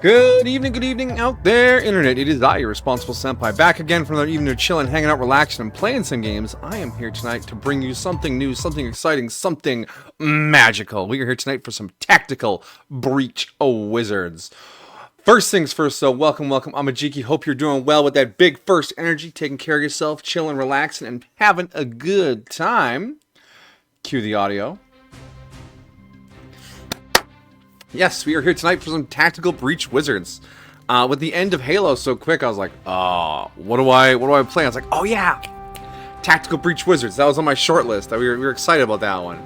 Good evening out there, Internet. It is I, your responsible senpai, back again for another evening of chilling, hanging out, relaxing, and playing some games. I am here tonight to bring you something new, something exciting, something magical. We are here tonight for some tactical Breach Wizards. First things first, though, welcome. I'm Ajiki. Hope you're doing well with that big first energy, taking care of yourself, chilling, relaxing, and having a good time. Cue the audio. Yes, we are here tonight for some tactical Breach Wizards. With the end of Halo so quick, I was like, what do I play? I was like, oh yeah, tactical Breach Wizards. That was on my short list. We were excited about that one.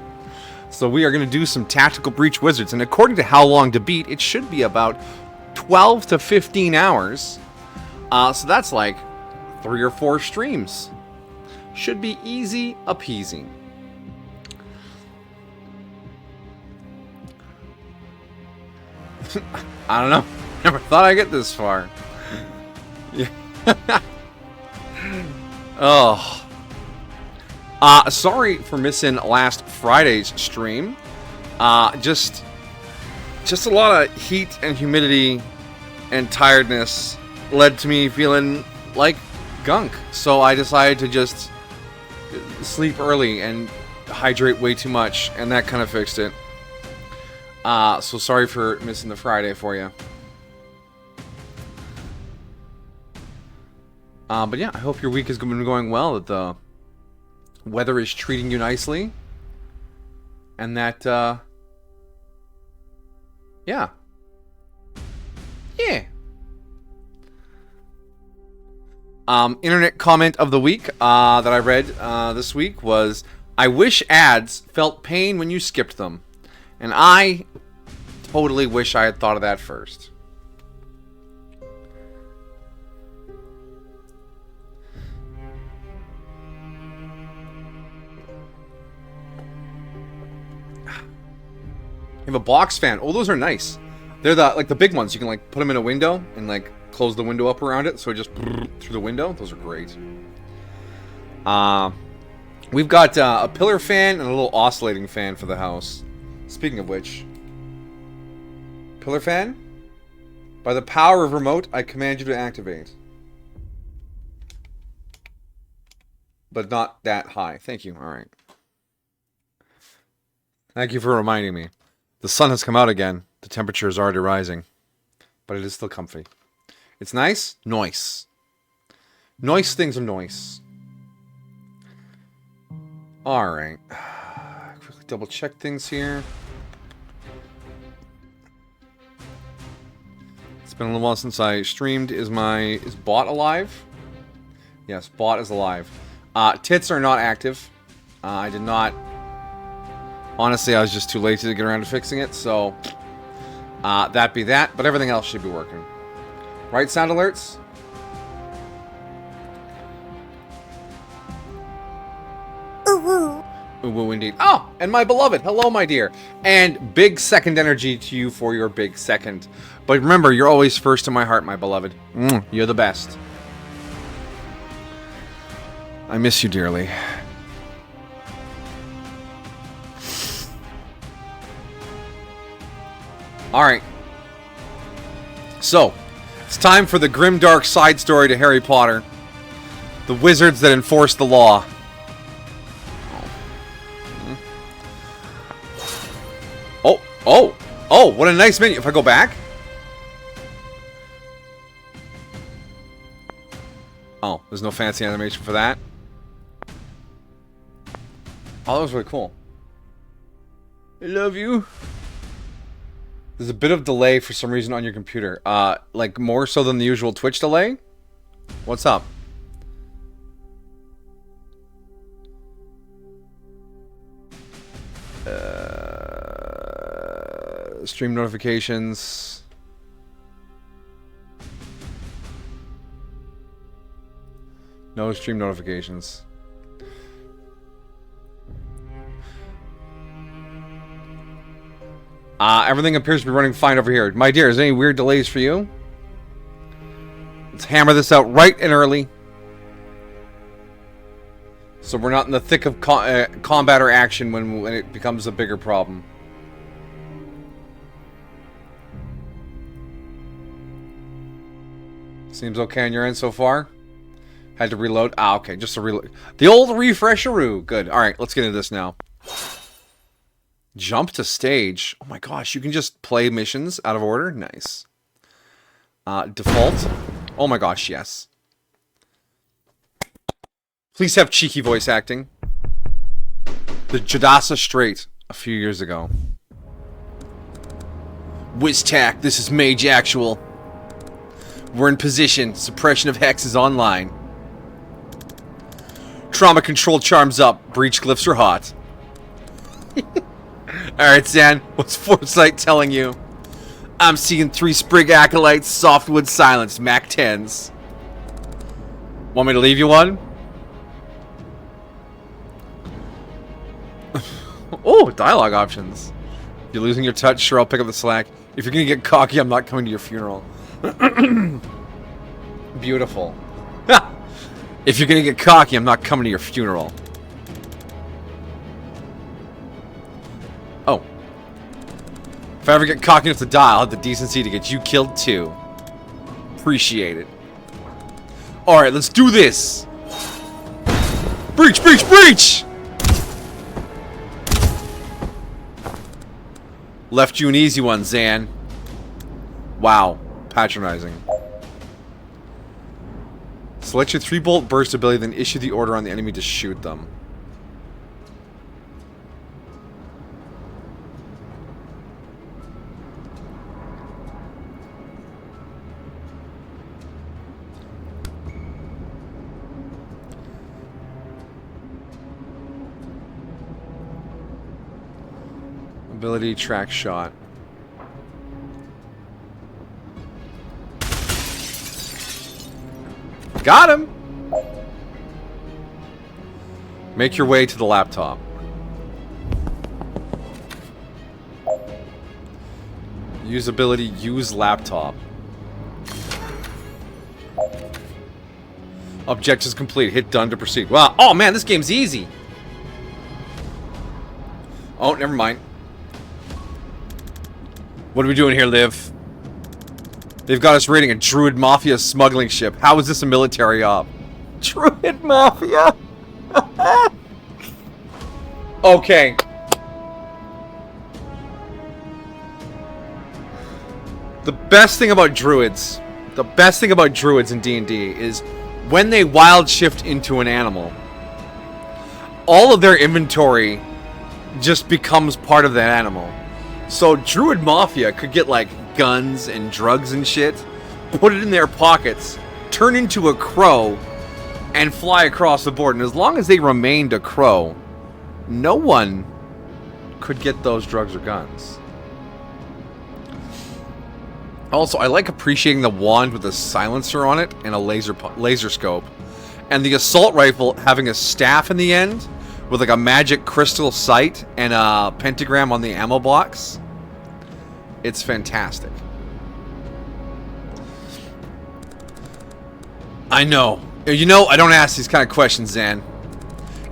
So we are going to do some tactical Breach Wizards, and according to How Long to Beat, it should be about 12 to 15 hours. So that's like 3 or 4 streams. Should be easy peasy. I don't know. Never thought I'd get this far. Yeah. Oh. Sorry for missing last Friday's stream. Just a lot of heat and humidity and tiredness led to me feeling like gunk. So I decided to just sleep early and hydrate way too much, and that kind of fixed it. So sorry for missing the Friday for you. But yeah, I hope your week has been going well, that the weather is treating you nicely. And that, yeah. Yeah. Internet comment of the week, that I read, this week was, I wish ads felt pain when you skipped them. And I totally wish I had thought of that first. You have a box fan. Oh, those are nice. They're the big ones. You can like put them in a window and like close the window up around it, so it just through the window. Those are great. We've got a pillar fan and a little oscillating fan for the house. Speaking of which, pillar fan, by the power of remote, I command you to activate. But not that high. Thank you. All right. Thank you for reminding me. The sun has come out again. The temperature is already rising. But it is still comfy. It's nice? Nice. Nice things are nice. All right. Quickly double check things here. It's been a little while since I streamed. Is bot alive? Yes, bot is alive. Tits are not active. I did not. Honestly, I was just too lazy to get around to fixing it, so that be that. But everything else should be working. Right, sound alerts? Ooh woo indeed. Oh, and my beloved. Hello, my dear. And big second energy to you for your big second. But remember, you're always first in my heart, my beloved. You're the best. I miss you dearly. Alright. So, it's time for the grimdark side story to Harry Potter. The wizards that enforce the law. Oh, what a nice menu. If I go back. Oh, there's no fancy animation for that. Oh, that was really cool. I love you. There's a bit of delay for some reason on your computer. Like more so than the usual Twitch delay? What's up? Stream notifications. No stream notifications. Everything appears to be running fine over here. My dear, is there any weird delays for you? Let's hammer this out right and early. So we're not in the thick of combat or action when it becomes a bigger problem. Seems okay on your end so far? Had to reload? Ah, okay, just a reload. The old refresheroo. Good. Alright, let's get into this now. Jump to stage. Oh my gosh, you can just play missions out of order? Nice. Default. Oh my gosh, yes. Please have cheeky voice acting. The Jadasa Strait a few years ago. WizTac, this is Mage Actual. We're in position. Suppression of Hex is online. Trauma control charms up. Breach glyphs are hot. Alright, Zan. What's Foresight telling you? I'm seeing 3 Sprig Acolytes, Softwood Silence, Mac 10s. Want me to leave you one? Oh, dialogue options. You're losing your touch? Sure, I'll pick up the slack. If you're gonna get cocky, I'm not coming to your funeral. Beautiful. If you're gonna get cocky, I'm not coming to your funeral. Oh. If I ever get cocky enough to die, I'll have the decency to get you killed too. Appreciate it. Alright, let's do this! Breach, breach, breach! Left you an easy one, Zan. Wow. Patronizing. Select your 3-bolt burst ability, then issue the order on the enemy to shoot them. Ability track shot. Got him! Make your way to the laptop. Use ability, use laptop. Objectives complete. Hit done to proceed. Wow. Oh man, this game's easy. Oh, never mind. What are we doing here, Liv? They've got us raiding a Druid Mafia smuggling ship. How is this a military op? Druid Mafia? Okay. The best thing about druids in D&D is when they wild shift into an animal, all of their inventory just becomes part of that animal. So Druid Mafia could get like guns and drugs and shit, put it in their pockets, turn into a crow, and fly across the board. And as long as they remained a crow, no one could get those drugs or guns. Also, I like appreciating the wand with a silencer on it and a laser scope. And the assault rifle having a staff in the end with like a magic crystal sight and a pentagram on the ammo box. It's fantastic. I know. You know, I don't ask these kind of questions, Zan.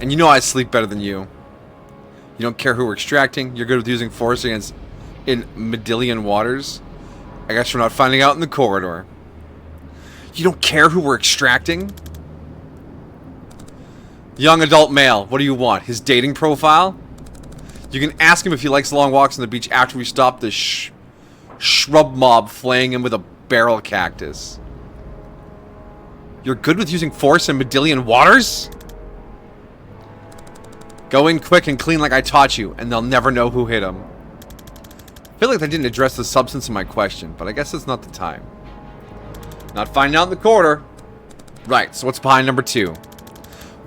And you know I sleep better than you. You don't care who we're extracting. You're good with using force against in Medillion waters. I guess we're not finding out in the corridor. You don't care who we're extracting? Young adult male. What do you want? His dating profile? You can ask him if he likes long walks on the beach after we stop the shrub mob flaying him with a barrel cactus. You're good with using force in Medillion waters? Go in quick and clean like I taught you, and they'll never know who hit him. I feel like I didn't address the substance of my question, but I guess it's not the time. Not finding out in the corridor. Right, so what's behind number 2?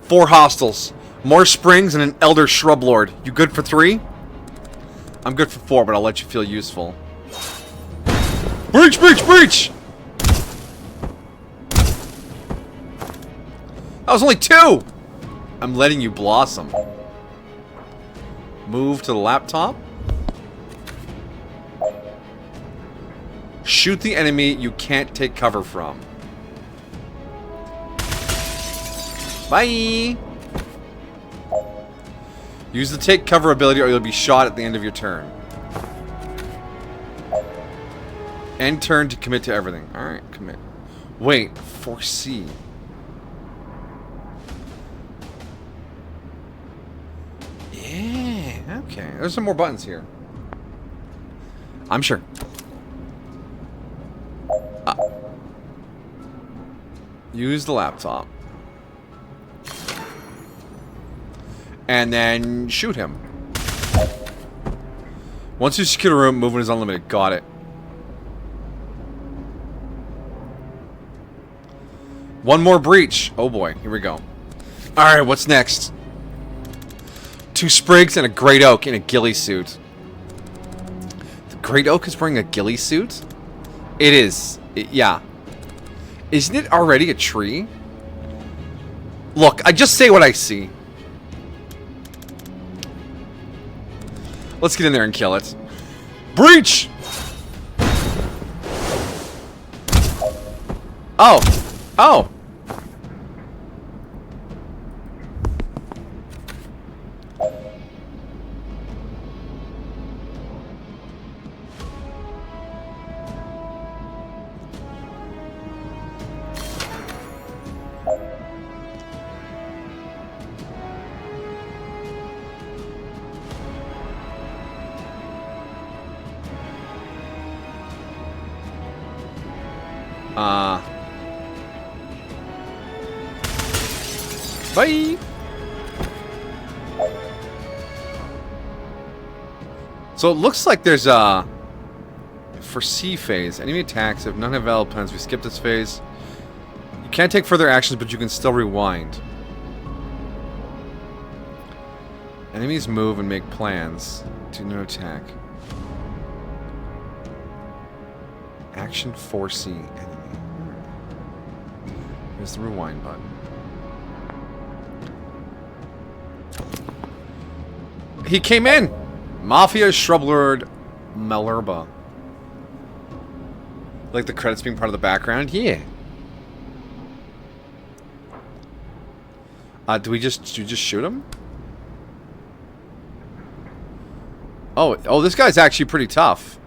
4 hostiles, more springs, and an elder shrub lord. You good for 3? I'm good for 4, but I'll let you feel useful. Breach, breach, breach! That was only 2! I'm letting you blossom. Move to the laptop. Shoot the enemy you can't take cover from. Bye! Use the take cover ability or you'll be shot at the end of your turn. End turn to commit to everything. Alright, commit. Wait, foresee. Yeah, okay. There's some more buttons here. I'm sure. Use the laptop. And then shoot him. Once you secure the room, movement is unlimited. Got it. One more breach. Oh boy, here we go. Alright, what's next? 2 sprigs and a great oak in a ghillie suit. The great oak is wearing a ghillie suit? It is. Yeah. Isn't it already a tree? Look, I just say what I see. Let's get in there and kill it. Breach! Oh. Oh. Bye! So it looks like there's a... Foresee phase. Enemy attacks. If none have valid plans, we skip this phase. You can't take further actions, but you can still rewind. Enemies move and make plans. Do no attack. Action foresee enemy. Here's the rewind button. He came in! Mafia Shrublord Malerba. Like the credits being part of the background? Yeah. Do we just shoot him? Oh, this guy's actually pretty tough.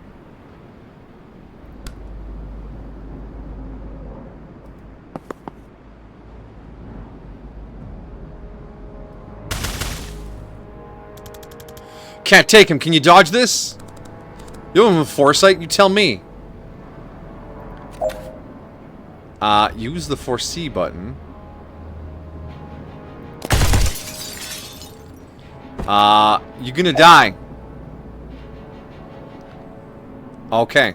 Can't take him. Can you dodge this? You have a foresight? You tell me. Use the foresee button. You're gonna die. Okay.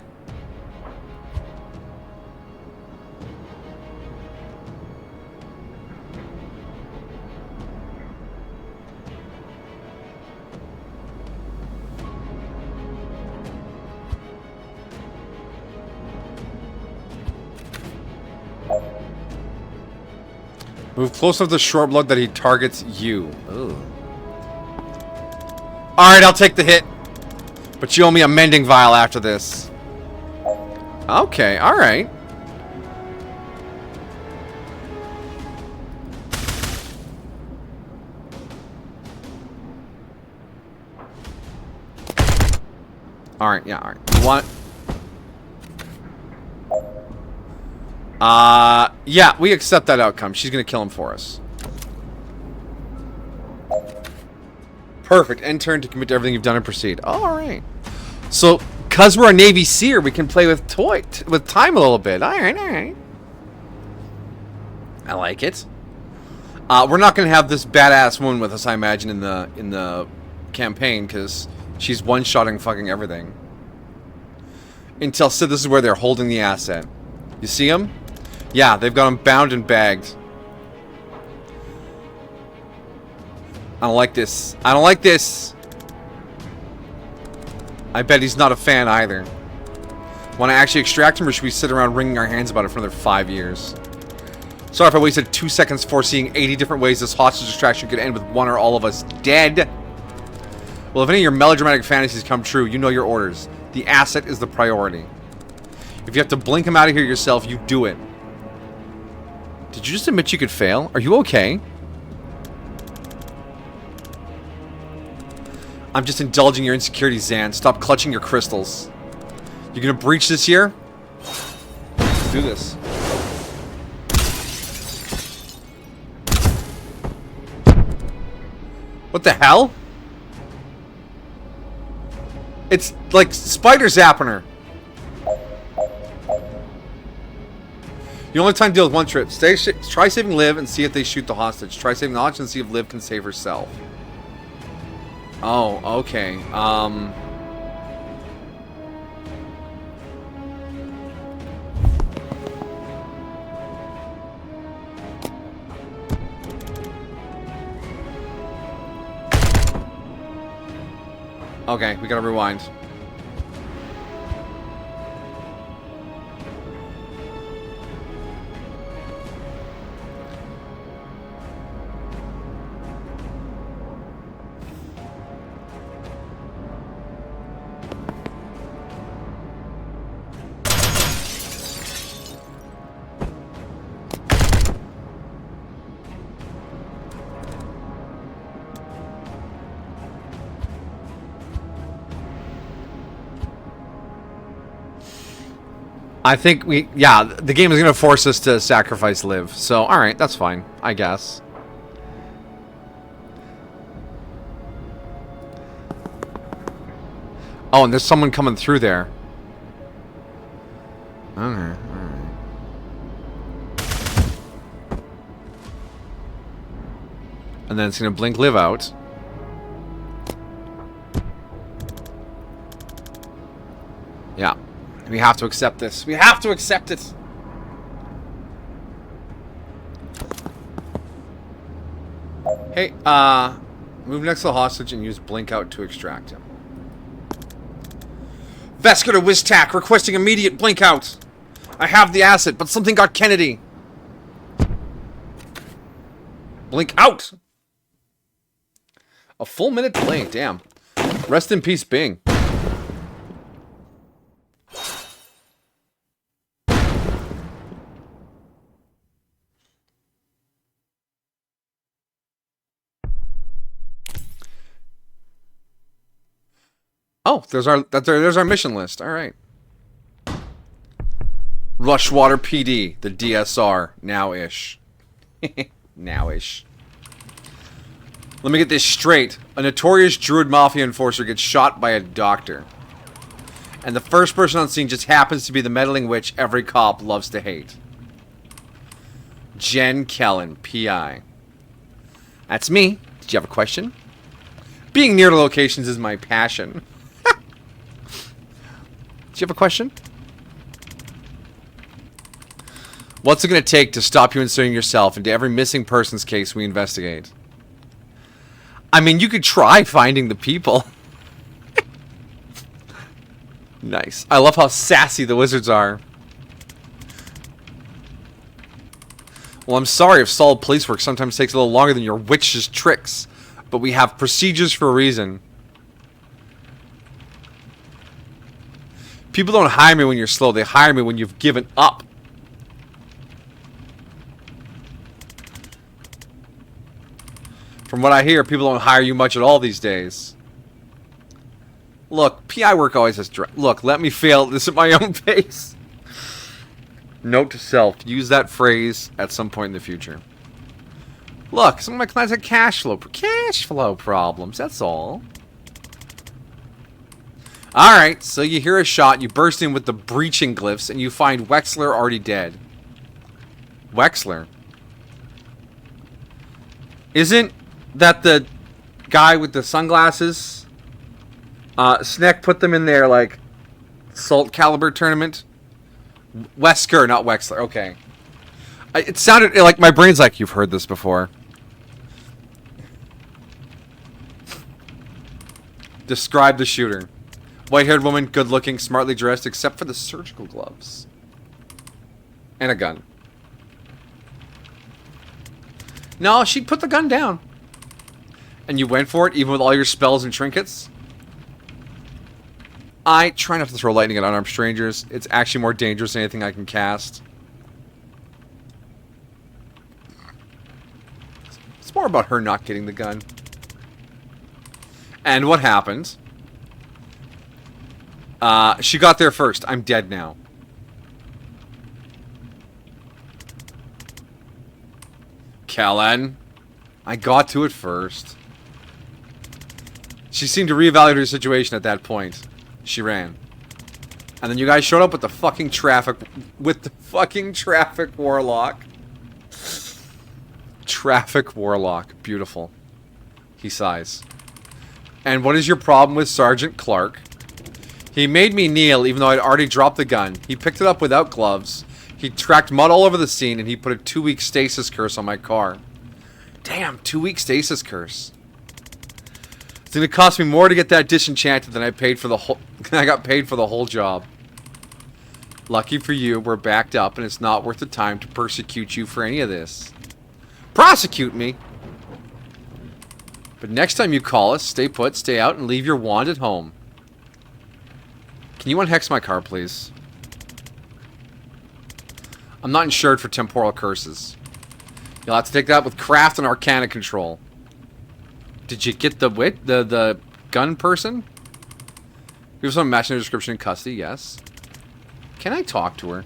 Move close enough to Shortblood that he targets you. Alright, I'll take the hit. But you owe me a mending vial after this. Okay, alright. Alright, yeah, alright. You want... yeah, we accept that outcome. She's gonna kill him for us. Perfect. End turn to commit to everything you've done and proceed. Alright. So, because we're a Navy SEER, we can play with time a little bit. Alright, alright. I like it. We're not gonna have this badass woman with us, I imagine, in the campaign, because she's one-shotting fucking everything. Intel said this is where they're holding the asset. You see him? Yeah, they've got him bound and bagged. I don't like this. I don't like this. I bet he's not a fan either. Want to actually extract him, or should we sit around wringing our hands about it for another 5 years? Sorry if I wasted 2 seconds foreseeing 80 different ways this hostage extraction could end with one or all of us dead. Well, if any of your melodramatic fantasies come true, you know your orders. The asset is the priority. If you have to blink him out of here yourself, you do it. Did you just admit you could fail? Are you okay? I'm just indulging your insecurity, Zan. Stop clutching your crystals. You're gonna breach this here? Let's do this. What the hell? It's like spider zapping her. The only time to deal with one trip. Try saving Liv and see if they shoot the hostage. Try saving the hostage and see if Liv can save herself. Oh, okay. Okay, we gotta rewind. I think yeah, the game is going to force us to sacrifice Liv. So, alright, that's fine, I guess. Oh, and there's someone coming through there. Okay, alright. And then it's going to blink Liv out. Yeah. We have to accept this. We have to accept it. Hey, move next to the hostage and use blink out to extract him. Vesker to Wiztac, requesting immediate blink out. I have the asset, but something got Kennedy. Blink out. A full minute delay, damn. Rest in peace, Bing. Oh, there's our mission list. All right. Rushwater PD, the DSR, now-ish. Now-ish. Let me get this straight. A notorious Druid Mafia enforcer gets shot by a doctor. And the first person on scene just happens to be the meddling witch every cop loves to hate. Jen Kellen, PI. That's me. Did you have a question? Being near to locations is my passion. Do you have a question? What's it going to take to stop you inserting yourself into every missing person's case we investigate? I mean, you could try finding the people. Nice. I love how sassy the wizards are. Well, I'm sorry if solid police work sometimes takes a little longer than your witch's tricks, but we have procedures for a reason. People don't hire me when you're slow. They hire me when you've given up. From what I hear, people don't hire you much at all these days. Look, PI work always has... Look, let me fail this at my own pace. Note to self. Use that phrase at some point in the future. Look, some of my clients have cash flow problems. That's all. Alright, so you hear a shot, you burst in with the breaching glyphs, and you find Wexler already dead. Wexler? Isn't that the guy with the sunglasses? Sneck put them in their, like, Salt Caliber tournament? Wesker, not Wexler. Okay. It sounded like my brain's like, you've heard this before. Describe the shooter. White-haired woman, good-looking, smartly dressed, except for the surgical gloves. And a gun. No, she put the gun down. And you went for it, even with all your spells and trinkets? I try not to throw lightning at unarmed strangers. It's actually more dangerous than anything I can cast. It's more about her not getting the gun. And what happened? She got there first. I'm dead now. Kellen. I got to it first. She seemed to reevaluate her situation at that point. She ran. And then you guys showed up with the fucking traffic... With the fucking traffic warlock. Traffic warlock. Beautiful. He sighs. And what is your problem with Sergeant Clark? He made me kneel even though I'd already dropped the gun. He picked it up without gloves. He tracked mud all over the scene and he put a 2-week stasis curse on my car. Damn, 2-week stasis curse. It's gonna cost me more to get that disenchanted than I paid for the whole... I got paid for the whole job. Lucky for you, we're backed up and it's not worth the time to persecute you for any of this. Prosecute me? But next time you call us, stay put, stay out, and leave your wand at home. Can you unhex my car, please? I'm not insured for temporal curses. You'll have to take that with craft and arcana control. Did you get the gun person? We have some matching their description in custody, yes. Can I talk to her?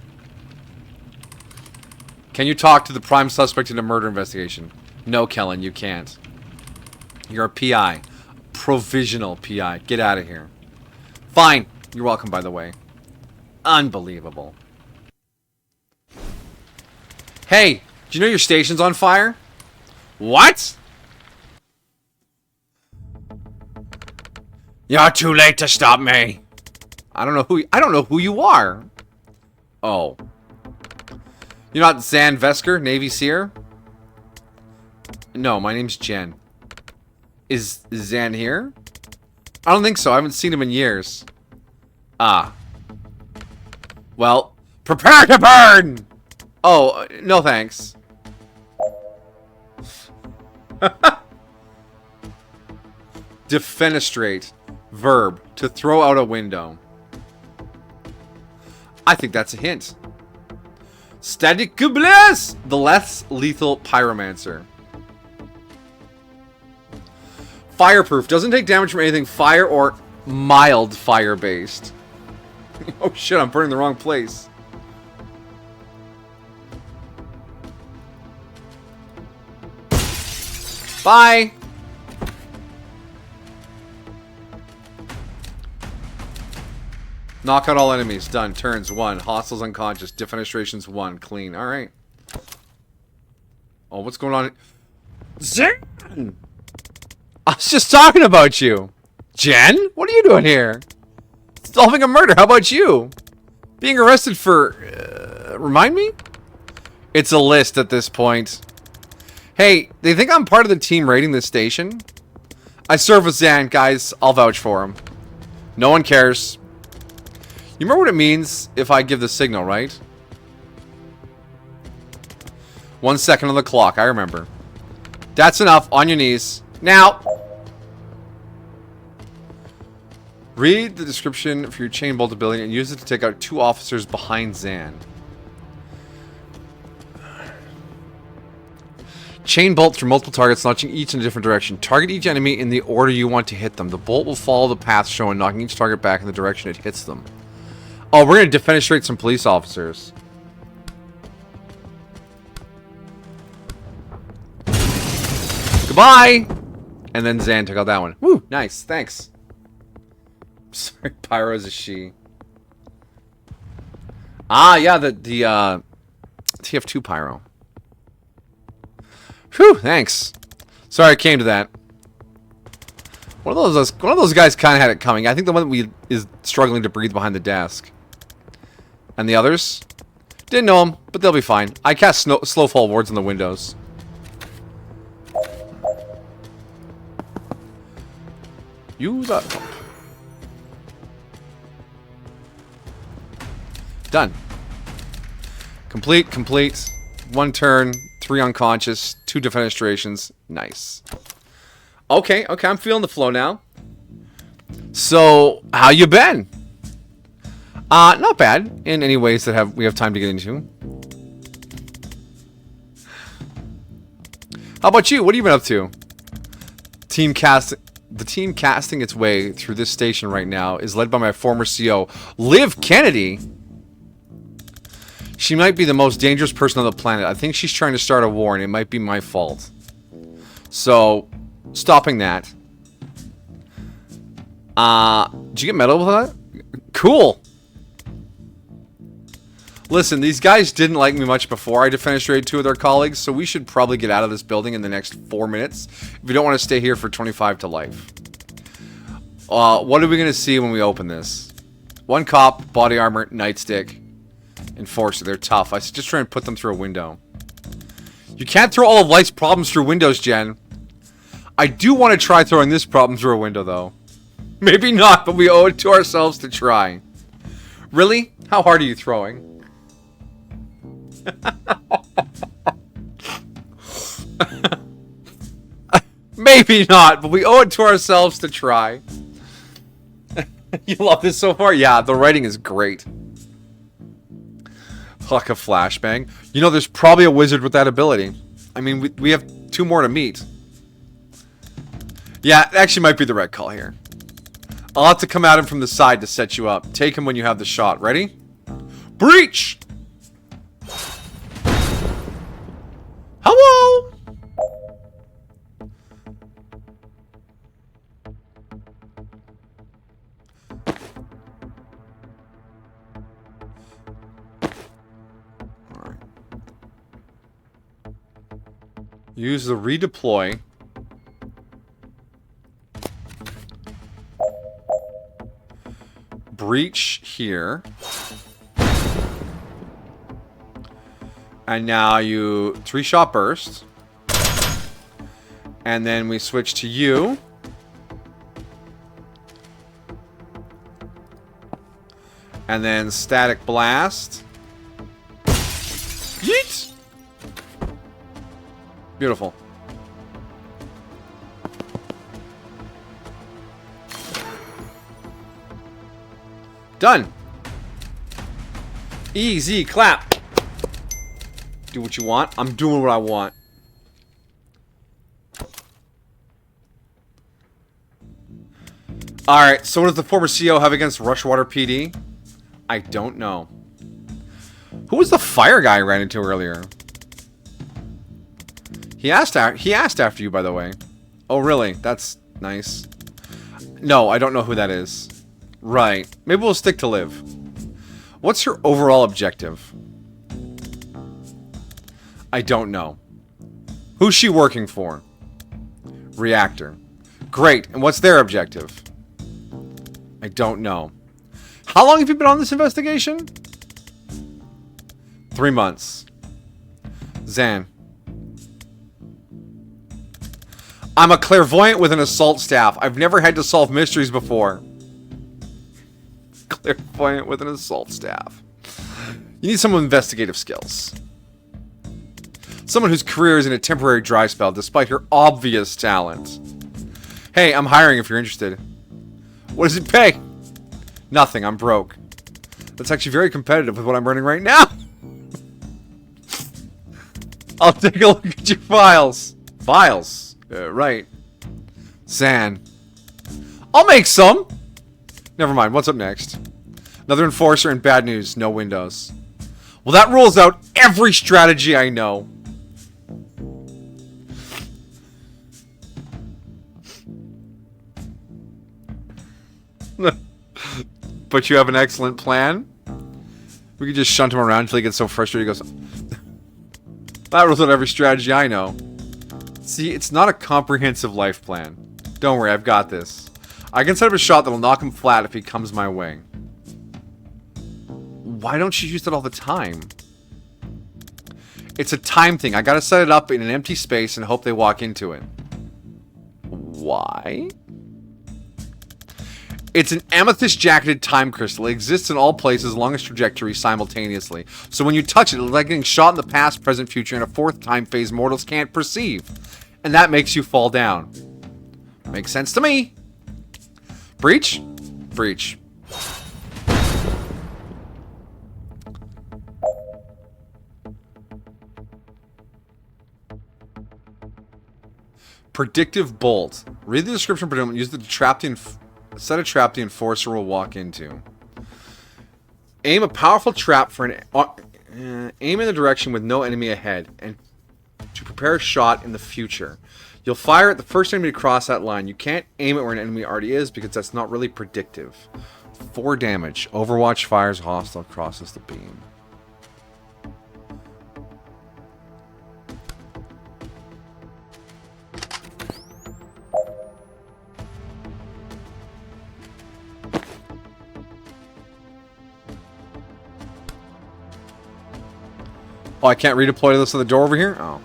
Can you talk to the prime suspect in a murder investigation? No, Kellen, you can't. You're a PI. Provisional PI. Get out of here. Fine. You're welcome, by the way. Unbelievable. Hey, do you know your station's on fire? What? You're too late to stop me. I don't know who you are. Oh. You're not Zan Vesker, Navy Seer? No, my name's Jen. Is Zan here? I don't think so. I haven't seen him in years. Ah. Well, prepare to burn! Oh, no thanks. Defenestrate. Verb. To throw out a window. I think that's a hint. Static Bliss! The less lethal pyromancer. Fireproof. Doesn't take damage from anything fire or mild fire based. Oh shit, I'm burning the wrong place. Bye! Knock out all enemies. Done. Turns 1. Hostiles unconscious. Defenestrations 1. Clean. Alright. Oh, what's going on? Zen! I was just talking about you. Jen? What are you doing here? Solving a murder. How about you? Being arrested for... remind me? It's a list at this point. Hey, they think I'm part of the team raiding this station? I serve with Zan, guys. I'll vouch for him. No one cares. You remember what it means if I give the signal, right? 1 second on the clock. I remember. That's enough. On your knees. Now! Read the description for your chain bolt ability and use it to take out 2 officers behind Zan. Chain bolt through multiple targets, launching each in a different direction. Target each enemy in the order you want to hit them. The bolt will follow the path shown, knocking each target back in the direction it hits them. Oh, we're going to defenestrate some police officers. Goodbye! And then Zan took out that one. Woo, nice, thanks. Sorry, Pyro is a she. Ah, yeah, the TF2 Pyro. Whew, thanks. Sorry I came to that. One of those guys kind of had it coming. I think the one that is struggling to breathe behind the desk. And the others? Didn't know them, but they'll be fine. I cast slow fall wards in the windows. Use that pump. Done. Complete. 1 turn, 3 unconscious, 2 defenestrations. Nice. Okay, I'm feeling the flow now. So, how you been? Not bad in any ways that we have time to get into. How about you? What have you been up to? The team casting its way through this station right now is led by my former CO, Liv Kennedy. She might be the most dangerous person on the planet. I think she's trying to start a war, and it might be my fault. So, stopping that. Did you get metal with that? Cool. Listen, these guys didn't like me much before I defenestrated 2 of their colleagues, so we should probably get out of this building in the next 4 minutes if we don't want to stay here for 25 to life. What are we going to see when we open this? 1 cop, body armor, nightstick, enforcer. They're tough. I just try and put them through a window. You can't throw all of life's problems through windows, Jen. I do want to try throwing this problem through a window, though. Maybe not, but we owe it to ourselves to try. Really? How hard are you throwing? Maybe not, but we owe it to ourselves to try. You love this so far? Yeah, the writing is great. Like a flashbang. You know, there's probably a wizard with that ability. I mean, we have 2 more to meet. Yeah, it actually might be the right call here. I'll have to come at him from the side to set you up. Take him when you have the shot. Ready? Breach! Hello! Alright. Use the redeploy. Breach here. And now you 3-shot burst. And then we switch to you. And then static blast. Yeet! Beautiful. Done. Easy clap. Do what you want. I'm doing what I want. Alright, so what does the former CEO have against Rushwater PD? I don't know. Who was the fire guy I ran into earlier? He asked after you, by the way. Oh, really? That's nice. No, I don't know who that is. Right. Maybe we'll stick to Liv. What's your overall objective? I don't know. Who's she working for? Reactor. Great. And what's their objective? I don't know. How long have you been on this investigation? 3 months. Zan. I'm a clairvoyant with an assault staff. I've never had to solve mysteries before. Clairvoyant with an assault staff. You need someone with investigative skills. Someone whose career is in a temporary dry spell despite her obvious talent. Hey, I'm hiring if you're interested. What does it pay? Nothing, I'm broke. That's actually very competitive with what I'm earning right now. I'll take a look at your files. Files? Right. Zan. I'll make some. Never mind, what's up next? Another enforcer and bad news, no windows. Well, that rules out every strategy I know. But you have an excellent plan? We could just shunt him around until he gets so frustrated he goes... That rules out every strategy I know. See, it's not a comprehensive life plan. Don't worry, I've got this. I can set up a shot that'll knock him flat if he comes my way. Why don't you use that all the time? It's a time thing. I gotta set it up in an empty space and hope they walk into it. Why? It's an amethyst-jacketed time crystal. It exists in all places along its trajectory simultaneously. So when you touch it, it's like getting shot in the past, present, future, and a 4th time phase mortals can't perceive. And that makes you fall down. Makes sense to me. Breach? Breach. Predictive bolt. Read the description. Use the trap the set a trap the enforcer will walk into. Aim a powerful trap for an aim in the direction with no enemy ahead, and to prepare a shot in the future. You'll fire at the first enemy to cross that line. You can't aim it where an enemy already is because that's not really predictive. 4 damage. Overwatch fires hostile crosses the beam. Oh, I can't redeploy this to the door over here? Oh.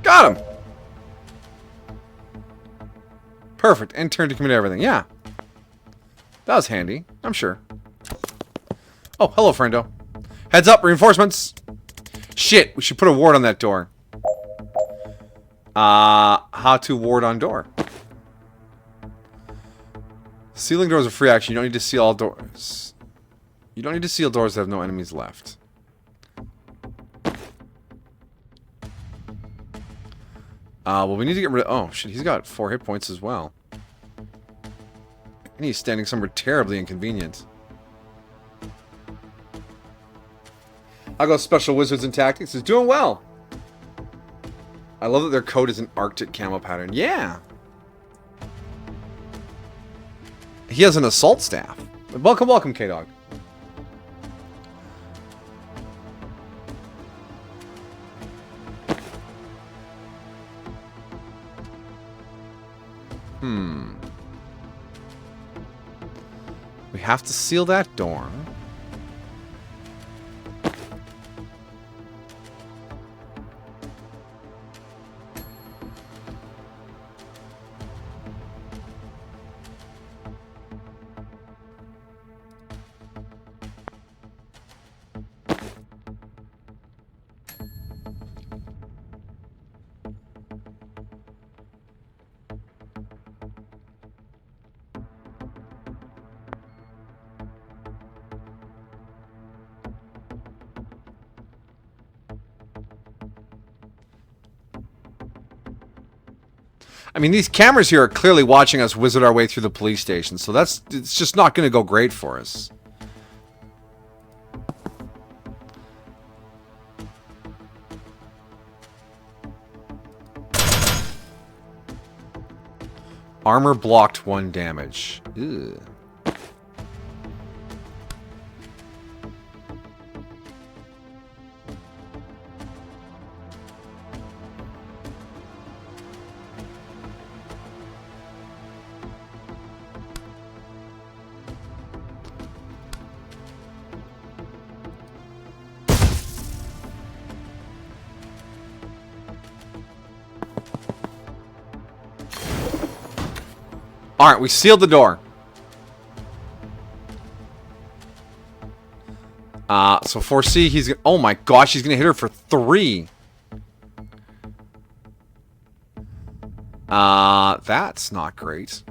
Got him! Perfect. And turn to commit everything. Yeah. That was handy, I'm sure. Oh, hello, friendo. Heads up, reinforcements! Shit, we should put a ward on that door. How to ward on door. Sealing doors are free action. You don't need to seal all doors. You don't need to seal doors that have no enemies left. Well, we need to get rid of... Oh, shit, he's got 4 hit points as well. And he's standing somewhere terribly inconvenient. I'll go Special Wizards and Tactics. It's doing well. I love that their coat is an Arctic camo pattern. Yeah. He has an assault staff. Welcome, welcome, K-Dog. We have to seal that door. I mean, these cameras here are clearly watching us wizard our way through the police station, so it's just not going to go great for us. Armor blocked 1 damage. Ew. Alright, we sealed the door. So 4C, he's gonna... Oh my gosh, he's gonna hit her for 3. That's not great.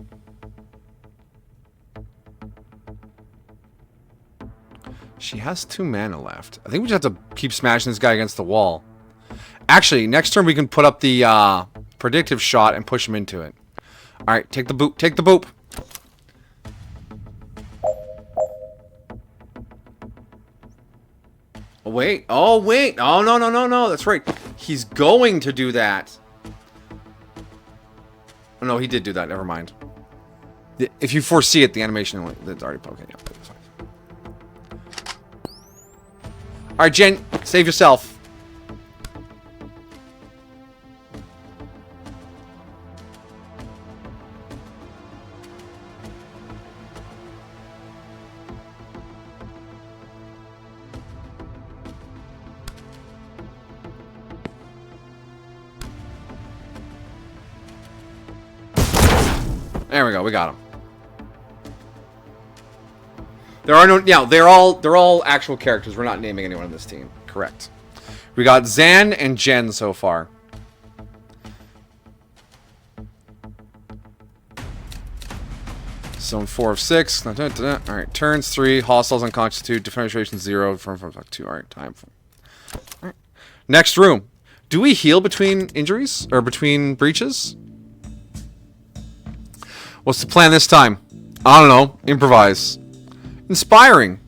She has 2 mana left. I think we just have to keep smashing this guy against the wall. Actually, next turn we can put up the, predictive shot and push him into it. Alright, take the boop. Take the boop. Oh, wait. Oh, wait. Oh, no, no, no, no. That's right. He's going to do that. Oh, no, he did do that. Never mind. If you foresee it, the animation... That's already... Okay, yeah. That's fine. Alright, Jen. Save yourself. There we go. We got him. There are no... Yeah, they're all actual characters. We're not naming anyone on this team. Correct. We got Zan and Jen so far. Zone 4 of 6. Alright, turns 3. Hostiles unconscious 2. Defense 0. From 2. Alright, time for... Alright. Next room. Do we heal between injuries? Or between breaches? What's the plan this time? I don't know. Improvise. Inspiring.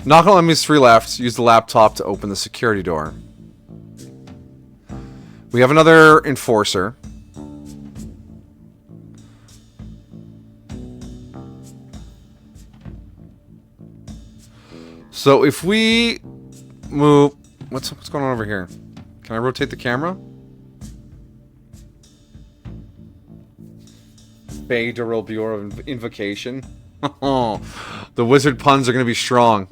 Knock on enemies 3 left. Use the laptop to open the security door. We have another enforcer. So if we move... What's going on over here? Can I rotate the camera? Bay Durrell Bureau of Invocation. Oh, the wizard puns are going to be strong.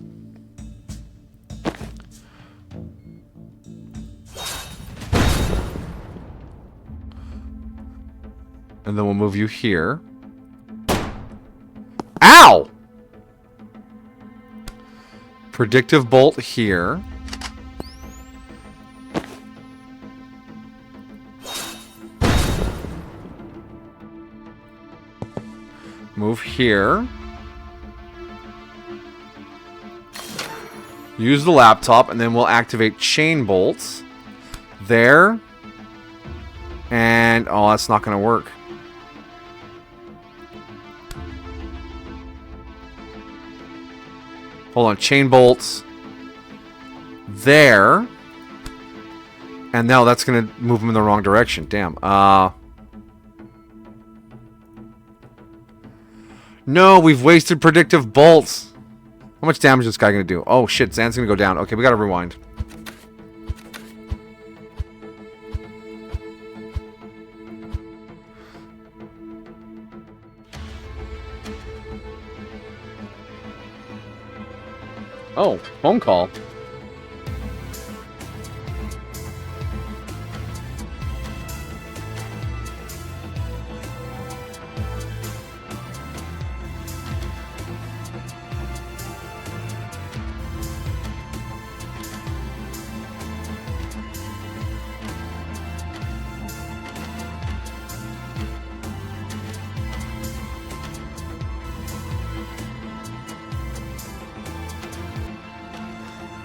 And then we'll move you here. Ow! Predictive bolt here. Move here. Use the laptop, and then we'll activate chain bolts. There. And, oh, that's not going to work. Hold on, chain bolts. There. And now that's going to move them in the wrong direction. Damn. No, we've wasted predictive bolts. How much damage is this guy going to do? Oh, shit, Zan's going to go down. Okay, we got to rewind. Oh, phone call.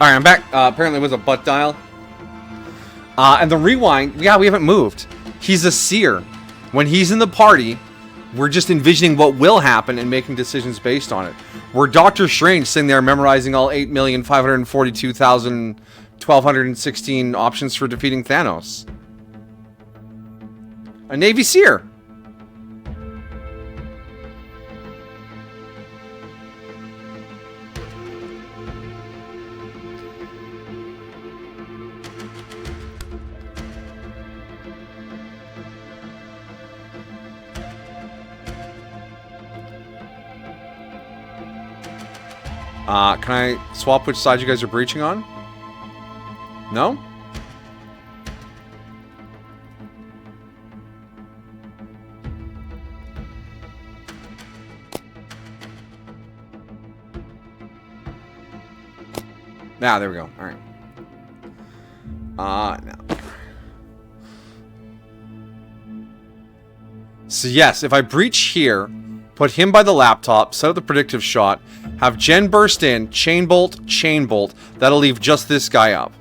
Alright, I'm back. Apparently it was a butt dial. And the rewind, yeah, we haven't moved. He's a seer. When he's in the party, we're just envisioning what will happen and making decisions based on it. We're Doctor Strange sitting there memorizing all 8,542,1216 options for defeating Thanos. A Navy seer. Can I swap which side you guys are breaching on? No? Ah, there we go. Alright. No. So yes, if I breach here, put him by the laptop, set up the predictive shot, have Jen burst in, chain bolt, that'll leave just this guy up.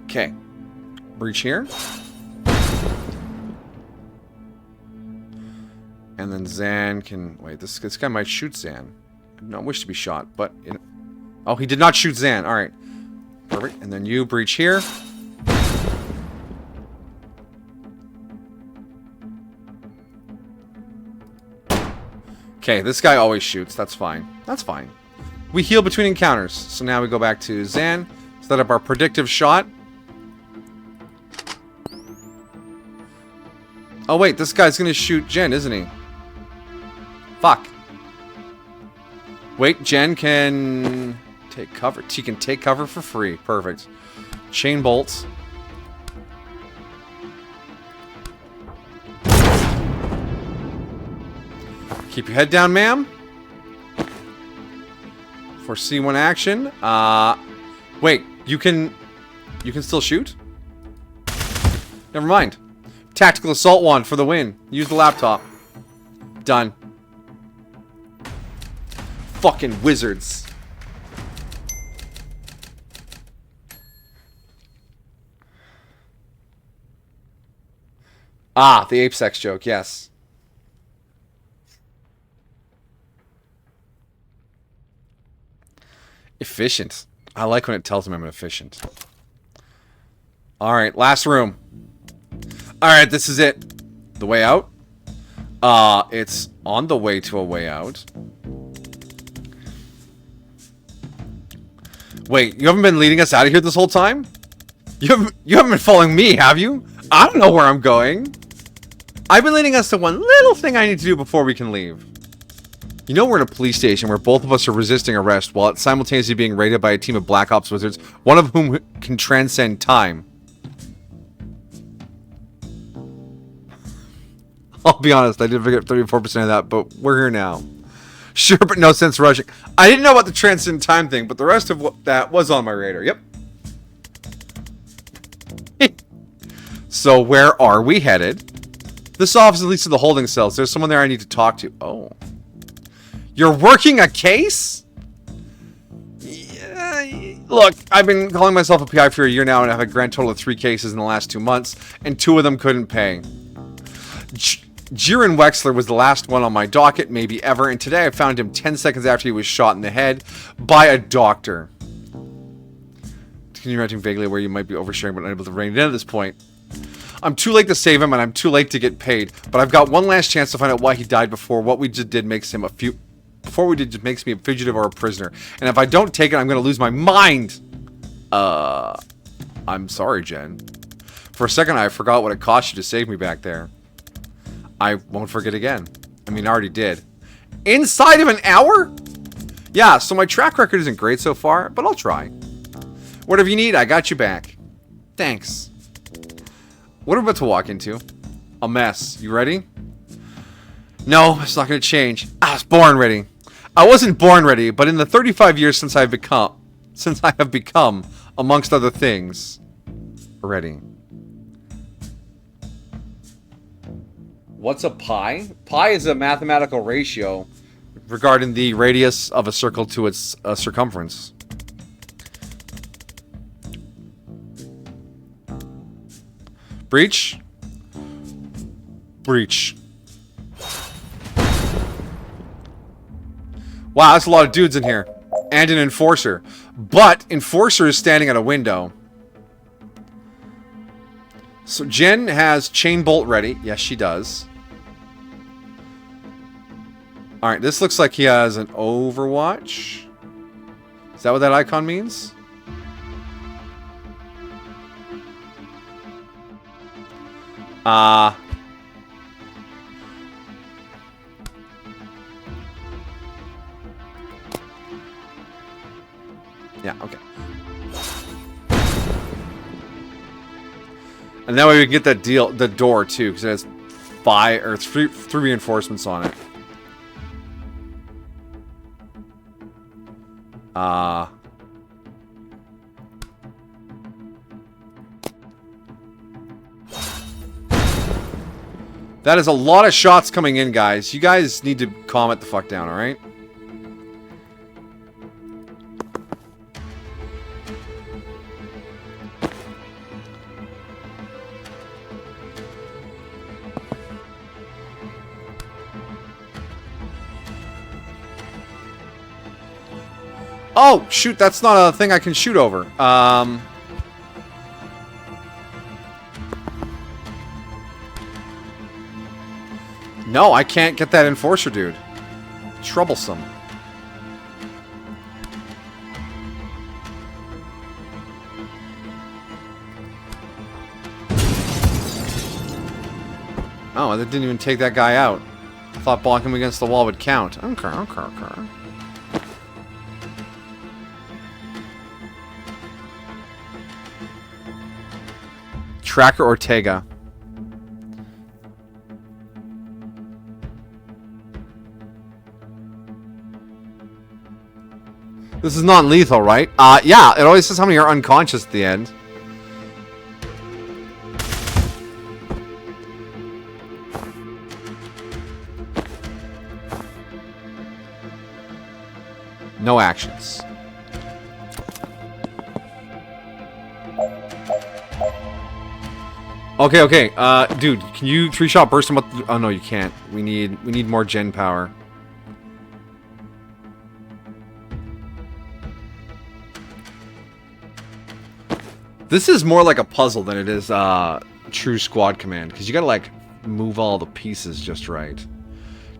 Okay. Breach here. And then Zan can... Wait, this guy might shoot Zan. I do not wish to be shot, but... Oh, he did not shoot Zan. Alright. Perfect. And then you breach here. Okay, this guy always shoots. That's fine. That's fine. We heal between encounters. So now we go back to Zan. Set up our predictive shot. Oh, wait. This guy's going to shoot Jen, isn't he? Fuck. Wait, Jen can take cover. She can take cover for free. Perfect. Chain bolts. Keep your head down, ma'am. Foresee one action. Wait, you can still shoot? Never mind. Tactical assault wand for the win. Use the laptop. Done. Fucking wizards. Ah, the ape sex joke, yes. Efficient. I like when it tells me I'm efficient. Alright, last room. Alright, this is it. The way out? It's on the way to a way out. Wait, you haven't been leading us out of here this whole time? You haven't been following me, have you? I don't know where I'm going. I've been leading us to one little thing I need to do before we can leave. You know we're in a police station where both of us are resisting arrest while it's simultaneously being raided by a team of Black Ops wizards, one of whom can transcend time. I'll be honest, I did forget 34% of that, but we're here now. Sure, but no sense rushing. I didn't know about the transcend time thing, but the rest of that was on my radar. Yep. So where are we headed? This office leads to the holding cells. There's someone there I need to talk to. Oh. You're working a case? Yeah, look, I've been calling myself a PI for a year now, and I've had a grand total of 3 cases in the last 2 months, and 2 of them couldn't pay. Jiren Wexler was the last one on my docket, maybe ever, and today I found him 10 seconds after he was shot in the head by a doctor. Can you imagine vaguely where you might be oversharing but unable to rein it in at this point? I'm too late to save him, and I'm too late to get paid, but I've got one last chance to find out why he died before what we just did makes him makes me a fugitive or a prisoner. And if I don't take it, I'm gonna lose my mind! I'm sorry, Jen. For a second, I forgot what it cost you to save me back there. I won't forget again. I mean, I already did. Inside of an hour? Yeah, so my track record isn't great so far, but I'll try. Whatever you need, I got you back. Thanks. What are we about to walk into? A mess. You ready? No, it's not going to change. I was born ready. I wasn't born ready, but in the 35 years since I have become, amongst other things, ready. What's a pi? Pi is a mathematical ratio regarding the radius of a circle to its circumference. Breach? Breach. Wow, that's a lot of dudes in here. And an enforcer. But Enforcer is standing at a window. So Jen has chain bolt ready. Yes, she does. Alright, this looks like he has an Overwatch. Is that what that icon means? Yeah, okay. And that way we can get that the door too, because it has 5 or 3 reinforcements on it. That is a lot of shots coming in, guys. You guys need to calm it the fuck down, alright? Oh, shoot, that's not a thing I can shoot over. No, I can't get that enforcer, dude. Troublesome. Oh, that didn't even take that guy out. I thought blocking him against the wall would count. Okay. Tracker Ortega. This is not lethal, right? Yeah, it always says how many are unconscious at the end. No actions. Okay, okay. Dude, can you 3-shot burst him up? Oh no, you can't. We need more gen power. This is more like a puzzle than it is true squad command, because you gotta like move all the pieces just right.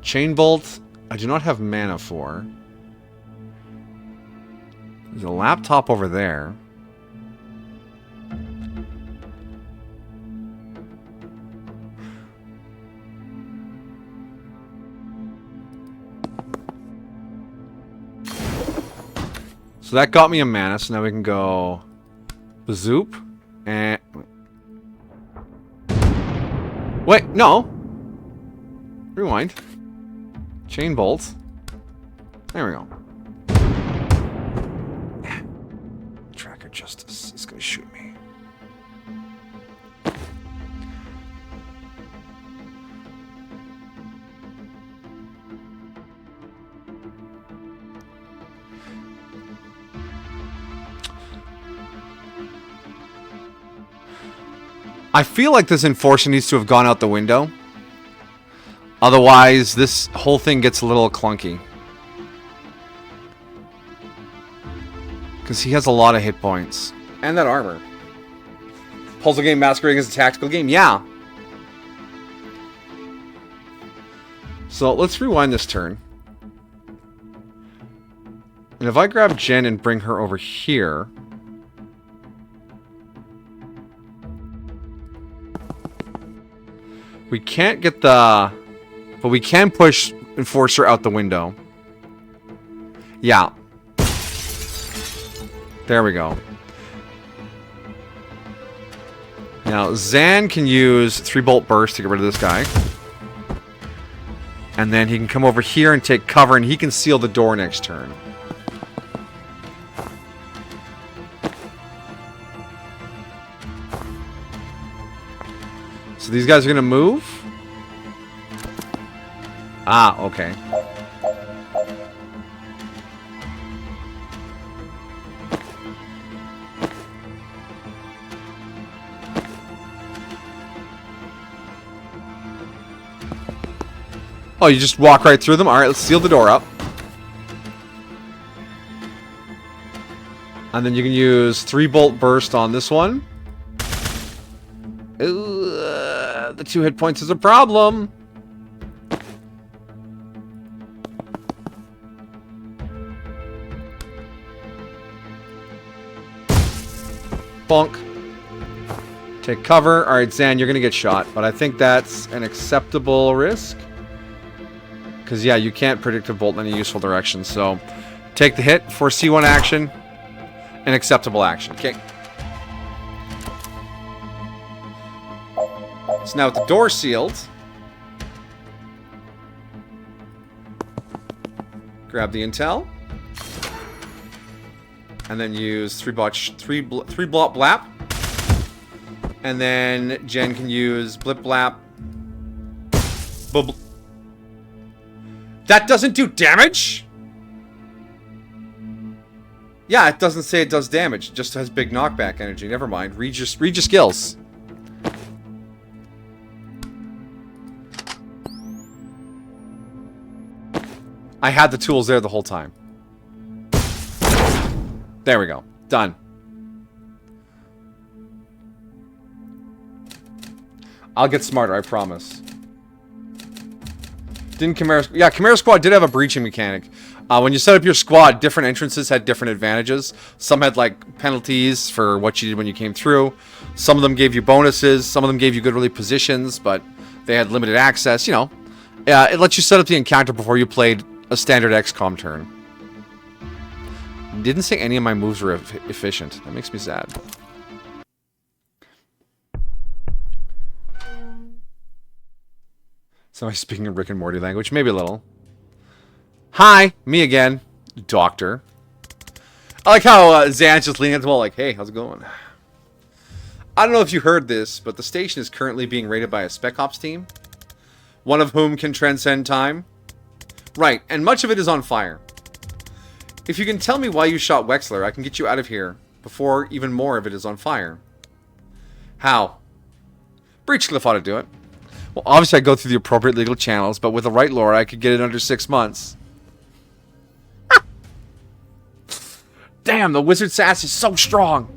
Chain bolt, I do not have mana for. There's a laptop over there. So that got me a mana, so now we can go Bazoop and wait, no. Rewind. Chain bolt. There we go. Tracker Justice is gonna shoot me. I feel like this enforcer needs to have gone out the window. Otherwise, this whole thing gets a little clunky. Because he has a lot of hit points. And that armor. Puzzle game masquerading as a tactical game? Yeah. So, let's rewind this turn. And if I grab Jen and bring her over here... We can't get the... But we can push Enforcer out the window. Yeah. There we go. Now, Zan can use 3-bolt burst to get rid of this guy. And then he can come over here and take cover, and he can seal the door next turn. So these guys are going to move? Ah, okay. Oh, you just walk right through them? Alright, let's seal the door up. And then you can use 3-bolt burst on this one. Ooh, the 2 hit points is a problem. Bonk. Take cover. Alright, Zan, you're gonna get shot. But I think that's an acceptable risk. Because, yeah, you can't predict a bolt in any useful direction. So, take the hit. Foresee one action. An acceptable action. Okay. So now with the door sealed, grab the intel, and then use 3-blop blap, and then Jen can use blip blap. That doesn't do damage? Yeah, it doesn't say it does damage. It just has big knockback energy. Never mind. Read your skills. I had the tools there the whole time. There we go. Done. I'll get smarter, I promise. Didn't Chimera... Yeah, Chimera Squad did have a breaching mechanic. When you set up your squad, different entrances had different advantages. Some had, like, penalties for what you did when you came through. Some of them gave you bonuses. Some of them gave you good early positions, but they had limited access, you know. It lets you set up the encounter before you played a standard XCOM turn. Didn't say any of my moves were efficient. That makes me sad. So am I speaking in Rick and Morty language? Maybe a little. Hi, me again, Doctor. I like how Zan's just leaning at the wall like, hey, how's it going? I don't know if you heard this, but the station is currently being raided by a Spec Ops team. One of whom can transcend time. Right, and much of it is on fire. If you can tell me why you shot Wexler, I can get you out of here before even more of it is on fire. How? Breachcliff ought to do it. Well, obviously I go through the appropriate legal channels, but with the right lore, I could get it under 6 months. Damn, the wizard sass is so strong.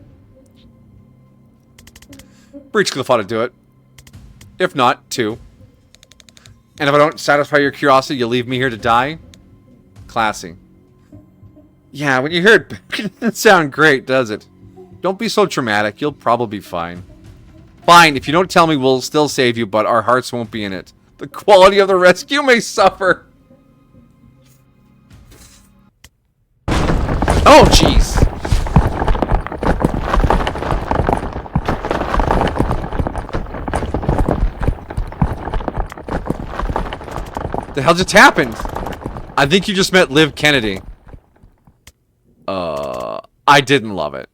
Breachcliff ought to do it. If not, 2. And if I don't satisfy your curiosity, you'll leave me here to die? Classy. Yeah, when you hear it, it doesn't sound great, does it? Don't be so traumatic. You'll probably be fine. Fine, if you don't tell me, we'll still save you, but our hearts won't be in it. The quality of the rescue may suffer. Oh, jeez. The hell just happened? I think you just met Liv Kennedy. I didn't love it.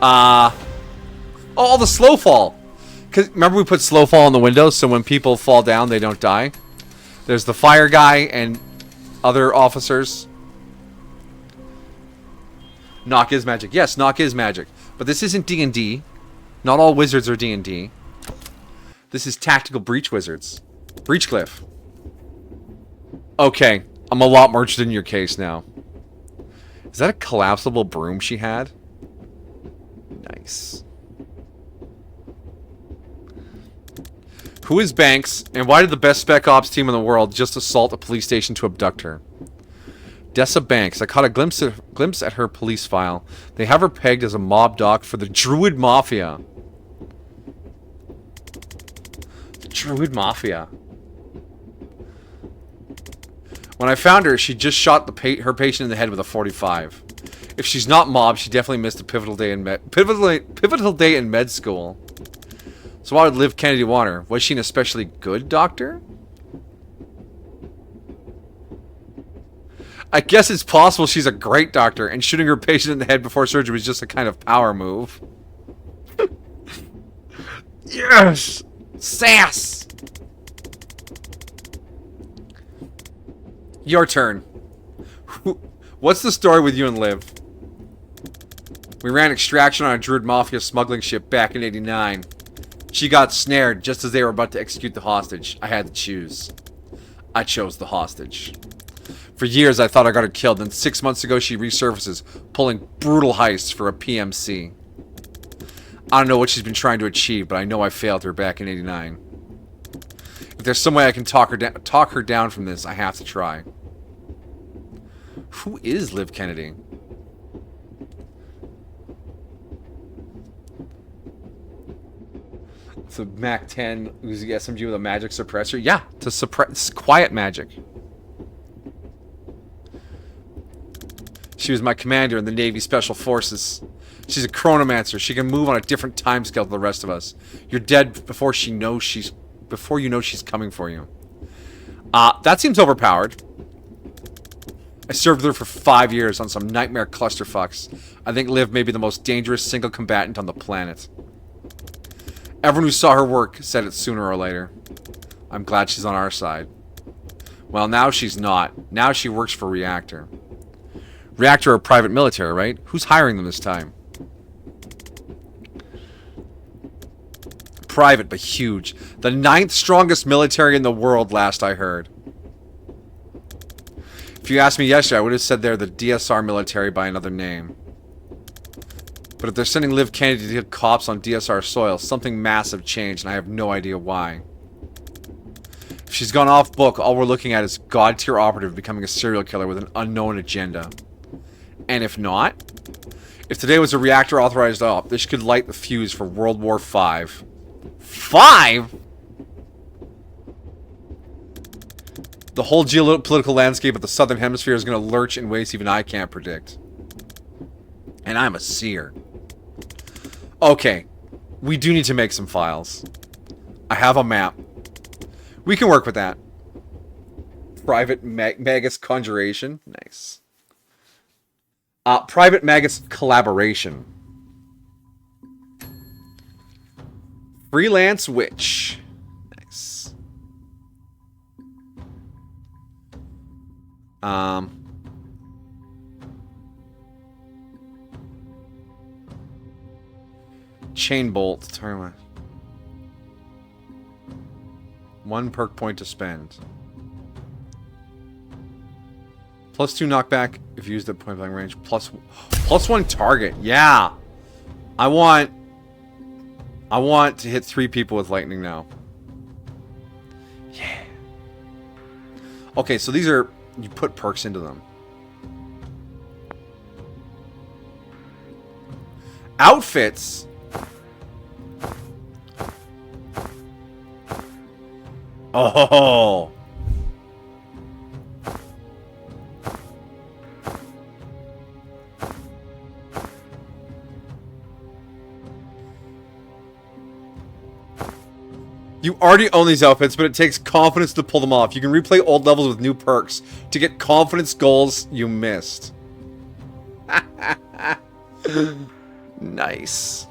Oh, the slow fall. Cause remember we put slow fall on the windows, so when people fall down, they don't die. There's the fire guy and other officers. Knock is magic. Yes, knock is magic. But this isn't D&D. Not all wizards are D&D. This is Tactical Breach Wizards. Breachcliff. Okay, I'm a lot more interested in your case now. Is that a collapsible broom she had? Nice. Who is Banks, and why did the best spec ops team in the world just assault a police station to abduct her? Dessa Banks. I caught a glimpse at her police file. They have her pegged as a mob doc for the Druid Mafia. The Druid Mafia. When I found her, she just shot her patient in the head with a .45. If she's not mob, she definitely missed a pivotal day in med school. So why would Liv Kennedy want her? Was she an especially good doctor? I guess it's possible she's a great doctor, and shooting her patient in the head before surgery was just a kind of power move. Yes! Sass! Your turn. What's the story with you and Liv? We ran extraction on a Druid Mafia smuggling ship back in '89. She got snared just as they were about to execute the hostage. I had to choose. I chose the hostage. For years, I thought I got her killed, then 6 months ago, she resurfaces, pulling brutal heists for a PMC. I don't know what she's been trying to achieve, but I know I failed her back in '89. If there's some way I can talk her down from this, I have to try. Who is Liv Kennedy? It's a MAC-10 Uzi SMG with a magic suppressor. Yeah, to suppress quiet magic. She was my commander in the Navy Special Forces. She's a chronomancer. She can move on a different time scale to the rest of us. You're dead before you know she's coming for you. That seems overpowered. I served with her for 5 years on some nightmare clusterfucks. I think Liv may be the most dangerous single combatant on the planet. Everyone who saw her work said it sooner or later. I'm glad she's on our side. Well, now she's not. Now she works for Reactor. Reactor are private military, right? Who's hiring them this time? Private, but huge. The 9th strongest military in the world, last I heard. If you asked me yesterday, I would have said they're the DSR military by another name. But if they're sending Liv Kennedy to hit cops on DSR soil, something massive changed, and I have no idea why. If she's gone off book, all we're looking at is god-tier operative becoming a serial killer with an unknown agenda. And if not, if today was a Reactor authorized op, this could light the fuse for World War V. 5? The whole geopolitical landscape of the Southern Hemisphere is going to lurch in ways even I can't predict. And I'm a seer. Okay, we do need to make some files. I have a map. We can work with that. Private Magus Conjuration. Nice. Private Magus Collaboration. Freelance Witch. Nice. Chain bolt. Target. 1 perk point to spend. +2 knockback if used at point blank range. +1 target. Yeah. I want to hit 3 people with lightning now. Yeah. Okay, so these are, you put perks into them. Outfits. Oh. You already own these outfits, but it takes confidence to pull them off. You can replay old levels with new perks to get confidence goals you missed. Nice.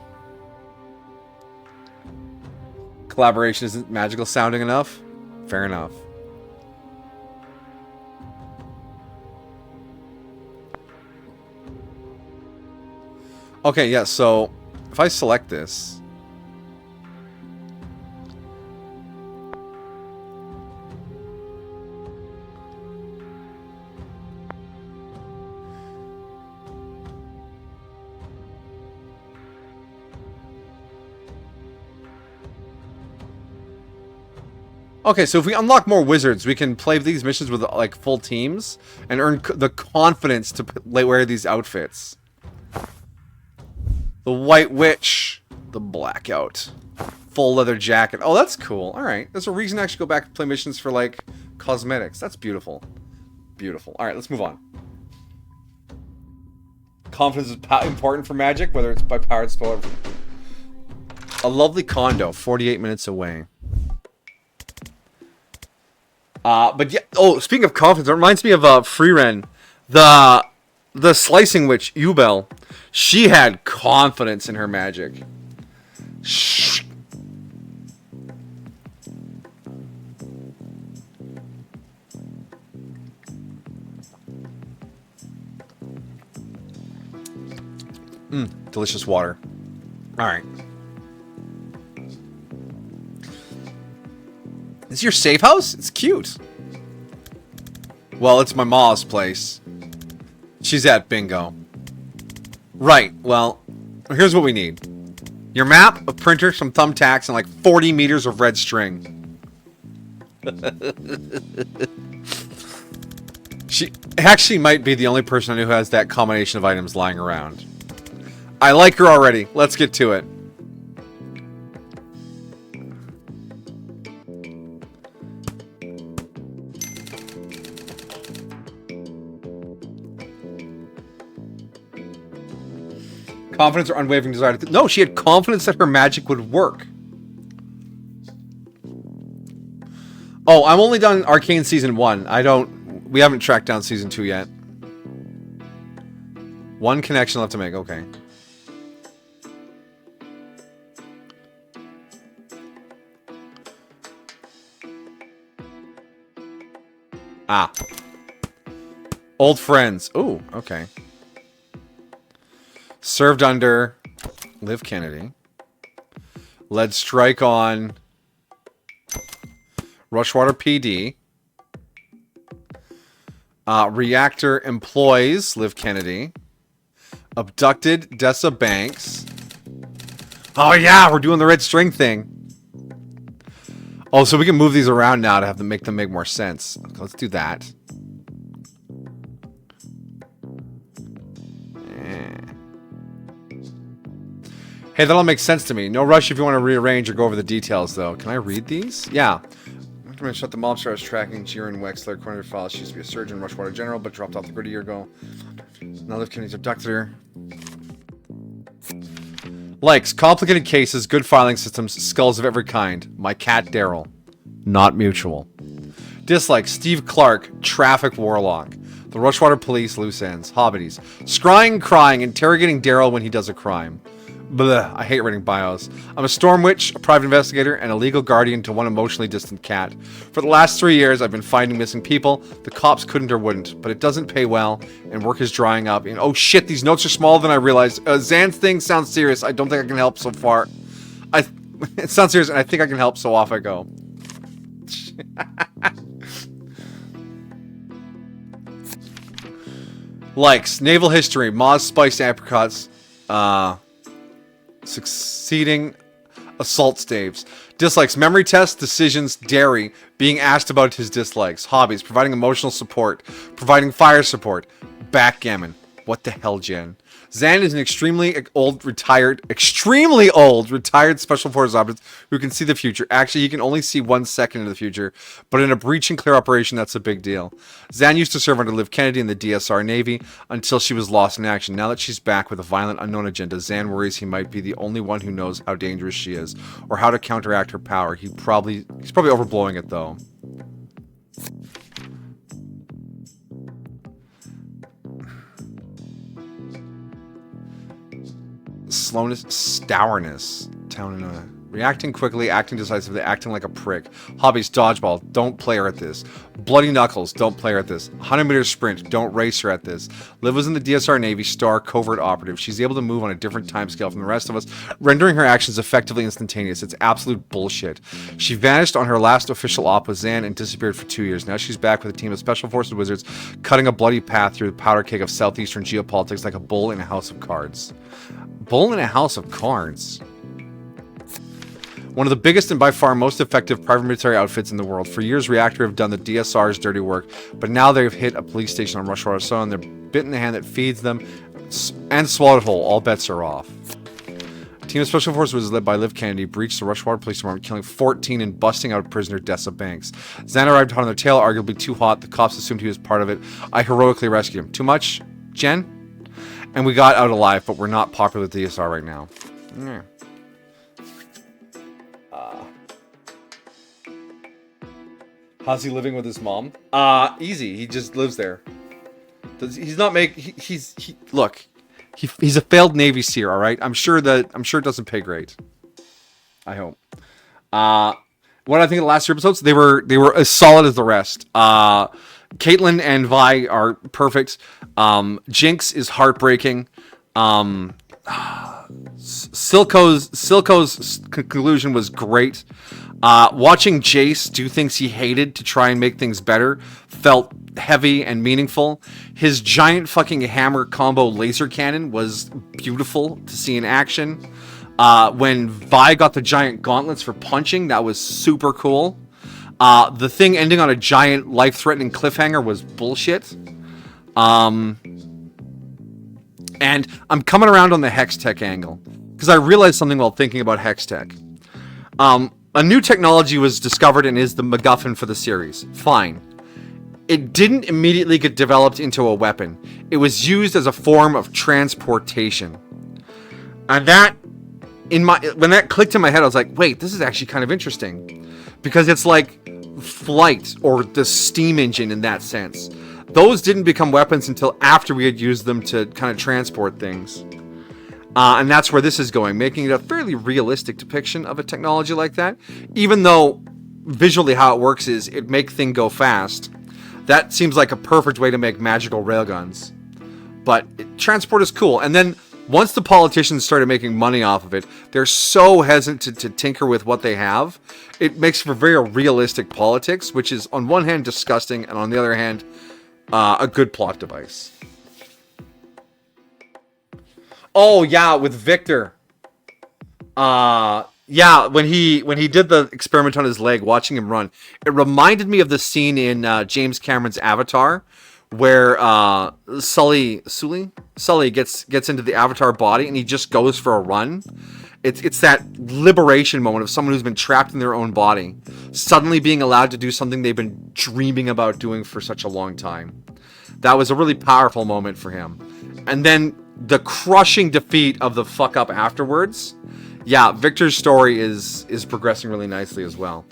Collaboration isn't magical sounding enough? Fair enough. Okay, yeah, so if I select this... Okay, so if we unlock more wizards, we can play these missions with, like, full teams and earn the confidence to wear these outfits. The White Witch. The Blackout. Full leather jacket. Oh, that's cool. Alright. There's a reason to actually go back and play missions for, like, cosmetics. That's beautiful. Beautiful. Alright, let's move on. Confidence is important for Magic, whether it's by powered spell or... A lovely condo, 48 minutes away. But yeah, oh, speaking of confidence, it reminds me of Freeren. The Slicing Witch, Ubel. She had confidence in her magic. Shh. Delicious water. Alright. Is your safe house? It's cute. Well, it's my ma's place. She's at bingo. Right, well, here's what we need. Your map, a printer, some thumbtacks, and like 40 meters of red string. She actually might be the only person I know who has that combination of items lying around. I like her already. Let's get to it. Confidence or unwavering desire to... No, she had confidence that her magic would work. Oh, I'm only done Arcane Season 1. We haven't tracked down Season 2 yet. 1 connection left to make. Okay. Ah. Old friends. Ooh, okay. Served under Liv Kennedy. Led strike on Rushwater PD. Reactor employs Liv Kennedy. Abducted Dessa Banks. Oh yeah, we're doing the red string thing. Oh, so we can move these around now to have them make more sense. Okay, let's do that. Hey, that all makes sense to me. No rush if you want to rearrange or go over the details, though. Can I read these? Yeah. I'm going to shut the mob stars tracking Jiren Wexler, according to files. She used to be a surgeon, Rushwater General, but dropped off the grid a year ago. Now Liv Kennedy's abductor. Likes, complicated cases, good filing systems, skulls of every kind. My cat, Daryl. Not mutual. Dislikes, Steve Clark, traffic warlock. The Rushwater Police, loose ends. Hobbities. Scrying, crying, interrogating Daryl when he does a crime. Blech, I hate reading bios. I'm a storm witch, a private investigator, and a legal guardian to one emotionally distant cat. For the last 3 years, I've been finding missing people. The cops couldn't or wouldn't, but it doesn't pay well, and work is drying up. And oh shit, these notes are smaller than I realized. Zan's thing sounds serious. I don't think I can help so far. It sounds serious, and I think I can help, so off I go. Likes. Naval history. Moz spiced apricots. Succeeding assault staves. Dislikes. Memory tests, decisions, dairy. Being asked about his dislikes. Hobbies. Providing emotional support. Providing fire support. Backgammon. What the hell, Jen? Zan is an extremely old retired Special Forces operative who can see the future. Actually, he can only see 1 second into the future, but in a breach and clear operation, that's a big deal. Zan used to serve under Liv Kennedy in the DSR Navy until she was lost in action. Now that she's back with a violent, unknown agenda, Zan worries he might be the only one who knows how dangerous she is, or how to counteract her power. He's probably overblowing it, though. Slowness, stourness, reacting quickly, acting decisively, acting like a prick. Hobbies, dodgeball, don't play her at this. Bloody knuckles, don't play her at this. 100-meter sprint, don't race her at this. Liv was in the DSR Navy, star covert operative. She's able to move on a different time scale from the rest of us, rendering her actions effectively instantaneous. It's absolute bullshit. She vanished on her last official op with Zan and disappeared for 2 years. Now she's back with a team of Special Forces wizards, cutting a bloody path through the powder keg of southeastern geopolitics like a bull in a house of cards. Bull in a house of cards. One of the biggest and by far most effective private military outfits in the world. For years, Reactor have done the DSR's dirty work, but now they've hit a police station on Rushwater Sun, and they're bitten the hand that feeds them and swallowed whole. All bets are off. A team of Special Forces was led by Liv Kennedy, breached the Rushwater Police Department, killing 14 and busting out prisoner Dessa Banks. Zan arrived hot on their tail, arguably too hot. The cops assumed he was part of it. I heroically rescued him. Too much, Jen? And we got out alive, but we're not popular with DSR right now. Yeah. How's he living with his mom? Easy. He just lives there. He's not look. He's a failed Navy SEER, all right? I'm sure it doesn't pay great. I hope. What I think of the last 2 episodes, they were as solid as the rest. Caitlyn and Vi are perfect. Jinx is heartbreaking. Silco's conclusion was great. Watching Jace do things he hated to try and make things better felt heavy and meaningful. His giant fucking hammer combo laser cannon was beautiful to see in action. When Vi got the giant gauntlets for punching, that was super cool. The thing ending on a giant life-threatening cliffhanger was bullshit. And I'm coming around on the Hextech angle, because I realized something while thinking about Hextech. A new technology was discovered and is the MacGuffin for the series. Fine. It didn't immediately get developed into a weapon. It was used as a form of transportation. And when that clicked in my head, I was like, wait, this is actually kind of interesting. Because it's like flight or the steam engine in that sense. Those didn't become weapons until after we had used them to kind of transport things. And that's where this is going, making it a fairly realistic depiction of a technology like that. Even though visually how it works is it make thing go fast. That seems like a perfect way to make magical railguns. But transport is cool. And then once the politicians started making money off of it, they're so hesitant to tinker with what they have. It makes for very realistic politics, which is on one hand disgusting, and on the other hand, a good plot device. Oh yeah, with Victor. Yeah, when he did the experiment on his leg, watching him run, it reminded me of the scene in James Cameron's Avatar, where Sully gets into the Avatar body and he just goes for a run. It's that liberation moment of someone who's been trapped in their own body, suddenly being allowed to do something they've been dreaming about doing for such a long time. That was a really powerful moment for him. And then the crushing defeat of the fuck up afterwards. Yeah, Victor's story is progressing really nicely as well.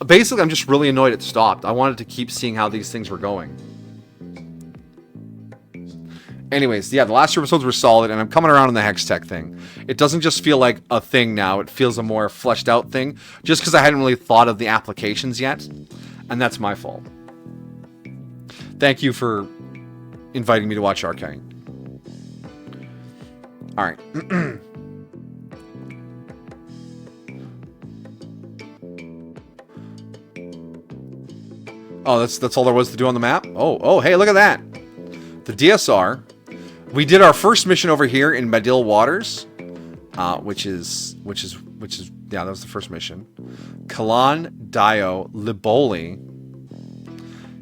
Basically, I'm just really annoyed it stopped. I wanted to keep seeing how these things were going. Anyways, yeah, the last two episodes were solid, and I'm coming around on the Hextech thing. It doesn't just feel like a thing now, it feels a more fleshed out thing, just because I hadn't really thought of the applications yet, and that's my fault. Thank you for inviting me to watch Arcane. Alright. Oh, that's all there was to do on the map? Oh, hey, look at that! The DSR. We did our first mission over here in Madil Waters, which is yeah, that was the first mission. Kalan, Dio, Liboli,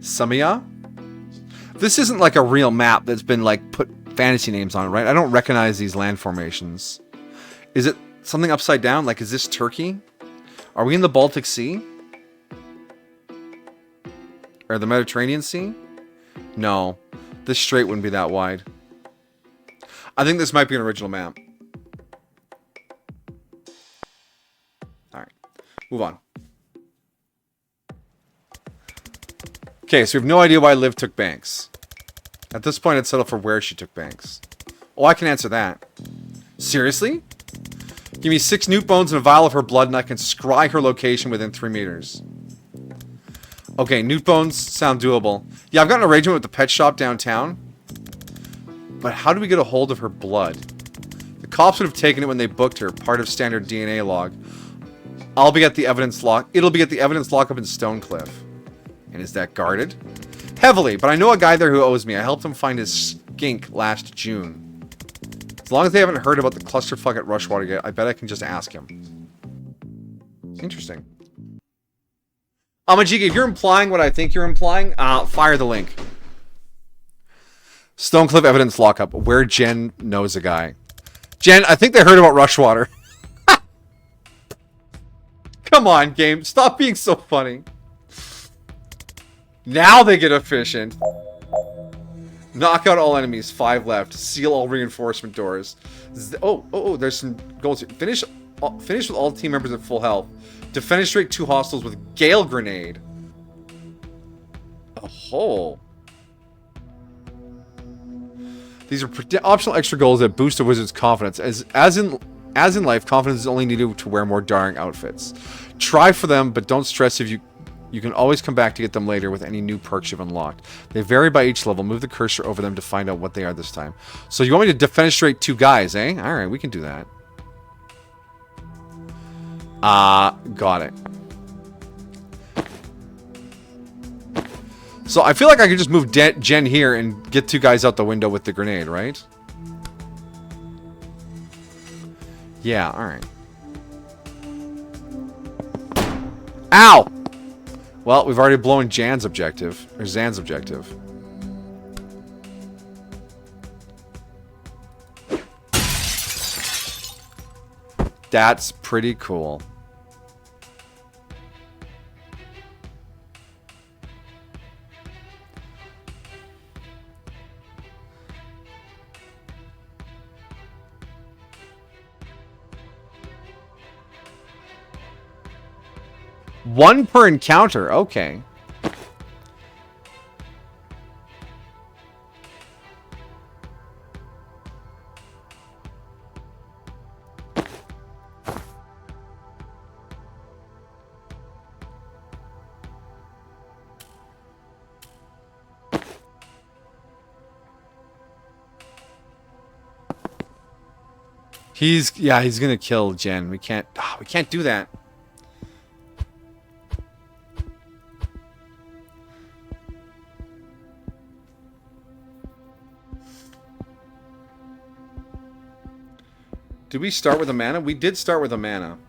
Samia. This isn't like a real map that's been like put fantasy names on it, right? I don't recognize these land formations. Is it something upside down? Like, is this Turkey? Are we in the Baltic Sea? Or the Mediterranean Sea? No, this strait wouldn't be that wide. I think this might be an original map. Alright, move on. Okay, so we have no idea why Liv took Banks. At this point, I'd settle for where she took Banks. Oh, I can answer that. Seriously? Give me 6 newt bones and a vial of her blood, and I can scry her location within 3 meters. Okay, newt bones sound doable. Yeah, I've got an arrangement with the pet shop downtown. But how do we get a hold of her blood? The cops would have taken it when they booked her, part of standard DNA log. It'll be at the evidence lockup in Stonecliff. And is that guarded? Heavily, but I know a guy there who owes me. I helped him find his skink last June. As long as they haven't heard about the clusterfuck at Rushwater yet, I bet I can just ask him. Interesting. Amajiki, if you're implying what I think you're implying, fire the link. Stonecliff evidence lockup, where Jen knows a guy. Jen, I think they heard about Rushwater. Come on, game. Stop being so funny. Now they get efficient. Knock out all enemies. 5 left. Seal all reinforcement doors. Oh, there's some goals here. Finish with all team members at full health. Defenestrate 2 hostiles with Gale Grenade. A hole. These are optional extra goals that boost a wizard's confidence. As in life, confidence is only needed to wear more daring outfits. Try for them, but don't stress if you can always come back to get them later with any new perks you've unlocked. They vary by each level. Move the cursor over them to find out what they are this time. So you want me to defenestrate 2 guys, eh? Alright, we can do that. Got it. So I feel like I could just move Jen here and get 2 guys out the window with the grenade, right? Yeah, alright. Ow! Well, we've already blown Jan's objective. Or Zan's objective. That's pretty cool. One per encounter. Okay. He's gonna kill Jen. We can't do that. Did we start with a mana? We did start with a mana.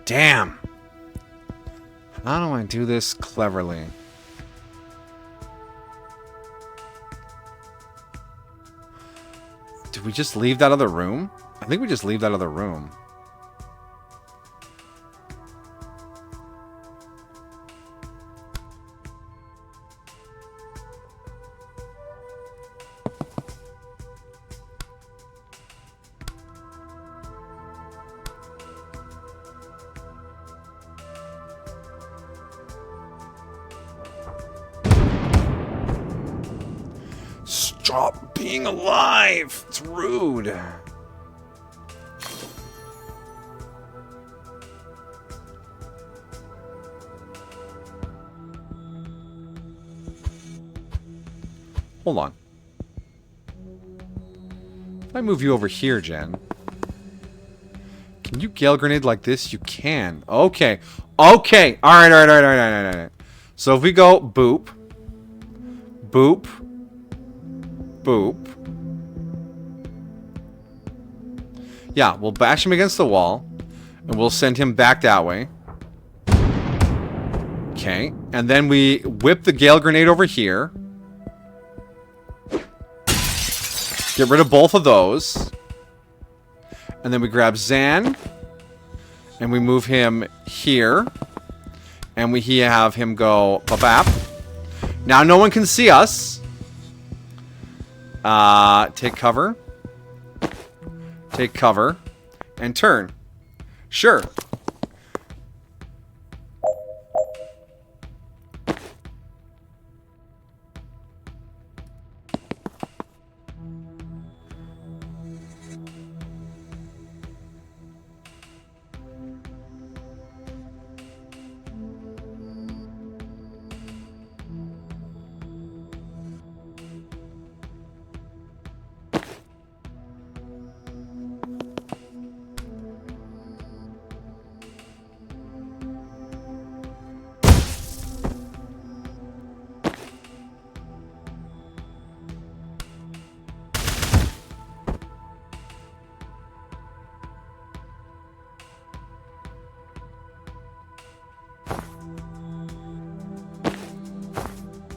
Damn. How do I do this cleverly? Did we just leave that other room? I think we just leave that other room. Stop being alive! It's rude. Hold on. If I move you over here, Jen. Can you Gale Grenade like this? You can. Okay. Okay. Alright. So if we go boop. Boop. Boop. Yeah, we'll bash him against the wall. And we'll send him back that way. Okay. And then we whip the Gale Grenade over here. Get rid of both of those. And then we grab Zan. And we move him here. And we have him go ba-bap. Now no one can see us. Take cover. Take cover. And turn. Sure.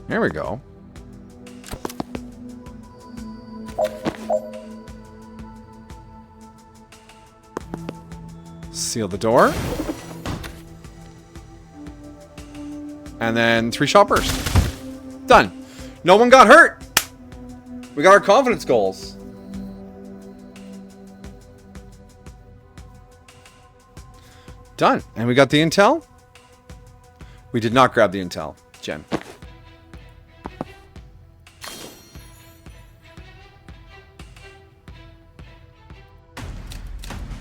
There we go. Seal the door. And then 3-shot burst. Done. No one got hurt. We got our confidence goals. Done. And we got the intel. We did not grab the intel, Jen.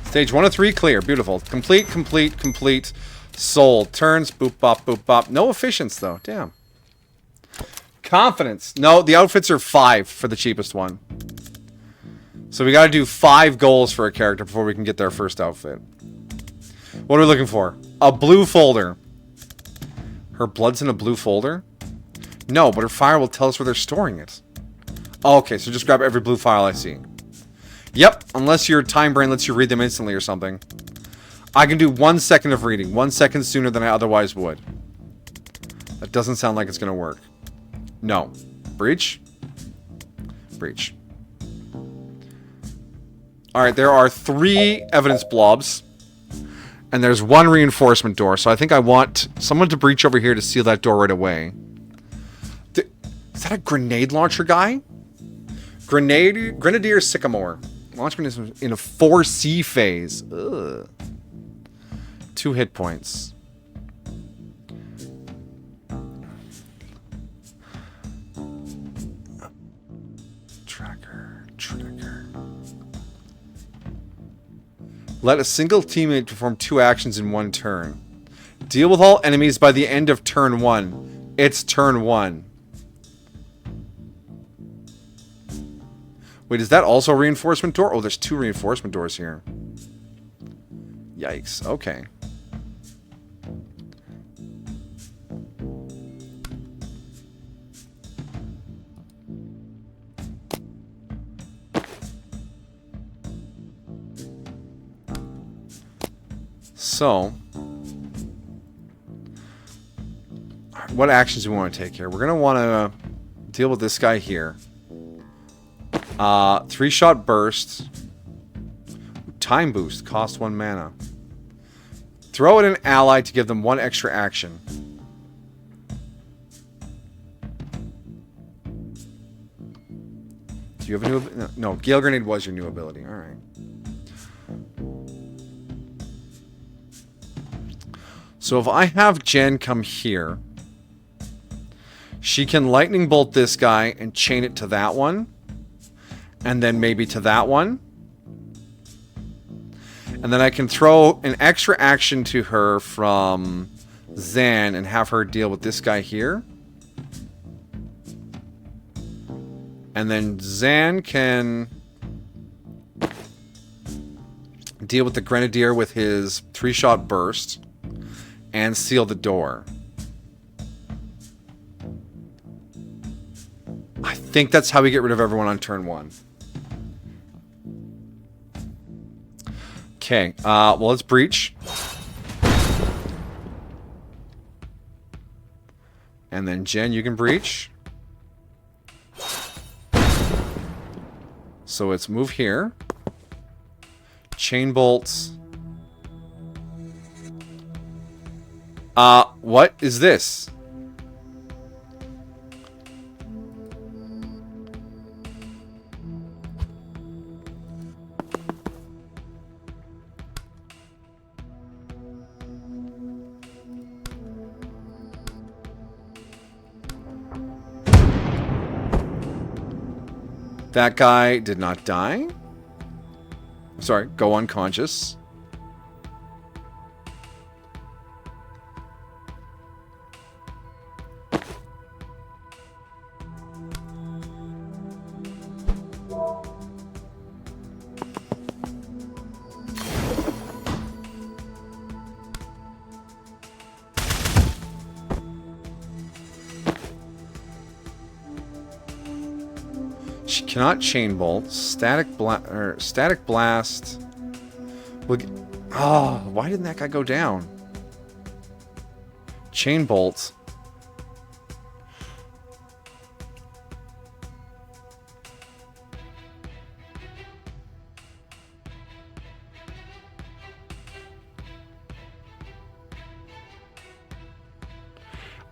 Stage 1 of 3 clear. Beautiful. Complete, complete, complete. Sold. Turns. Boop, bop, boop, bop. No efficiency, though. Damn. Confidence. No, the outfits are 5 for the cheapest one. So we got to do 5 goals for a character before we can get their first outfit. What are we looking for? A blue folder. Her blood's in a blue folder? No, but her file will tell us where they're storing it. Oh, okay, so just grab every blue file I see. Yep, unless your time brain lets you read them instantly or something. I can do 1 second of reading. 1 second sooner than I otherwise would. That doesn't sound like it's going to work. No. Breach? Breach. Alright, there are 3 evidence blobs. And there's 1 reinforcement door. So I think I want someone to breach over here to seal that door right away. Is that a grenade launcher guy? Grenadier Sycamore. Launch grenades in a 4C phase. Ugh. 2 hit points. Tracker. Let a single teammate perform 2 actions in 1 turn. Deal with all enemies by the end of turn 1. It's turn 1. Wait, is that also a reinforcement door? Oh, there's 2 reinforcement doors here. Yikes. Okay. So, what actions do we want to take here? We're going to want to deal with this guy here. 3-shot burst. Time boost. Cost 1 mana. Throw at an ally to give them 1 extra action. Do you have a new... No, Gale Grenade was your new ability. Alright. So if I have Jen come here, she can Lightning Bolt this guy and chain it to that one. And then maybe to that one. And then I can throw an extra action to her from Zan and have her deal with this guy here. And then Zan can deal with the Grenadier with his 3-shot burst and seal the door. I think that's how we get rid of everyone on turn 1. Okay, well, let's breach. And then Jen, you can breach. So it's move here. Chain bolts. What is this? That guy did not die. Sorry, go unconscious. She cannot chain bolt. Static blast. Look. Oh, why didn't that guy go down? Chain bolt.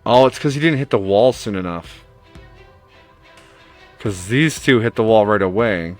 Oh, it's because he didn't hit the wall soon enough. Because these two hit the wall right away.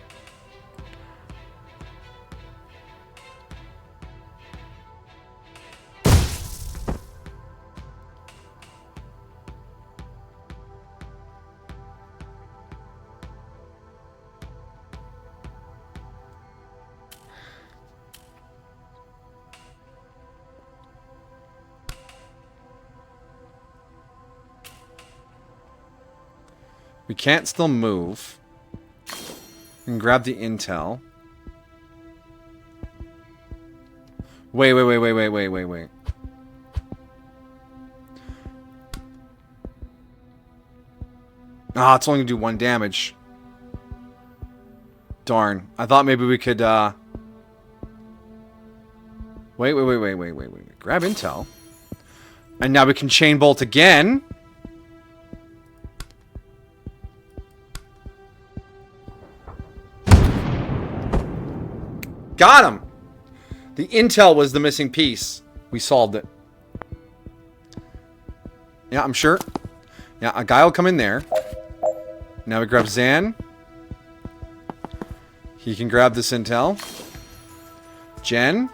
We can't still move. We can grab the intel. Wait. Ah, it's only gonna do 1 damage. Darn. I thought maybe we could, Wait. Grab intel. And now we can chain bolt again. Got him! The intel was the missing piece. We solved it. Yeah, I'm sure. Yeah, a guy will come in there. Now we grab Zan. He can grab this intel. Jen.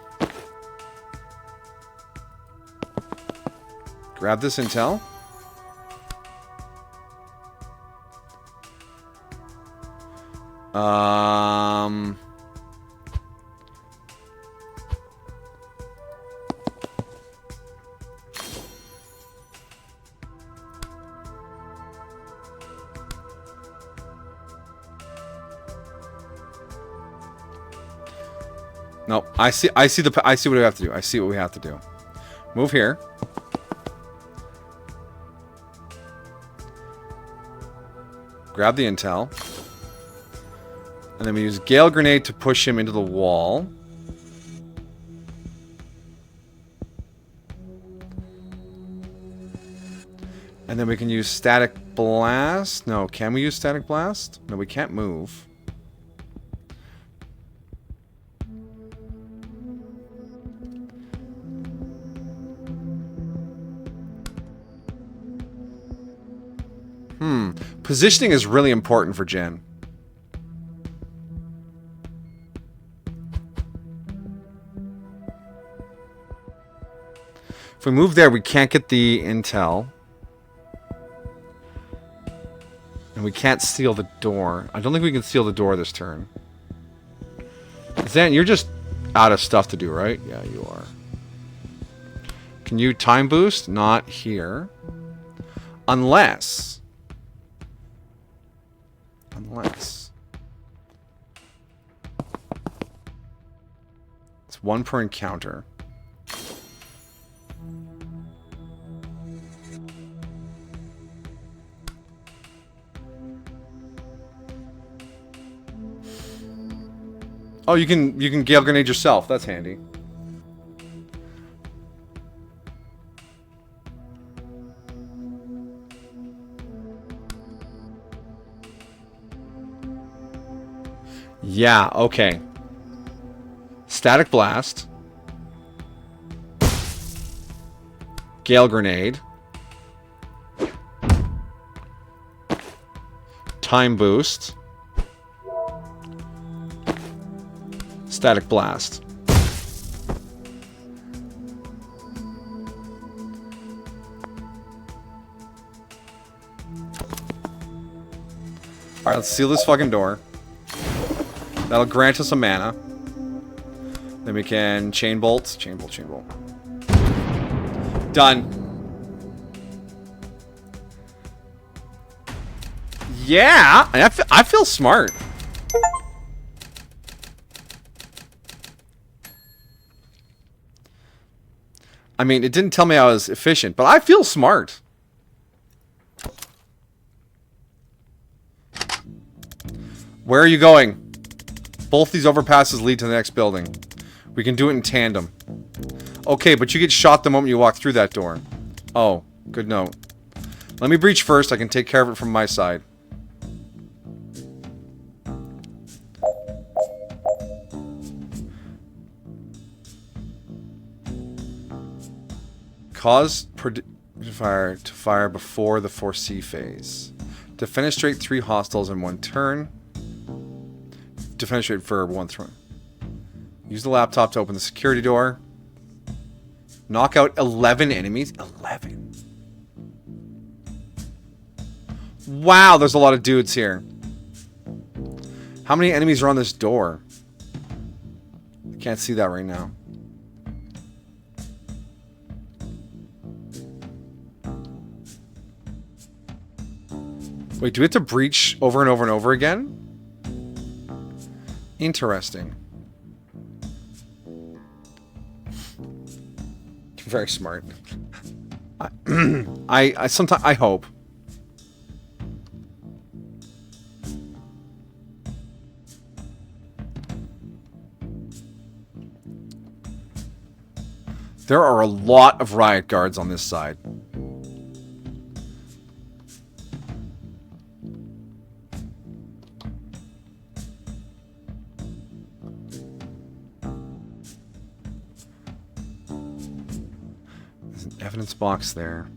Grab this intel. No, I see what we have to do. I see what we have to do. Move here. Grab the intel. And then we use Gale Grenade to push him into the wall. And then we can use Static Blast. No, can we use Static Blast? No, we can't move. Positioning is really important for Jen. If we move there, we can't get the intel. And we can't steal the door. I don't think we can steal the door this turn. Zan, you're just out of stuff to do, right? Yeah, you are. Can you time boost? Not here. Unless... It's 1 per encounter. Oh, you can Gale Grenade yourself. That's handy. Yeah, okay. Static Blast. Gale Grenade. Time Boost. Static Blast. Alright, let's seal this fucking door. That'll grant us a mana. Then we can chain bolt, chain bolt, chain bolt. Done. Yeah, I feel smart. I mean, it didn't tell me I was efficient, but I feel smart. Where are you going? Both these overpasses lead to the next building. We can do it in tandem. Okay, but you get shot the moment you walk through that door. Oh, good note. Let me breach first. I can take care of it from my side. Cause fire to fire before the foresee phase. Defenestrate 3 hostiles in 1 turn. Defenestrate for 1 turn. Use the laptop to open the security door. Knock out 11 enemies. 11. Wow, there's a lot of dudes here. How many enemies are on this door? I can't see that right now. Wait, do we have to breach over and over and over again? Interesting. Very smart. I sometimes I hope. There are a lot of riot guards on this side. Evidence box there.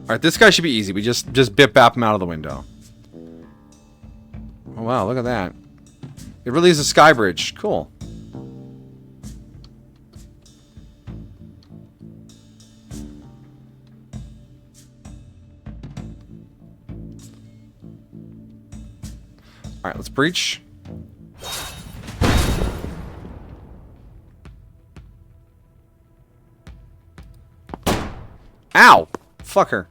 Alright, this guy should be easy. We just bip-bap him out of the window. Oh wow, look at that. It really is a sky bridge. Cool. Alright, let's breach. Ow! Fucker.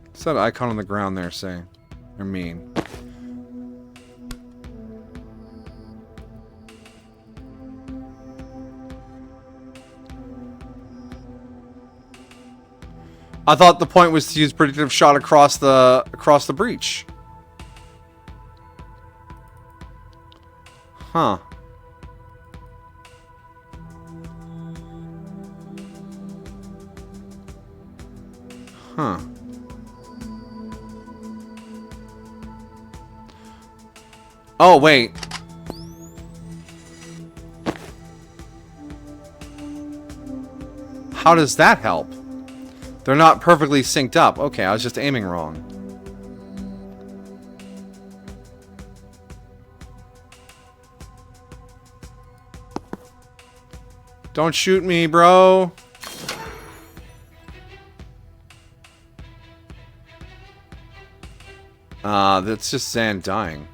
What's that icon on the ground there say? Or mean? I thought the point was to use predictive shot across the breach. Huh. Huh. Oh, wait. How does that help? They're not perfectly synced up. Okay, I was just aiming wrong. Don't shoot me, bro. That's just Zan dying.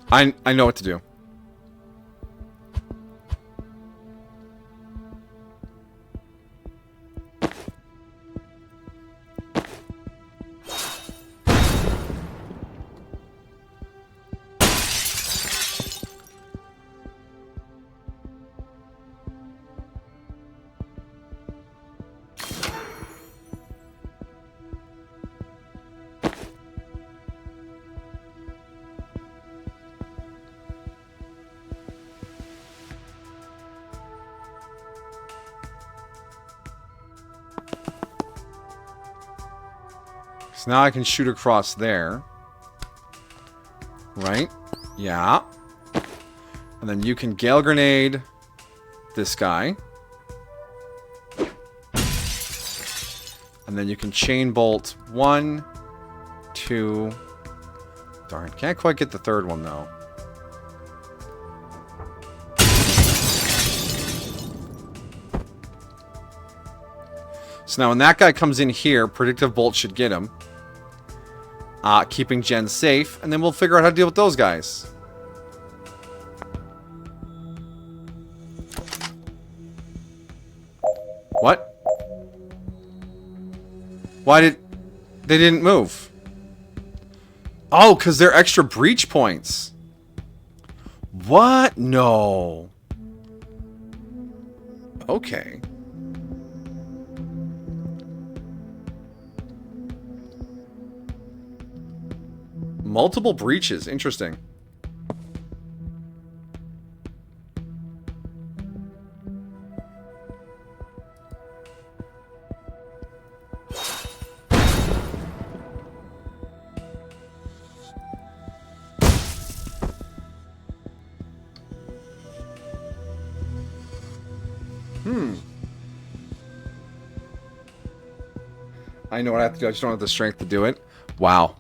I know what to do. So now I can shoot across there. Right? Yeah. And then you can Gale Grenade this guy. And then you can Chain Bolt 1, 2... Darn, can't quite get the third one though. So now when that guy comes in here, Predictive Bolt should get him. Keeping Jen safe, and then we'll figure out how to deal with those guys. What? Why did... They didn't move. Oh, because they're extra breach points. What? No. Okay. Multiple breaches. Interesting. I know what I have to do. I just don't have the strength to do it. Wow.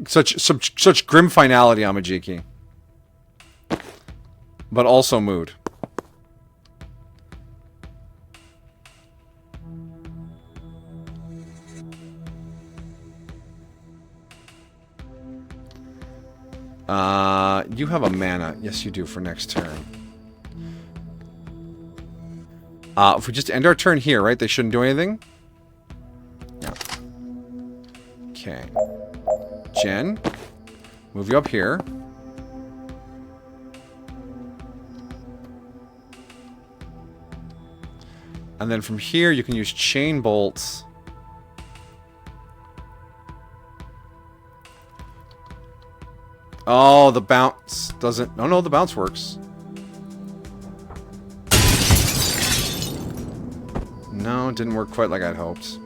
Such grim finality on Majiki. But also mood. You have a mana. Yes, you do for next turn. If we just end our turn here, right? They shouldn't do anything? Yeah. Okay. Jen, move you up here. And then from here, you can use Chain Bolts. Oh, the bounce doesn't... Oh, no, the bounce works. No, it didn't work quite like I'd hoped.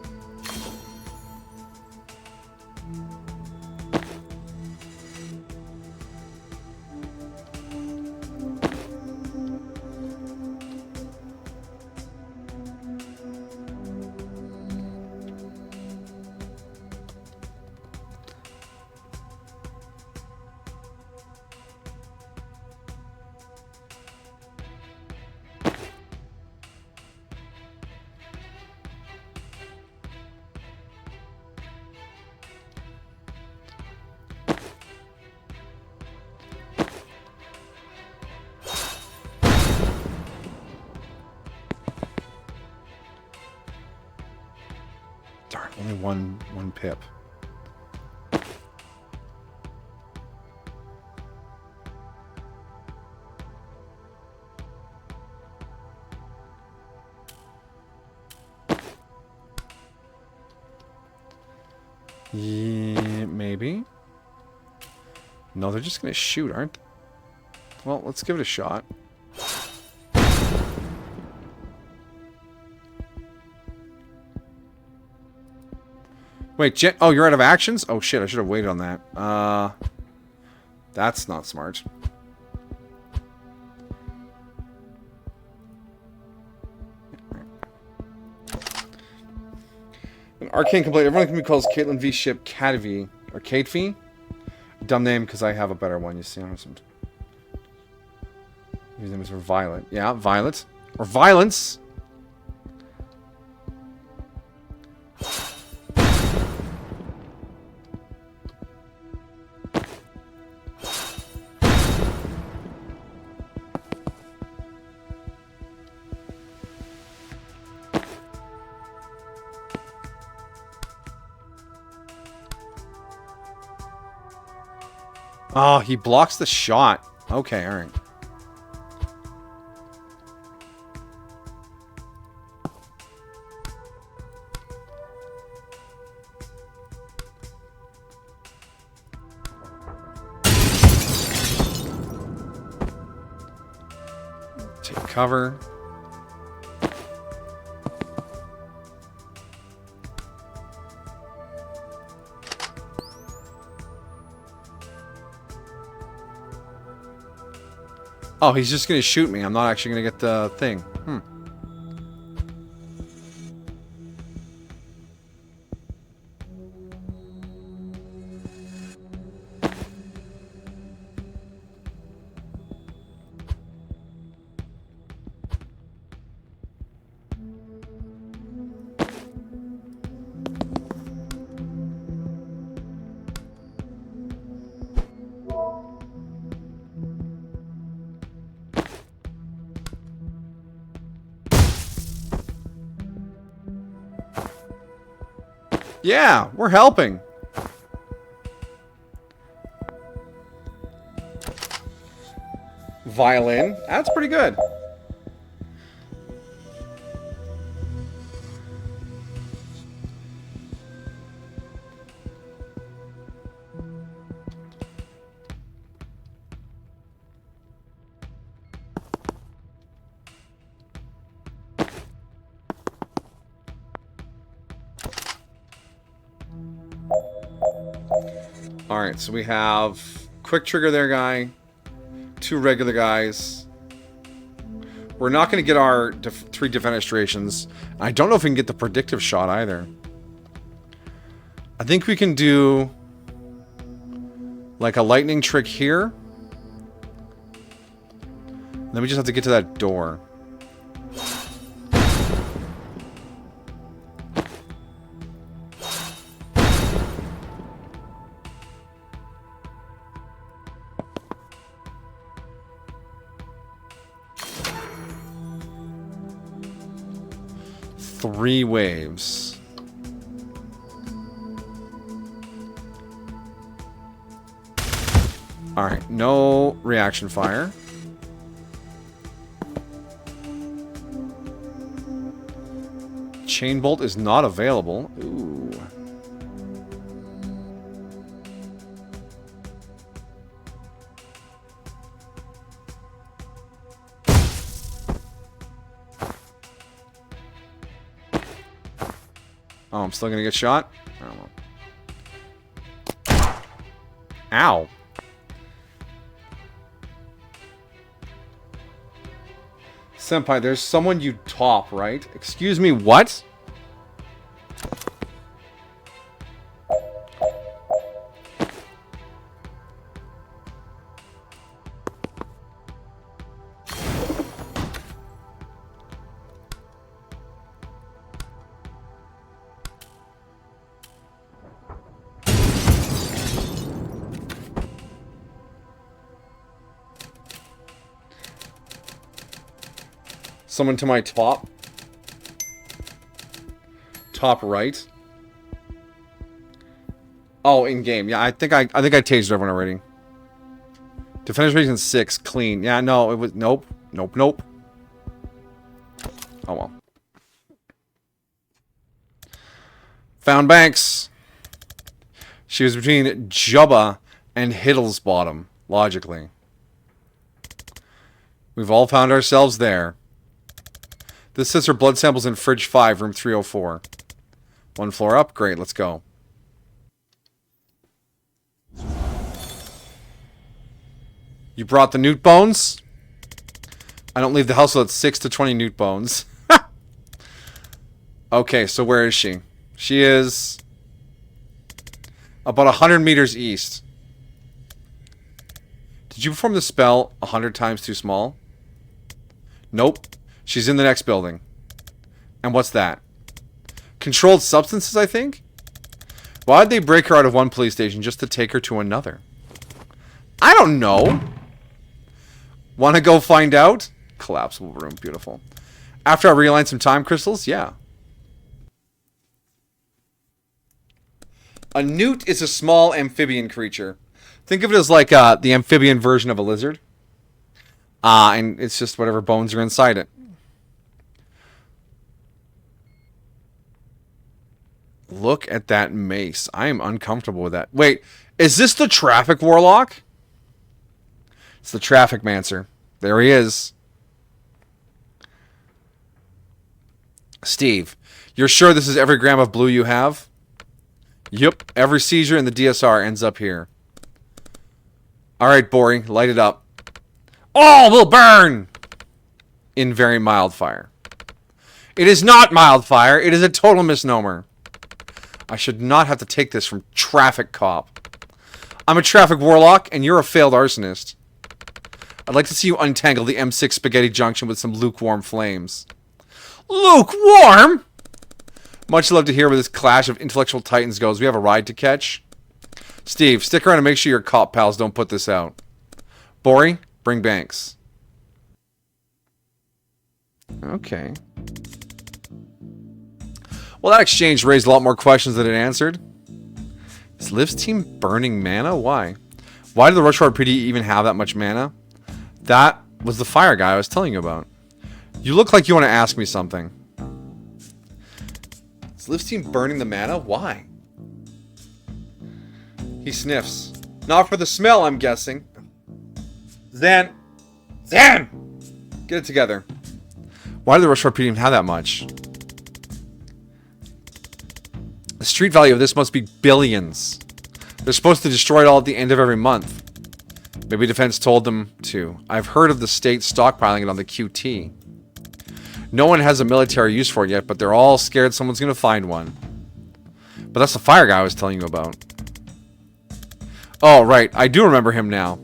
Darn, only one pip. Yeah, maybe. No, they're just gonna shoot, aren't they? Well, let's give it a shot. Wait, oh, you're out of actions? Oh shit, I should have waited on that. That's not smart. An arcane complaint. Everyone can be called Caitlin V. Ship Cat V. Or Kate V. Dumb name because I have a better one, you see. His name is Violet. Yeah, Violet. Or Violence. Oh, he blocks the shot. Okay, alright. Take cover. Oh, he's just gonna shoot me. I'm not actually gonna get the thing. Yeah, we're helping. Violin. That's pretty good. Alright, so we have quick trigger there, guy. 2 regular guys. We're not going to get our 3 defenestrations. I don't know if we can get the predictive shot either. I think we can do like a lightning trick here. Then we just have to get to that door. Three waves. Alright, no reaction fire. Chain bolt is not available. Ooh. Oh, I'm still gonna get shot? Oh. Ow. Senpai, there's someone you top, right? Excuse me, what? Someone to my top. Top right. Oh, in game. Yeah, I think I tased everyone already. Defender's rating 6, clean. Yeah, no, it was nope. Nope. Oh well. Found Banks. She was between Jubba and Hiddlesbottom, logically. We've all found ourselves there. This says her blood sample's in fridge 5, room 304. One floor up. Great, let's go. You brought the newt bones? I don't leave the house without 6 to 20 newt bones. Okay, so where is she? She is about 100 meters east. Did you perform the spell 100 times too small? Nope. She's in the next building. And what's that? Controlled substances, I think? Why'd they break her out of one police station just to take her to another? I don't know. Want to go find out? Collapsible room. Beautiful. After I realign some time crystals? Yeah. A newt is a small amphibian creature. Think of it as like the amphibian version of a lizard. And it's just whatever bones are inside it. Look at that mace. I am uncomfortable with that. Wait, is this the traffic warlock? It's the traffic mancer. There he is. Steve, you're sure this is every gram of blue you have? Yep, every seizure in the DSR ends up here. Alright, Bori, light it up. All will burn! In very mild fire. It is not mild fire, it is a total misnomer. I should not have to take this from Traffic Cop. I'm a traffic warlock, and you're a failed arsonist. I'd like to see you untangle the M6 Spaghetti Junction with some lukewarm flames. Lukewarm?! Much love to hear where this clash of intellectual titans goes. We have a ride to catch. Steve, stick around and make sure your cop pals don't put this out. Bori, bring Banks. Okay. Well, that exchange raised a lot more questions than it answered. Is Liv's team burning mana? Why? Why did the Rushmore PD even have that much mana? That was the fire guy I was telling you about. You look like you want to ask me something. Is Liv's team burning the mana? Why? He sniffs. Not for the smell, I'm guessing. Zan! Get it together. Why did the Rushmore PD even have that much? The street value of this must be billions. They're supposed to destroy it all at the end of every month. Maybe Defense told them to. I've heard of the state stockpiling it on the QT. No one has a military use for it yet, but they're all scared someone's going to find one. But that's the fire guy I was telling you about. Oh, right. I do remember him now.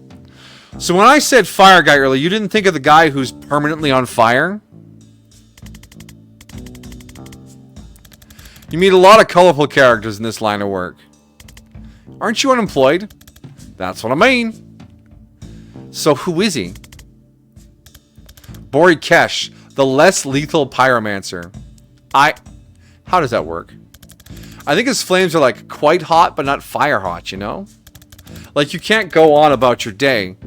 So when I said fire guy earlier, you didn't think of the guy who's permanently on fire? You meet a lot of colorful characters in this line of work. Aren't you unemployed? That's what I mean. So who is he? Bori Kesh, the less lethal pyromancer. How does that work? I think his flames are like quite hot, but not fire hot, you know? Like you can't go on about your day,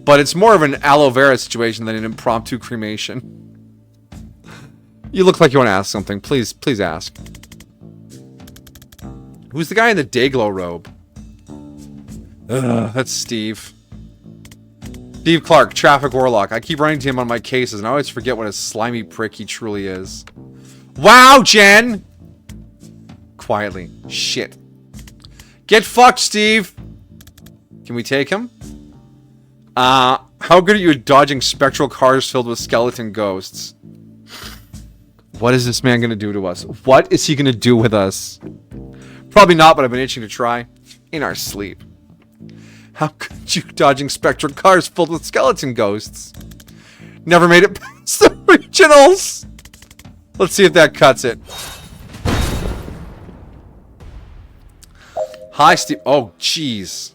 but it's more of an aloe vera situation than an impromptu cremation. You look like you want to ask something. Please ask. Who's the guy in the Dayglow robe? That's Steve. Steve Clark, Traffic Warlock. I keep running to him on my cases, and I always forget what a slimy prick he truly is. Wow, Jen! Quietly. Shit. Get fucked, Steve! Can we take him? How good are you at dodging spectral cars filled with skeleton ghosts? What is this man gonna do to us? What is he gonna do with us? Probably not, but I've been itching to try. In our sleep. How could you dodging spectral cars filled with skeleton ghosts? Never made it past the regionals! Let's see if that cuts it. Hi, Steve. Oh, jeez.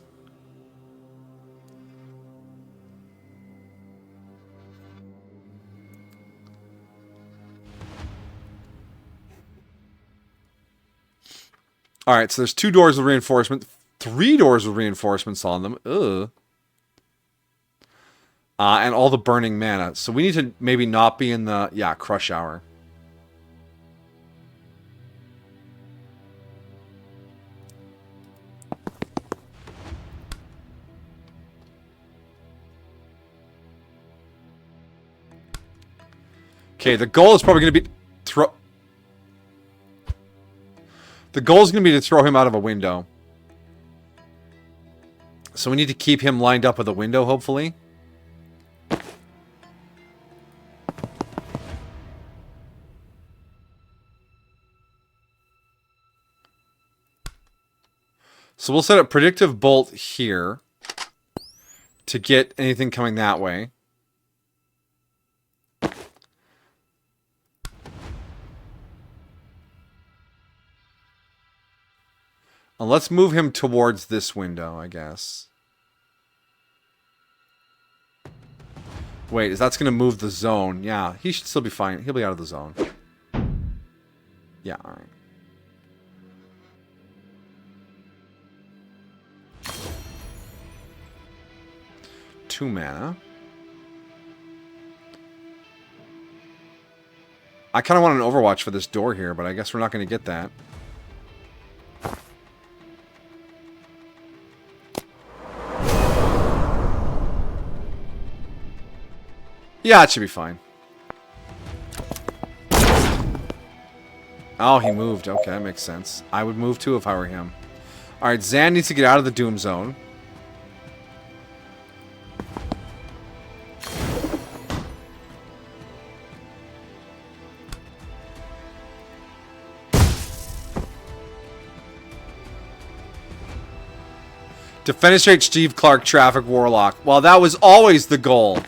Alright, so there's 2 doors with reinforcement. 3 doors with reinforcements on them. Ugh. And all the burning mana. So we need to maybe not be in the... Yeah, Crush Hour. Okay, the goal is probably going to be... The goal is going to be to throw him out of a window. So we need to keep him lined up with a window, hopefully. So we'll set up Predictive Bolt here to get anything coming that way. And let's move him towards this window, I guess. Wait, is that's going to move the zone? Yeah, he should still be fine. He'll be out of the zone. Yeah, alright. Two mana. I kind of want an Overwatch for this door here, but I guess we're not going to get that. Yeah, it should be fine. Oh, he moved. Okay, that makes sense. I would move too if I were him. Alright, Zan needs to get out of the Doom Zone. Defenestrate Steve Clark, Traffic Warlock. Well, that was always the goal.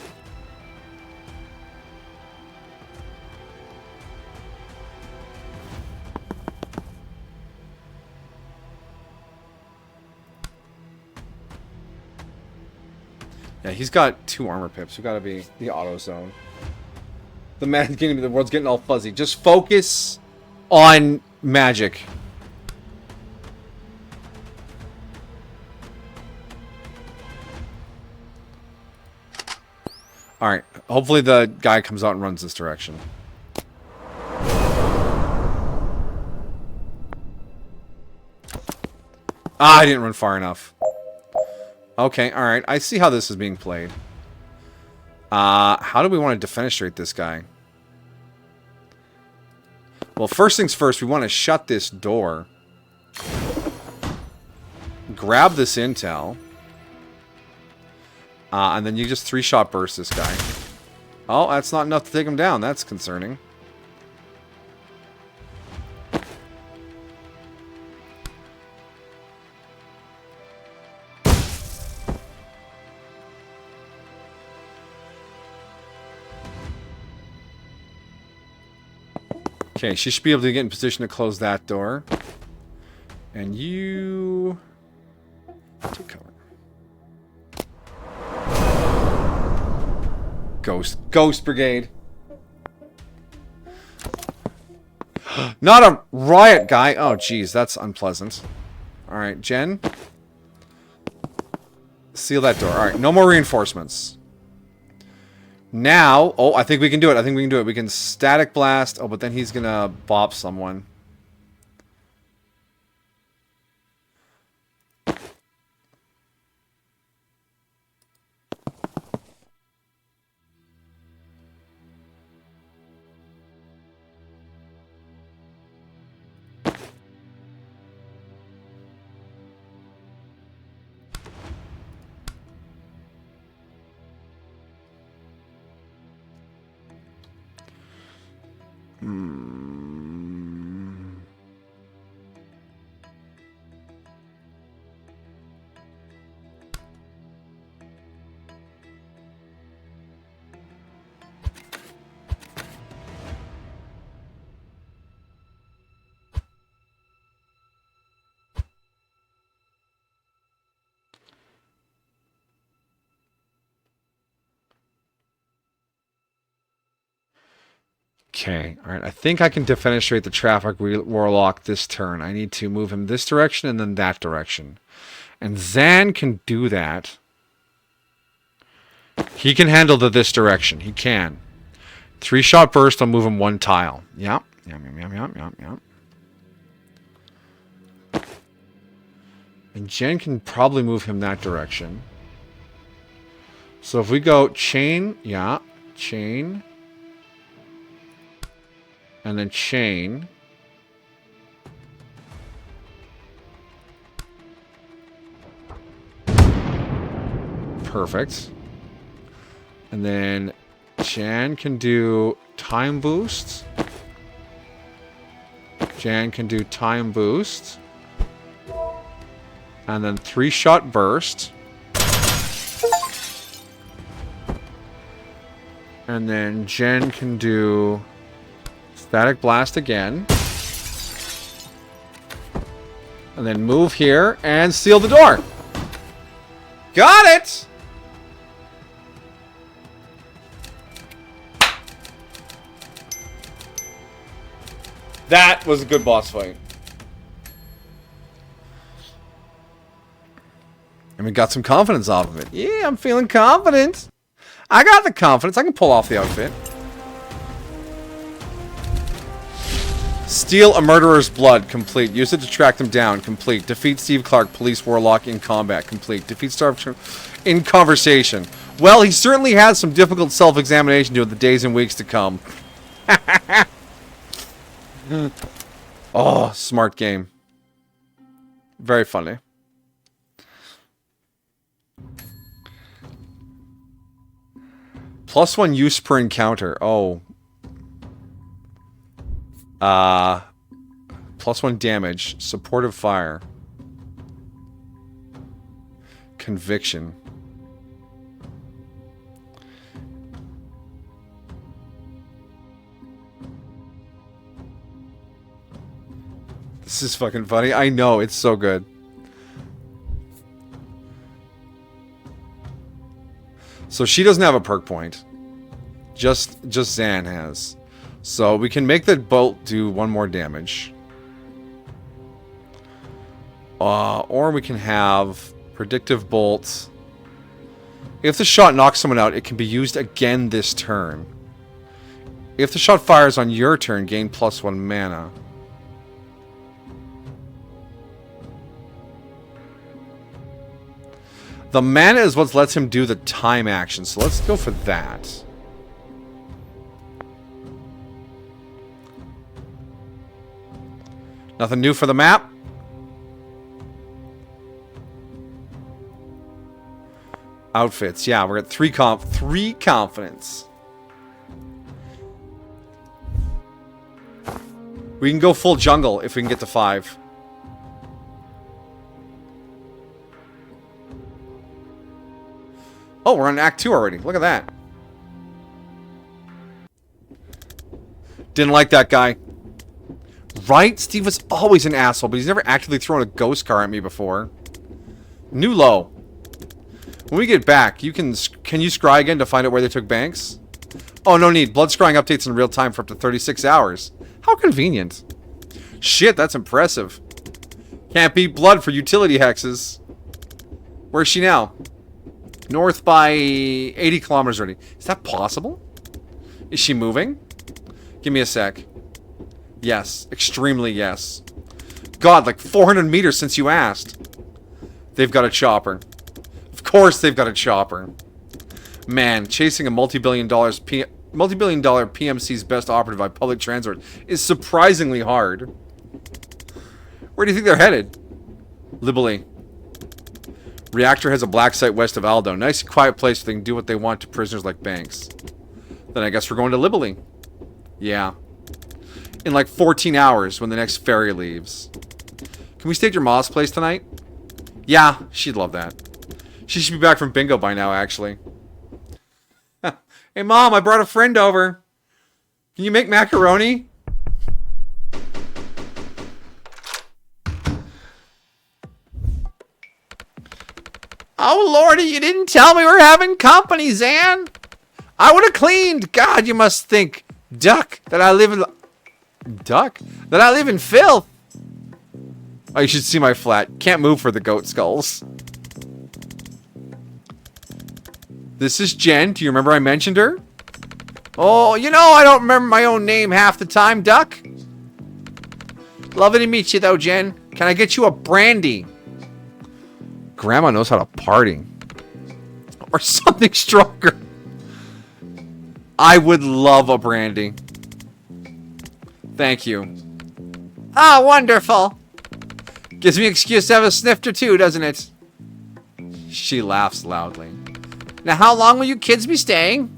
Yeah, he's got 2 armor pips. We gotta be the auto zone. The world's getting all fuzzy. Just focus on magic. Alright, hopefully the guy comes out and runs this direction. Ah, I didn't run far enough. Okay, alright. I see how this is being played. How do we want to defenestrate this guy? Well, first things first, we want to shut this door. Grab this intel. And then you just 3-shot burst this guy. Oh, that's not enough to take him down. That's concerning. Okay, she should be able to get in position to close that door. And you... take cover. Ghost Brigade. Not a riot guy. Oh, geez, that's unpleasant. Alright, Jen. Seal that door. Alright, no more reinforcements. Now, oh, I think we can do it. I think we can do it. We can Static Blast. Oh, but then he's gonna bop someone. Okay, alright, I think I can defenestrate the Traffic Warlock this turn. I need to move him this direction and then that direction. And Zan can do that. He can handle this direction. He can. 3-shot burst, I'll move him 1 tile. Yep. Yep. And Jen can probably move him that direction. So if we go chain, yeah, chain. And then chain. Perfect. And then Jan can do time boost. Jan can do time boost. And then 3-shot burst. And then Jen can do static blast again. And then move here and seal the door. Got it! That was a good boss fight. And we got some confidence off of it. Yeah, I'm feeling confident. I got the confidence. I can pull off the outfit. Steal a murderer's blood. Complete. Use it to track them down. Complete. Defeat Steve Clark, police warlock in combat. Complete. Defeat Starve in conversation. Well, he certainly has some difficult self-examination to do in the days and weeks to come. Oh, smart game. Very funny. +1 use per encounter. Oh. +1 damage. Supportive fire. Conviction. This is fucking funny. I know, it's so good. So she doesn't have a perk point. Just Zan has. So we can make the bolt do 1 more damage. Or we can have predictive bolts. If the shot knocks someone out, it can be used again this turn. If the shot fires on your turn, gain +1 mana. The mana is what lets him do the time action, so let's go for that. Nothing new for the map. Outfits, yeah, we're at 3 confidence. We can go full jungle if we can get to 5. Oh, we're on Act 2 already. Look at that. Didn't like that guy. Right? Steve was always an asshole, but he's never actively thrown a ghost car at me before. New low. When we get back, can you scry again to find out where they took Banks? Oh, no need. Blood scrying updates in real time for up to 36 hours. How convenient. Shit, that's impressive. Can't beat blood for utility hexes. Where's she now? North by 80 kilometers already. Is that possible? Is she moving? Give me a sec. Yes. Extremely yes. God, like 400 meters since you asked. They've got a chopper. Of course they've got a chopper. Man, chasing a multi-billion dollar PMC's best operative by public transport is surprisingly hard. Where do you think they're headed? Libely. Reactor has a black site west of Aldo. Nice quiet place where they can do what they want to prisoners like Banks. Then I guess we're going to Libely. Yeah. In like 14 hours when the next ferry leaves. Can we stay at your mom's place tonight? Yeah, she'd love that. She should be back from bingo by now, actually. Hey, Mom, I brought a friend over. Can you make macaroni? Oh, Lordy, you didn't tell me we're having company, Zan. I would have cleaned. God, you must think, Duck, that I live in... Duck? That I live in filth. Oh, you should see my flat. Can't move for the goat skulls. This is Jen. Do you remember I mentioned her? Oh, you know, I don't remember my own name half the time, Duck. Lovely to meet you, though, Jen. Can I get you a brandy? Grandma knows how to party. Or something stronger. I would love a brandy. Thank you. Ah, wonderful. Gives me an excuse to have a sniff or two, doesn't it? She laughs loudly. Now, how long will you kids be staying?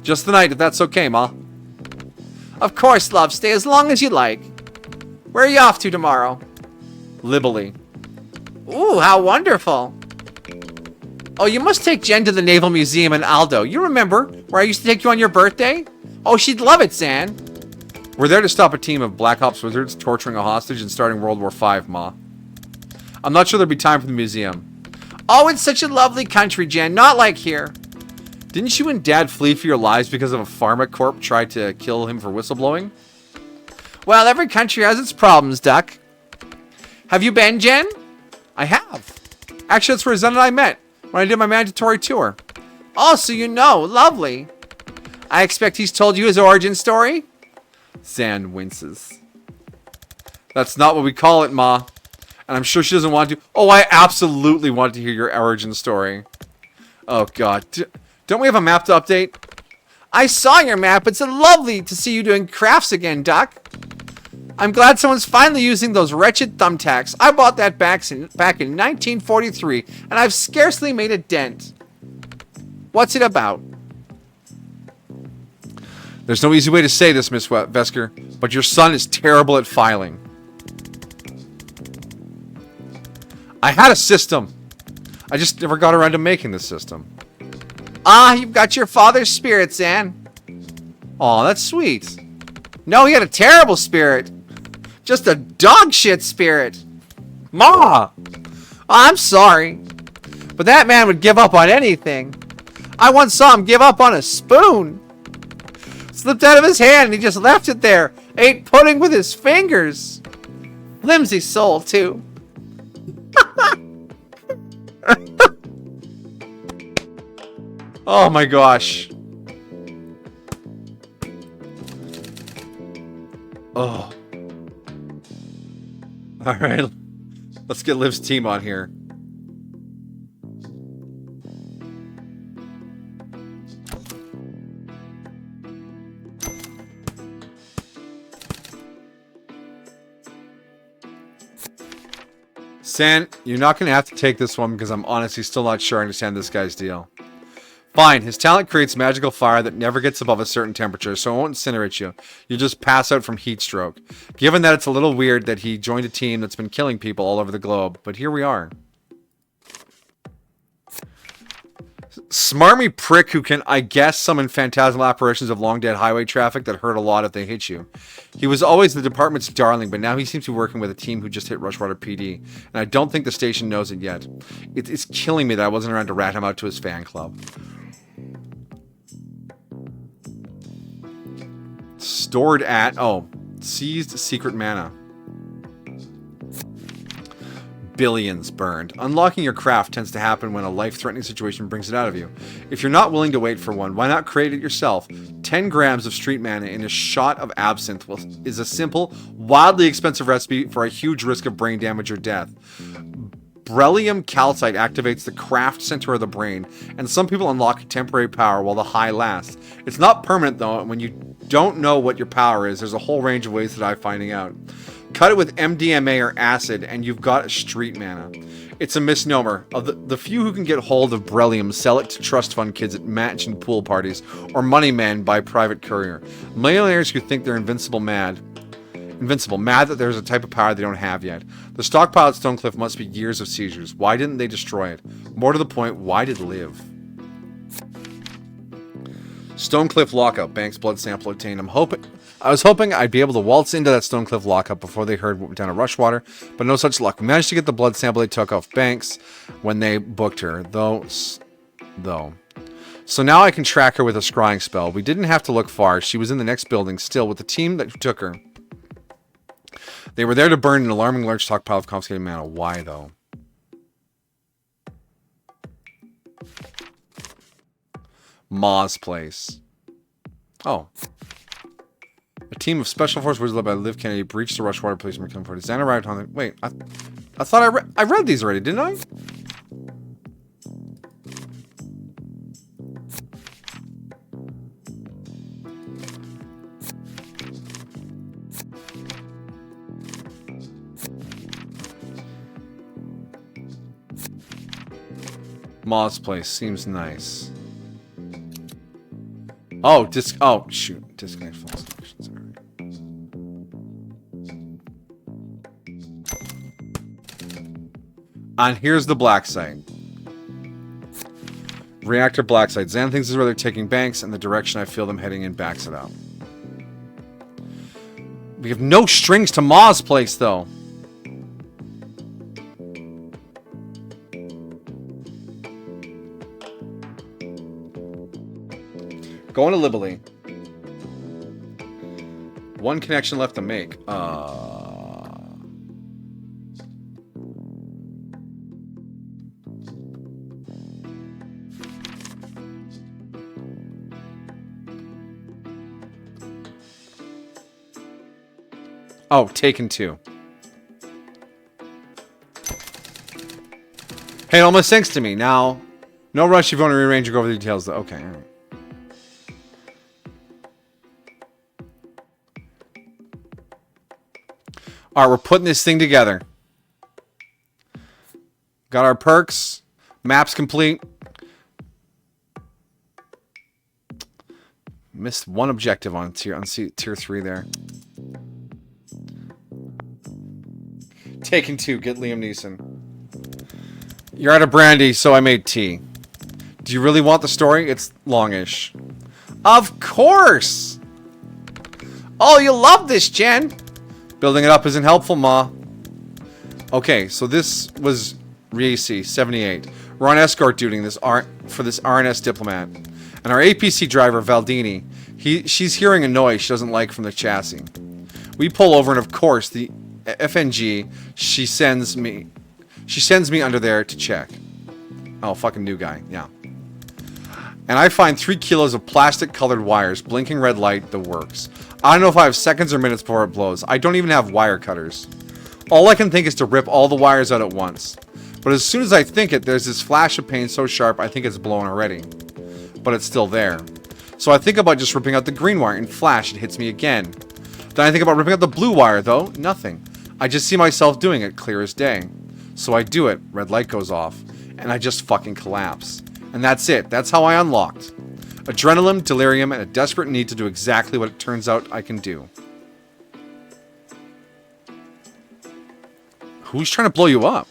Just the night, if that's okay, Ma. Of course, love. Stay as long as you like. Where are you off to tomorrow? Libely. Ooh, how wonderful. Oh, you must take Jen to the Naval Museum in Aldo. You remember where I used to take you on your birthday? Oh, she'd love it, San. We're there to stop a team of Black Ops wizards torturing a hostage and starting World War V, Ma. I'm not sure there'll be time for the museum. Oh, it's such a lovely country, Jen. Not like here. Didn't you and Dad flee for your lives because of a pharma corp tried to kill him for whistleblowing? Well, every country has its problems, Duck. Have you been, Jen? I have. Actually, that's where Zen and I met when I did my mandatory tour. Oh, so you know. Lovely. I expect he's told you his origin story? Zan winces. That's not what we call it, Ma. And I'm sure she doesn't want to. Oh, I absolutely want to hear your origin story. Oh, God. Don't we have a map to update? I saw your map. It's lovely to see you doing crafts again, Doc. I'm glad someone's finally using those wretched thumbtacks. I bought that back in 1943, and I've scarcely made a dent. What's it about? There's no easy way to say this, Miss Vesker, but your son is terrible at filing. I had a system. I just never got around to making the system. Ah, you've got your father's spirit, Zan. Aw, that's sweet. No, he had a terrible spirit. Just a dog shit spirit. Ma! I'm sorry. But that man would give up on anything. I once saw him give up on a spoon. Slipped out of his hand and he just left it there. Ate pudding with his fingers. Flimsy soul, too. Oh my gosh. Oh. Alright. Let's get Liv's team on here. San, you're not going to have to take this one because I'm honestly still not sure I understand this guy's deal. Fine, his talent creates magical fire that never gets above a certain temperature, so it won't incinerate you. You'll just pass out from heat stroke. Given that it's a little weird that he joined a team that's been killing people all over the globe, but here we are. Smarmy prick who can, I guess, summon phantasmal apparitions of long-dead highway traffic that hurt a lot if they hit you. He was always the department's darling, but now he seems to be working with a team who just hit Rushwater PD, and I don't think the station knows it yet. It's killing me that I wasn't around to rat him out to his fan club. Stored at... Oh. Seized secret mana. Billions burned. Unlocking your craft tends to happen when a life-threatening situation brings it out of you. If you're not willing to wait for one, why not create it yourself? 10 grams of street mana in a shot of absinthe is a simple, wildly expensive recipe for a huge risk of brain damage or death. Beryllium calcite activates the craft center of the brain, and some people unlock temporary power while the high lasts. It's not permanent though, and when you don't know what your power is, there's a whole range of ways that I'm finding out. Cut it with MDMA or acid, and you've got a street mana. It's a misnomer. Of the few who can get hold of beryllium sell it to trust fund kids at match and pool parties, or money men by private courier. Millionaires who think they're invincible mad that there's a type of power they don't have yet. The stockpile at Stonecliff must be years of seizures. Why didn't they destroy it? More to the point, why did Liv? Stonecliff lockup. Banks blood sample obtained. I was hoping I'd be able to waltz into that Stonecliff lockup before they heard what went down at Rushwater, but no such luck. We managed to get the blood sample they took off Banks when they booked her, though. So now I can track her with a scrying spell. We didn't have to look far. She was in the next building still with the team that took her. They were there to burn an alarming large stockpile of confiscated mana. Why, though? Ma's place. Oh. A team of special forces led by Liv Kennedy breached the Rushwater Police and returned for it. Zan arrived on the... Wait, I thought I read these already, didn't I? Ma's place seems nice. Oh, oh, shoot. Disconnect false connections. And here's the black site. Reactor black site. Zan thinks this is where they're taking banks, and the direction I feel them heading in backs it up. We have no strings to Ma's place, though. Going to Libely. One connection left to make. Oh, Taken 2. Hey, it almost syncs to me. Now, no rush if you want to rearrange or go over the details, though. Okay, all right. All right, we're putting this thing together. Got our perks. Maps complete. Missed one objective on tier 3 there. Taken 2. Get Liam Neeson. You're out of brandy, so I made tea. Do you really want the story? It's longish. Of course! Oh, you love this, Jen! Building it up isn't helpful, Ma. Okay, so this was Riesi, 78. We're on escort duty for this RNS diplomat. And our APC driver, Valdini, she's hearing a noise she doesn't like from the chassis. We pull over, and of course, the FNG, she sends me under there to check. Oh, fucking new guy, yeah. And I find 3 kilos of plastic-colored wires, blinking red light, the works. I don't know if I have seconds or minutes before it blows. I don't even have wire cutters. All I can think is to rip all the wires out at once. But as soon as I think it, there's this flash of pain so sharp I think it's blown already. But it's still there. So I think about just ripping out the green wire, and flash, it hits me again. Then I think about ripping out the blue wire, though. Nothing. I just see myself doing it, clear as day. So I do it, red light goes off, and I just fucking collapse. And that's it. That's how I unlocked. Adrenaline, delirium, and a desperate need to do exactly what it turns out I can do. Who's trying to blow you up?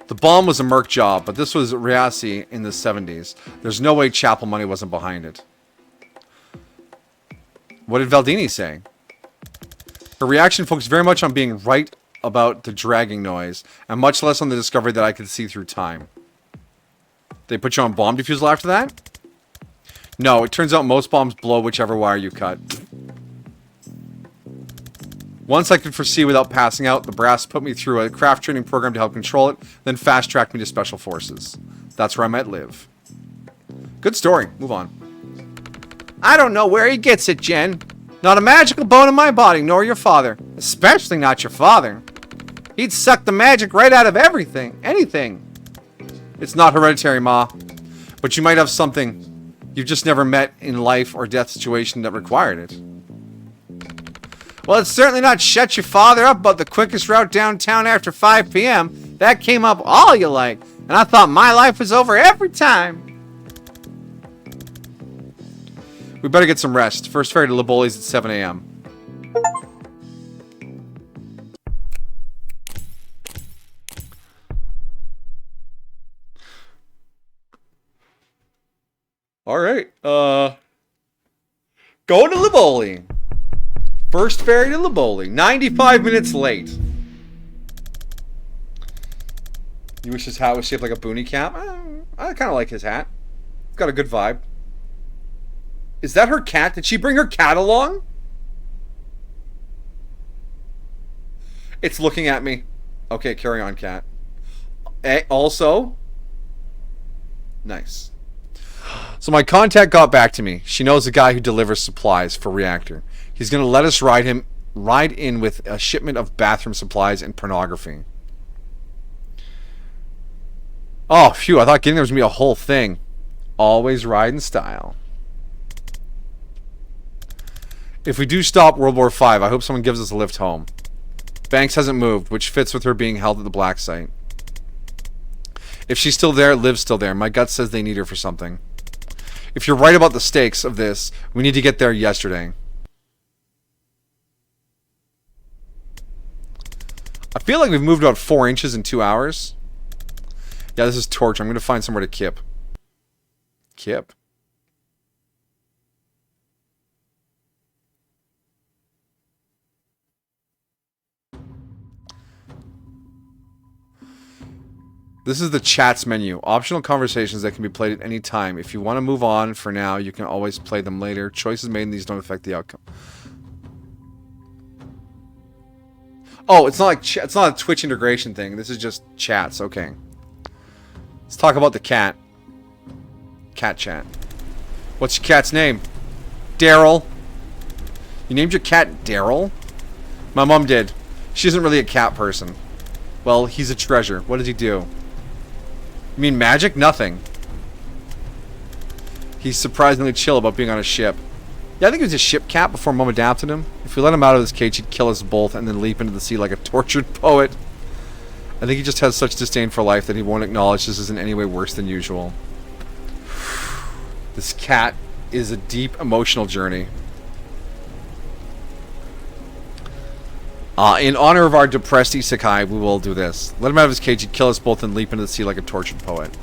The bomb was a Merc job, but this was Riasi in the 70s. There's no way Chapel money wasn't behind it. What did Valdini say? Her reaction focused very much on being right about the dragging noise, and much less on the discovery that I could see through time. They put you on bomb defusal after that? No, it turns out most bombs blow whichever wire you cut. Once I could foresee without passing out, the brass put me through a craft training program to help control it, then fast-tracked me to Special Forces. That's where I met Liv. Good story. Move on. I don't know where he gets it, Jen. Not a magical bone in my body, nor your father. Especially not your father. He'd suck the magic right out of everything. Anything. It's not hereditary, Ma. But you might have something you've just never met in life or death situation that required it. Well, it's certainly not shut your father up about the quickest route downtown after 5 p.m. That came up all you like. And I thought my life was over every time. We better get some rest. First ferry to Liboli's at 7 a.m. Alright, going to Liboli. First ferry to Liboli. 95 minutes late. You wish his hat was shaped like a boonie cap? I kind of like his hat. It's got a good vibe. Is that her cat? Did she bring her cat along? It's looking at me. Okay, carry on, cat. Also, nice. So my contact got back to me. She knows a guy who delivers supplies for Reactor. He's going to let us ride in with a shipment of bathroom supplies and pornography. Oh, phew, I thought getting there was going to be a whole thing. Always ride in style. If we do stop World War V, I hope someone gives us a lift home. Banks hasn't moved, which fits with her being held at the black site. If she's still there, Liv's still there. My gut says they need her for something. If you're right about the stakes of this, we need to get there yesterday. I feel like we've moved about 4 inches in 2 hours. Yeah, this is torture. I'm going to find somewhere to kip. Kip? This is the chats menu. Optional conversations that can be played at any time. If you want to move on for now, you can always play them later. Choices made in these don't affect the outcome. Oh, it's not like it's not a Twitch integration thing. This is just chats. Okay. Let's talk about the cat. Cat chat. What's your cat's name? Daryl. You named your cat Daryl? My mom did. She isn't really a cat person. Well, he's a treasure. What does he do? You mean magic? Nothing. He's surprisingly chill about being on a ship. Yeah, I think he was a ship cat before Mom adopted him. If we let him out of this cage, he'd kill us both and then leap into the sea like a tortured poet. I think he just has such disdain for life that he won't acknowledge this is in any way worse than usual. This cat is a deep emotional journey. In honor of our depressed isekai, we will do this. Let him out of his cage, he'd kill us both and leap into the sea like a tortured poet.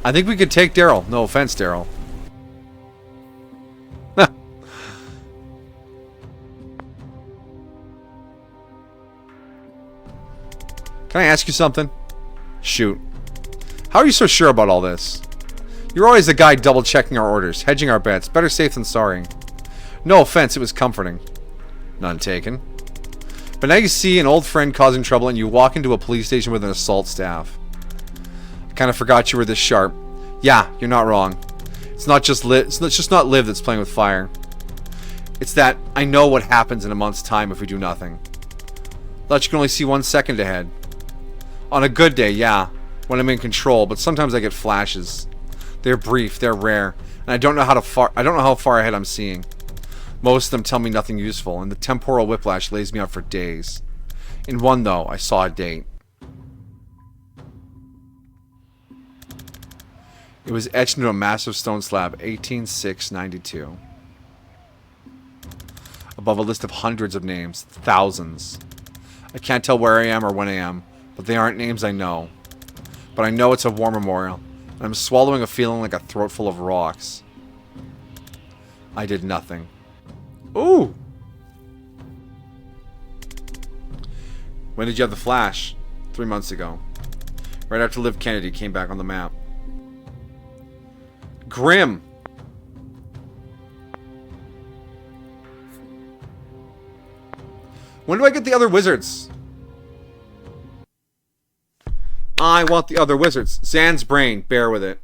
I think we could take Daryl. No offense, Daryl. Can I ask you something? Shoot. How are you so sure about all this? You're always the guy double-checking our orders, hedging our bets. Better safe than sorry. No offense, it was comforting. None taken. But now you see an old friend causing trouble and you walk into a police station with an assault staff. I kind of forgot you were this sharp. Yeah, you're not wrong. It's not just not Liv that's playing with fire. It's that I know what happens in a month's time if we do nothing. Thought you can only see 1 second ahead. On a good day, yeah, when I'm in control, but sometimes I get flashes. They're brief, they're rare, and I don't know how far ahead I'm seeing. Most of them tell me nothing useful, and the temporal whiplash lays me out for days. In one, though, I saw a date. It was etched into a massive stone slab, 18/6/92. Above a list of hundreds of names, thousands. I can't tell where I am or when I am, but they aren't names I know. But I know it's a war memorial, and I'm swallowing a feeling like a throat full of rocks. I did nothing. Ooh! When did you have the flash? 3 months ago. Right after Liv Kennedy came back on the map. Grim! When do I get the other wizards? I want the other wizards. Zan's brain. Bear with it.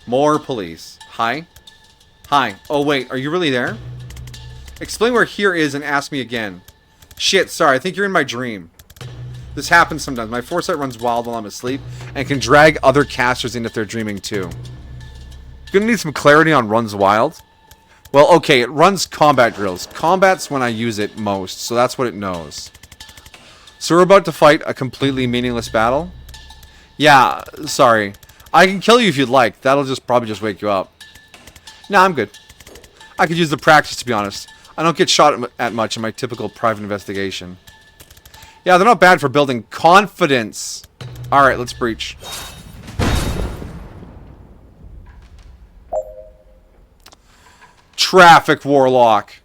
More police. Hi. Hi. Oh, wait. Are you really there? Explain where here is and ask me again. Shit, sorry. I think you're in my dream. This happens sometimes. My foresight runs wild while I'm asleep and can drag other casters in if they're dreaming too. Gonna need some clarity on runs wild. Well, okay. It runs combat drills. Combat's when I use it most, so that's what it knows. So we're about to fight a completely meaningless battle? Yeah, sorry. I can kill you if you'd like. That'll probably just wake you up. Nah, I'm good. I could use the practice, to be honest. I don't get shot at much in my typical private investigation. Yeah, they're not bad for building confidence. Alright, let's breach. Traffic Warlock.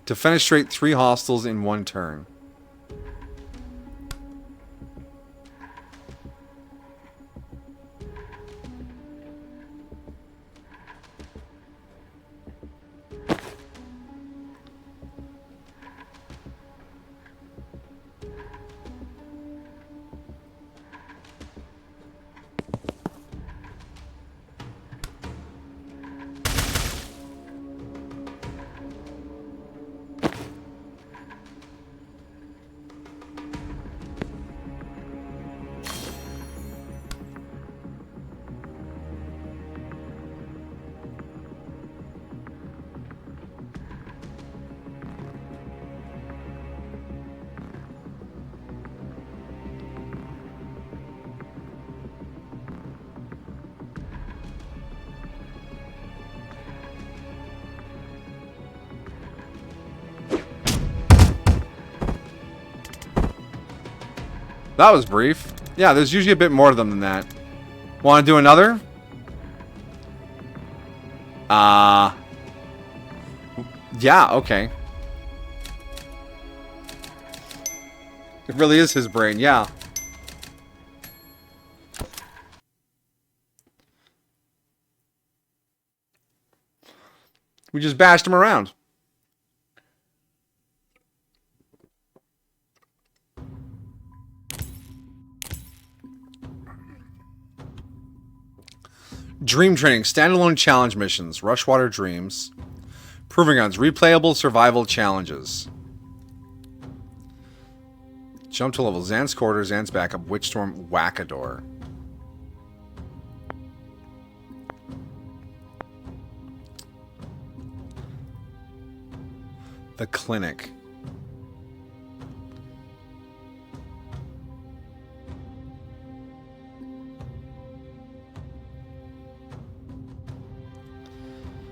To fenestrate 3 hostiles in 1 turn. That was brief. Yeah, there's usually a bit more of them than that. Want to do another? Yeah, okay. It really is his brain, yeah. We just bashed him around. Dream Training, standalone challenge missions, Rushwater Dreams, Proving Grounds, replayable survival challenges. Jump to level, Zan's Quarter, Zan's Backup, Witchstorm, Wackador. The Clinic.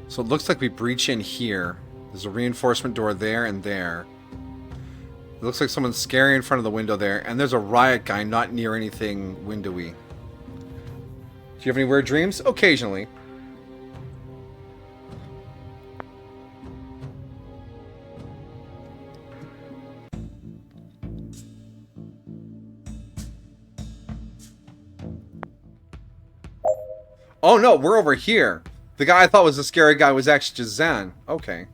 So it looks like we breach in here. There's a reinforcement door there and there. It looks like someone's scary in front of the window there. And there's a riot guy not near anything windowy. Do you have any weird dreams? Occasionally. Oh no, we're over here. The guy I thought was the scary guy was actually just Zan. Okay.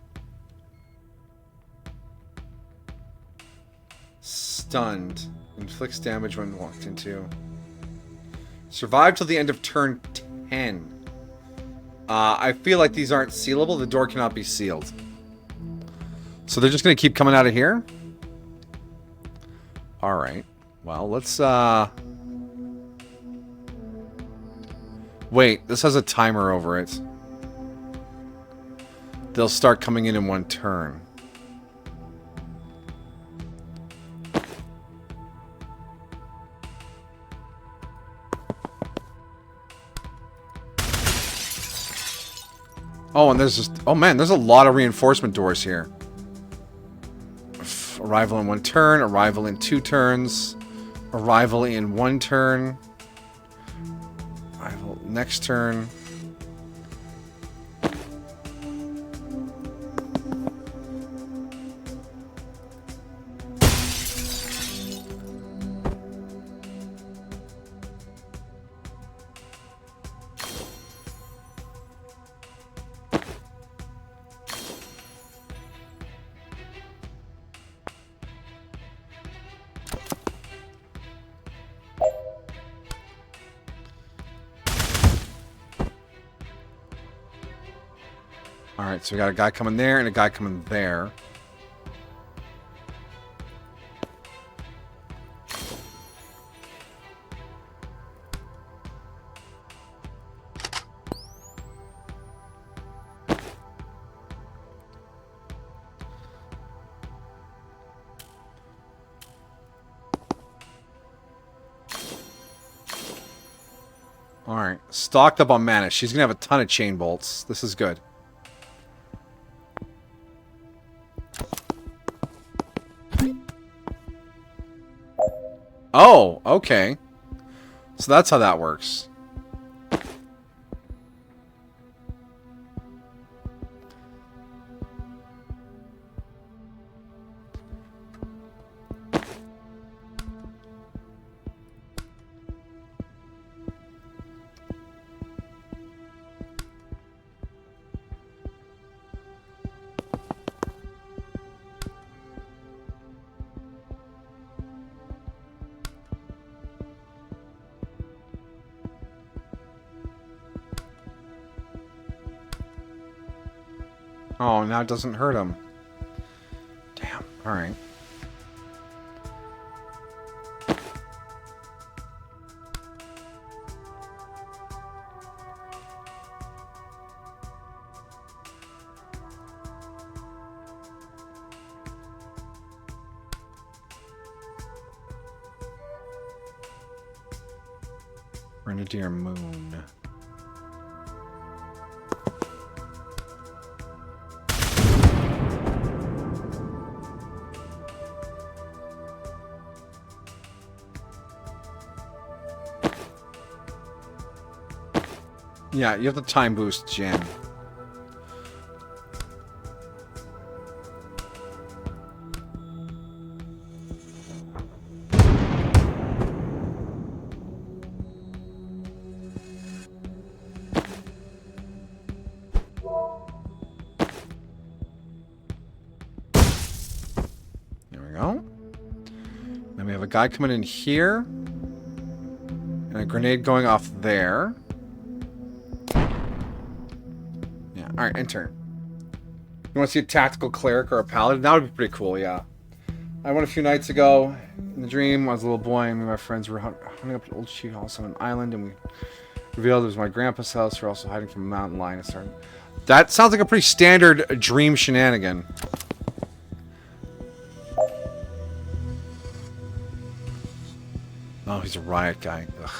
Stunned. Inflicts damage when walked into. Survive till the end of turn 10. I feel like these aren't sealable. The door cannot be sealed. So they're just going to keep coming out of here? Alright. Well, let's, Wait, this has a timer over it. They'll start coming in one turn. Oh, and there's just... Oh, man, there's a lot of reinforcement doors here. Arrival in 1 turn. Arrival in 2 turns. Arrival in 1 turn. Arrival next turn. Alright, so we got a guy coming there and a guy coming there. Alright, stocked up on mana. She's gonna have a ton of chain bolts. This is good. Oh, okay. So that's how that works. Oh, now it doesn't hurt him. Damn. Alright. Grenadier Moon. Yeah, you have the time boost, Jen. There we go. Then we have a guy coming in here. And a grenade going off there. Yeah, alright, enter. You want to see a tactical cleric or a paladin? That would be pretty cool, yeah. I went a few nights ago in the dream. I was a little boy, and me and my friends were hunting up an old sheep house on an island, and we revealed it was my grandpa's house. We're also hiding from a mountain lion. That sounds like a pretty standard dream shenanigan. Oh, he's a riot guy. Ugh.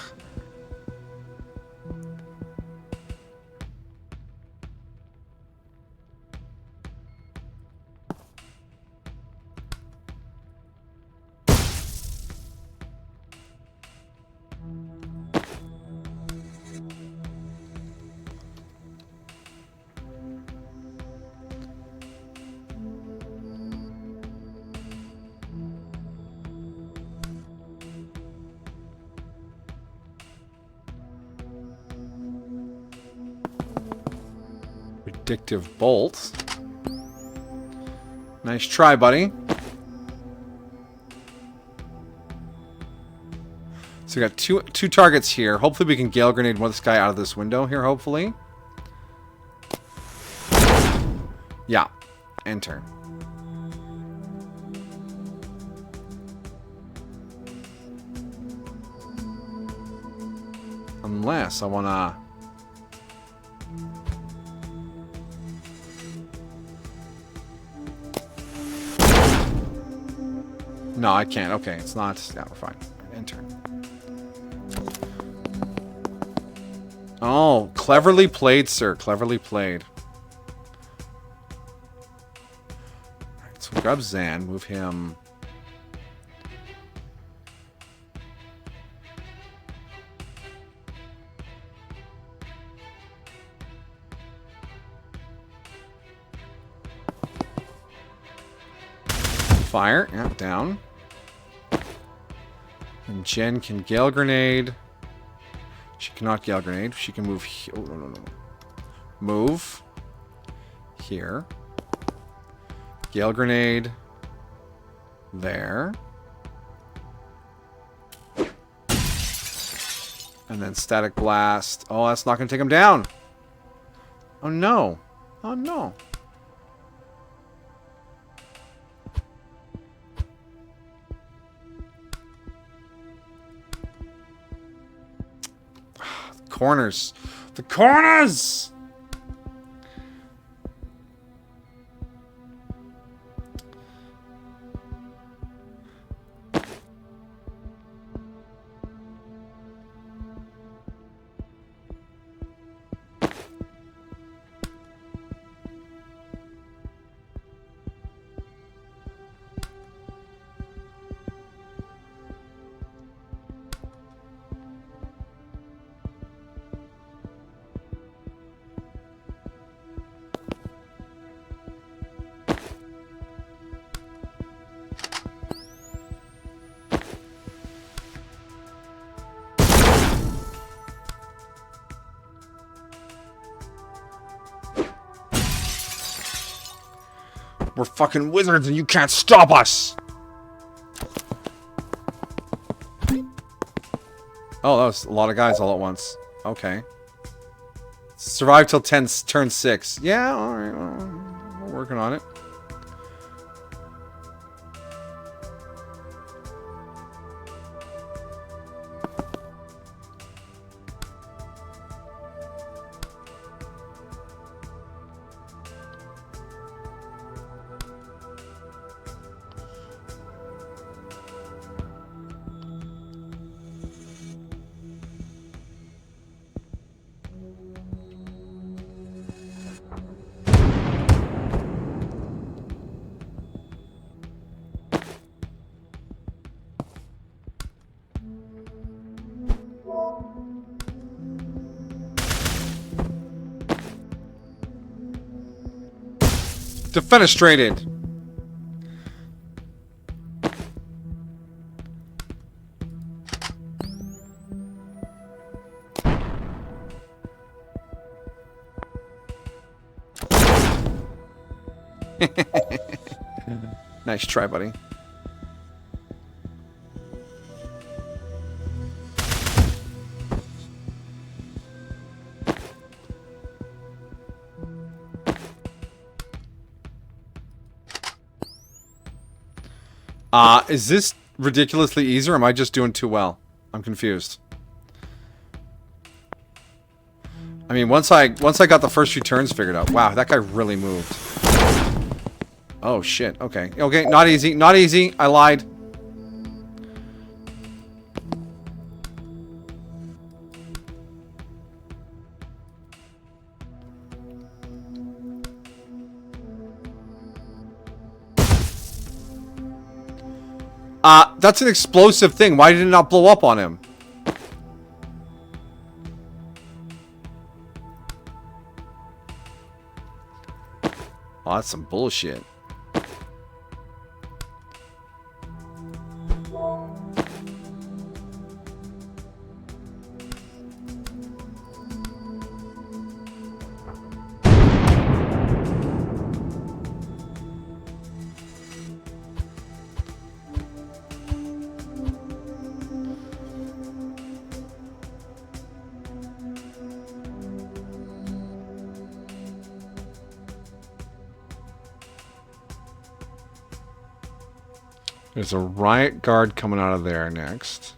Predictive bolt. Nice try, buddy. So we got two targets here. Hopefully we can Gale Grenade this guy out of this window here, hopefully. Yeah. Enter. Unless I wanna... No, I can't. Okay, it's not... Yeah, we're fine. Enter. Oh, cleverly played, sir. Cleverly played. Alright, so we grab Zan, move him... Fire. Yeah, down. And Jen can Gale Grenade. She cannot Gale Grenade. She can move... Oh, no. Move. Here. Gale Grenade. There. And then Static Blast. Oh, that's not going to take him down. Oh, no. Oh, no. Corners. The corners! We're fucking wizards and you can't stop us! Oh, that was a lot of guys all at once. Okay. Survive till turn 6. Yeah, alright. We're working on it. Defenestrated. Nice try, buddy. Is this ridiculously easy, or am I just doing too well? I'm confused. I mean, once I got the first few turns figured out. Wow, that guy really moved. Oh shit. Okay. Okay, not easy. Not easy. I lied. That's an explosive thing. Why did it not blow up on him? Oh, that's some bullshit. There's a riot guard coming out of there next.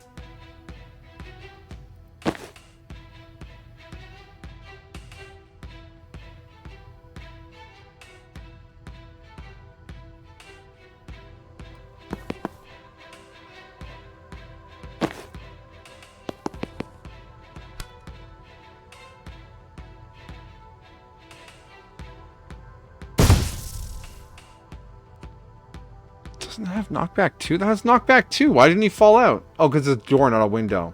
Doesn't have knockback 2? That has knockback 2. Why didn't he fall out? Oh, because it's a door, not a window.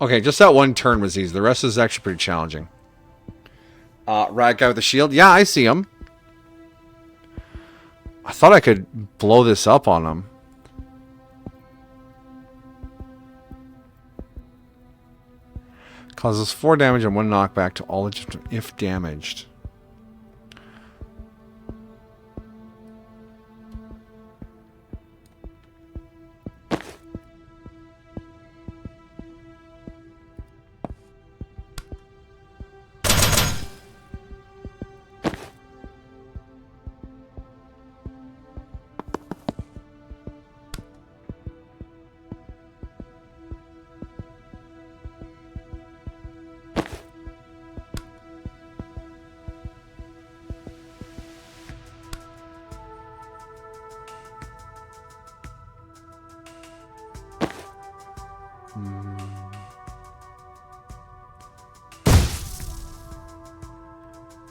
Okay, just that one turn was easy. The rest is actually pretty challenging. Rat guy with the shield. Yeah, I see him. I thought I could blow this up on him. Causes 4 damage and 1 knockback to all if damaged.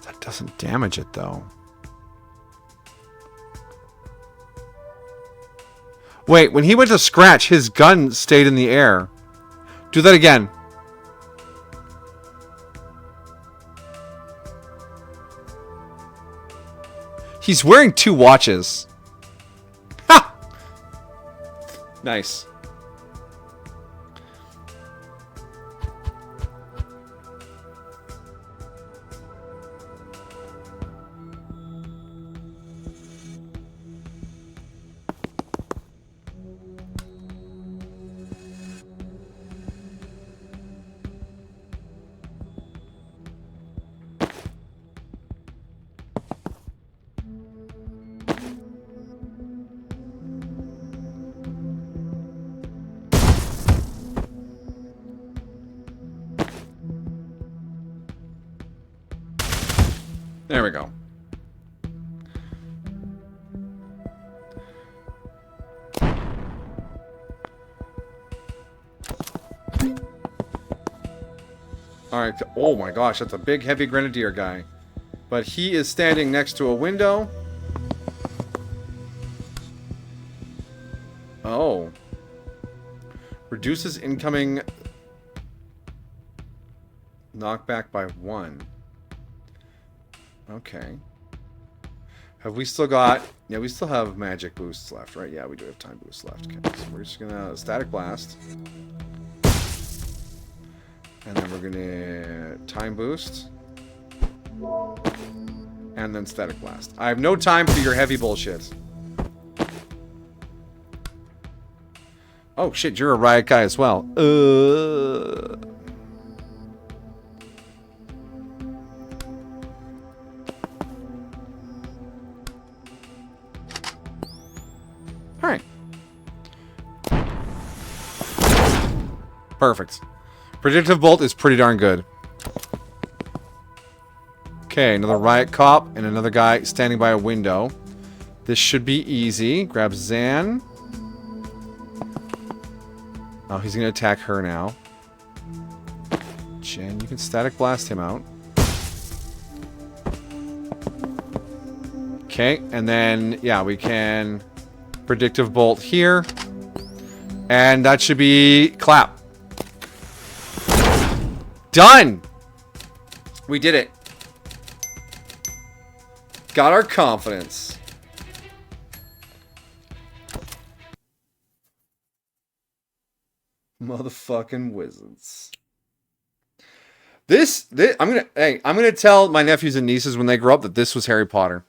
That doesn't damage it, though. Wait, when he went to scratch, his gun stayed in the air. Do that again. He's wearing 2 watches. Ha! Nice. There we go. Alright, oh my gosh, that's a big heavy grenadier guy. But he is standing next to a window. Oh. Reduces incoming knockback by 1. Okay. Have we still got... Yeah, we still have magic boosts left, right? Yeah, we do have time boosts left. Okay, so we're just gonna static blast. And then we're gonna time boost. And then static blast. I have no time for your heavy bullshit. Oh shit, you're a riot guy as well. Alright. Perfect. Predictive Bolt is pretty darn good. Okay, another riot cop and another guy standing by a window. This should be easy. Grab Zan. Oh, he's going to attack her now. Jen, you can static blast him out. Okay, and then, yeah, we can predictive bolt here. And that should be clap. Done! We did it. Got our confidence. Motherfucking wizards. This I'm gonna tell my nephews and nieces when they grow up that this was Harry Potter.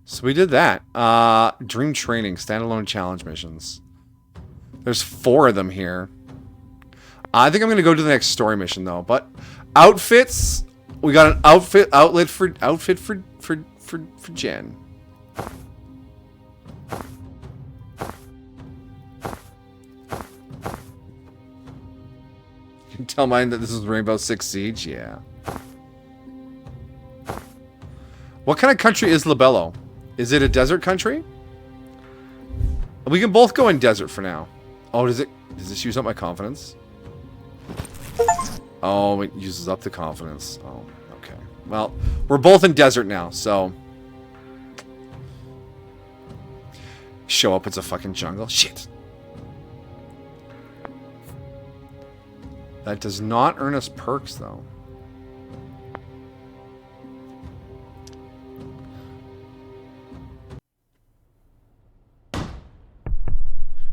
So we did that. Dream training, standalone challenge missions. There's 4 of them here. I think I'm gonna go to the next story mission though. But outfits, we got an outfit for Jen. You can tell mine that this is Rainbow Six Siege. Yeah. What kind of country is Labello? Is it a desert country? We can both go in desert for now. Oh, does this use up my confidence? Oh, it uses up the confidence. Oh, okay. Well, we're both in desert now, so... Show up, it's a fucking jungle. Shit. That does not earn us perks, though.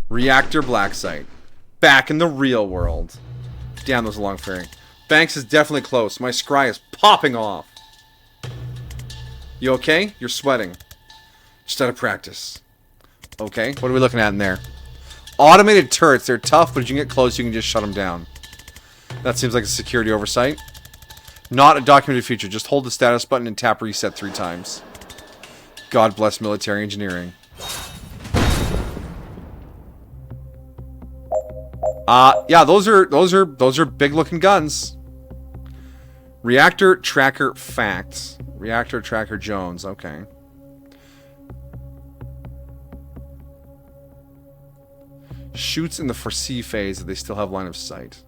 Reactor Black Site. Back in the real world. Damn, those long ferry. Banks is definitely close. My scry is popping off. You okay? You're sweating. Just out of practice. Okay, what are we looking at in there? Automated turrets. They're tough, but if you can get close, you can just shut them down. That seems like a security oversight. Not a documented feature. Just hold the status button and tap reset 3 times. God bless military engineering. Yeah, those are big looking guns. Reactor Tracker Facts. Reactor Tracker Jones, okay. Shoots in the foresee phase if they still have line of sight.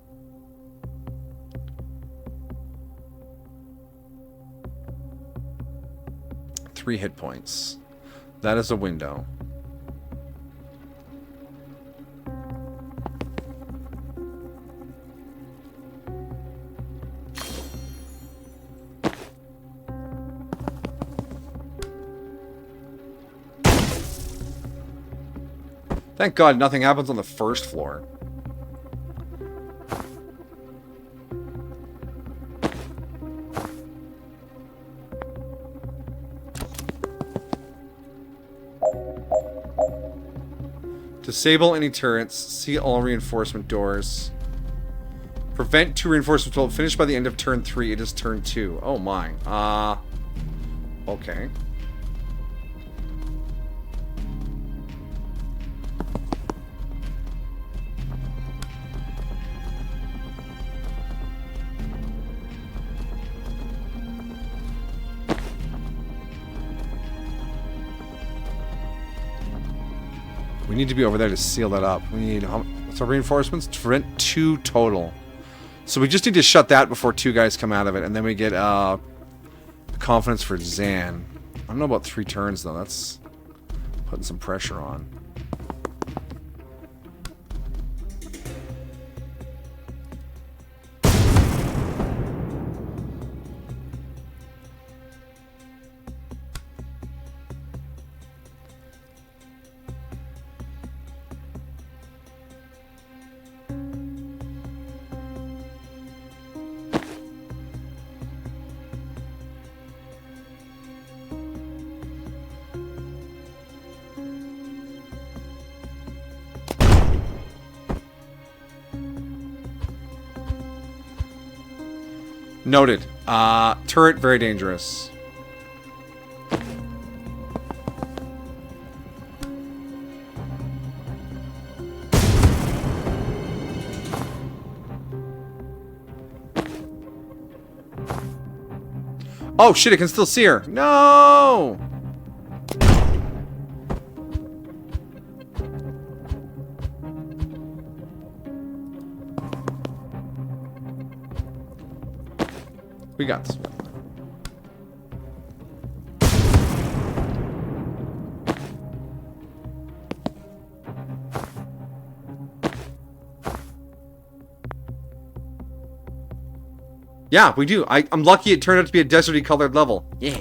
Three hit points. That is a window. Thank God nothing happens on the first floor. Disable any turrets. See all reinforcement doors. Prevent 2 reinforcements will finish by the end of turn 3. It is turn 2. Oh my. Okay. We need to be over there to seal that up. We need... what's our reinforcements? To prevent 2 total. So we just need to shut that before 2 guys come out of it. And then we get, confidence for Zan. I don't know about 3 turns, though. That's putting some pressure on. Noted. Turret, very dangerous. Oh shit, I can still see her. No! We got this one. Yeah, we do. I'm lucky it turned out to be a deserty colored level. Yeah.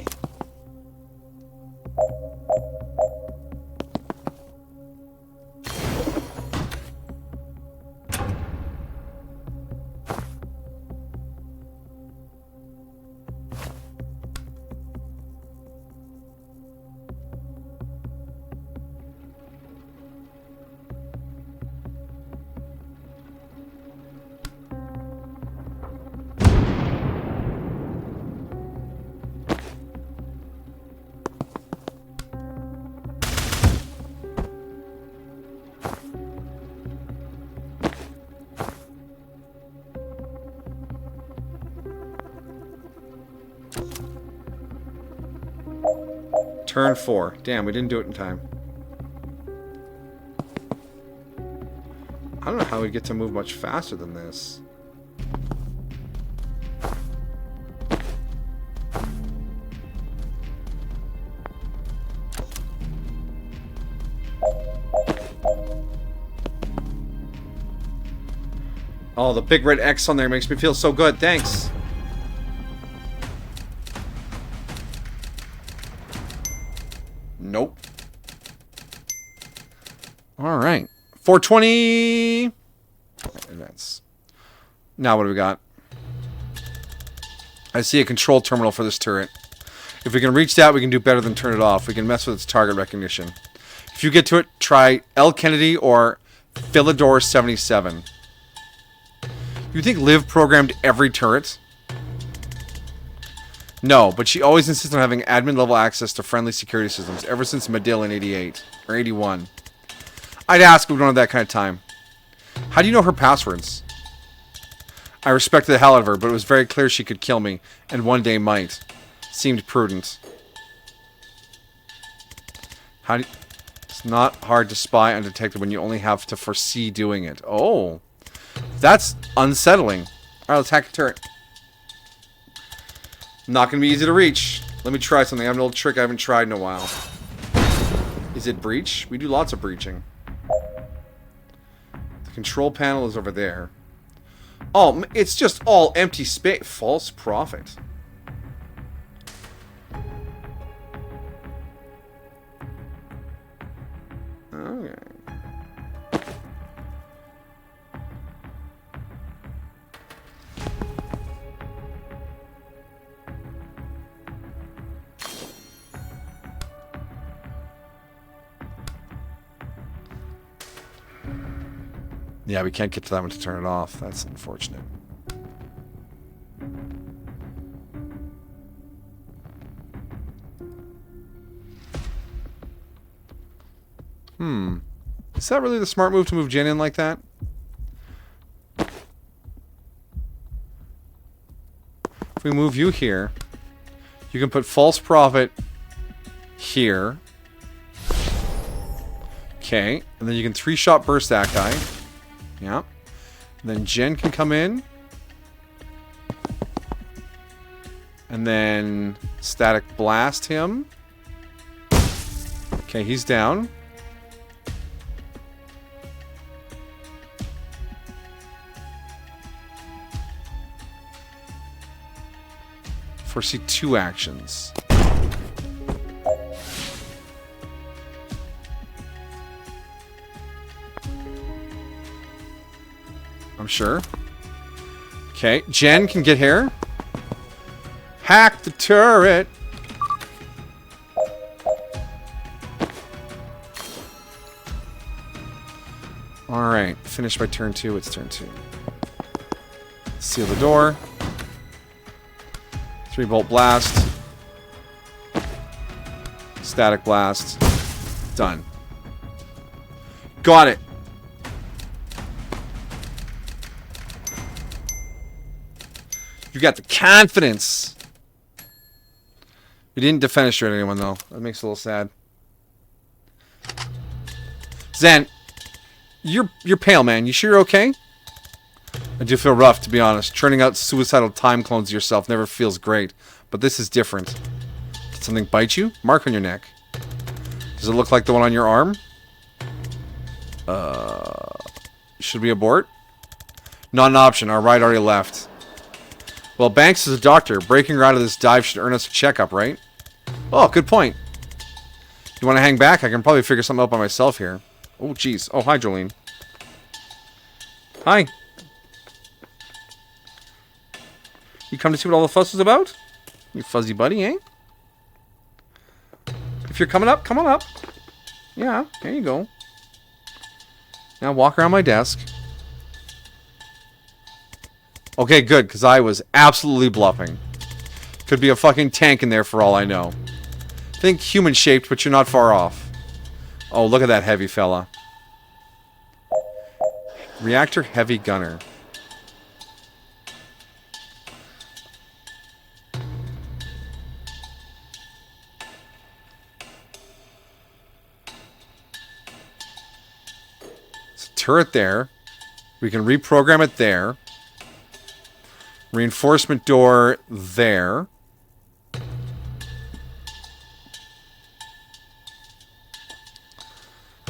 Turn 4. Damn, we didn't do it in time. I don't know how we get to move much faster than this. Oh, the big red X on there makes me feel so good. Thanks. Nope. All right. 420. Advance. Now what do we got? I see a control terminal for this turret. If we can reach that, we can do better than turn it off. We can mess with its target recognition. If you get to it, try L. Kennedy or Philidor 77. You think Liv programmed every turret? No, but she always insists on having admin-level access to friendly security systems ever since Medill in 88. Or 81. I'd ask, but we don't have that kind of time. How do you know her passwords? I respected the hell out of her, but it was very clear she could kill me, and one day might. Seemed prudent. It's not hard to spy undetected when you only have to foresee doing it. Oh. That's unsettling. Alright, let's hack a turret. Not going to be easy to reach. Let me try something. I have an old trick I haven't tried in a while. Is it breach? We do lots of breaching. The control panel is over there. Oh, it's just all empty space. False prophet. Okay. Yeah, we can't get to that one to turn it off. That's unfortunate. Is that really the smart move to move Jen in like that? If we move you here, you can put false prophet here. Okay, and then you can 3-shot burst that guy. Yeah. And then Jen can come in. And then static blast him. Okay, he's down. Foresee 2 actions. I'm sure. Okay, Jen can get here. Hack the turret. Alright, finish by turn 2. It's turn 2. Seal the door. 3-bolt blast. Static blast. Done. Got it. You got the confidence. You didn't defenestrate anyone, though. That makes it a little sad. Zen, you're pale, man. You sure you're okay? I do feel rough, to be honest. Churning out suicidal time clones of yourself never feels great. But this is different. Did something bite you? Mark on your neck. Does it look like the one on your arm? Should we abort? Not an option. Our ride already left. Well, Banks is a doctor. Breaking her out of this dive should earn us a checkup, right? Oh, good point. You want to hang back? I can probably figure something out by myself here. Oh, jeez. Oh, hi, Jolene. Hi. You come to see what all the fuss is about? You fuzzy buddy, eh? If you're coming up, come on up. Yeah, there you go. Now walk around my desk. Okay, good, because I was absolutely bluffing. Could be a fucking tank in there for all I know. Think human-shaped, but you're not far off. Oh, look at that heavy fella. Reactor heavy gunner. It's a turret there. We can reprogram it there. Reinforcement door there.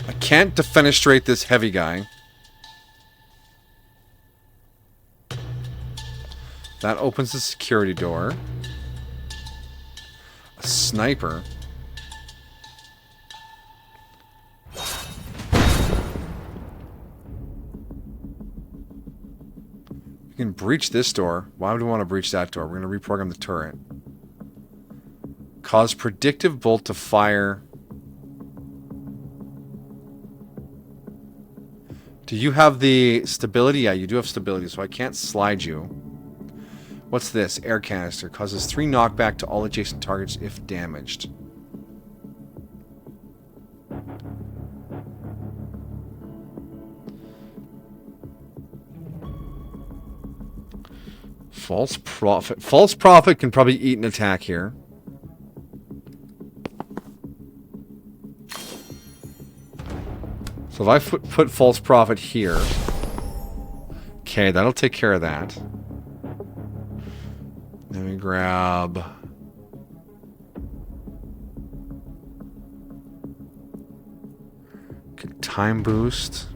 I can't defenestrate this heavy guy. That opens the security door. A sniper. We can breach this door. Why would we want to breach that door? We're going to reprogram the turret. Cause predictive bolt to fire. Do you have the stability? Yeah, you do have stability, so I can't slide you. What's this? Air canister. Causes 3 knockback to all adjacent targets if damaged. False Prophet. False Prophet can probably eat an attack here. So if I put False Prophet here. Okay, that'll take care of that. Let me grab... Good time boost.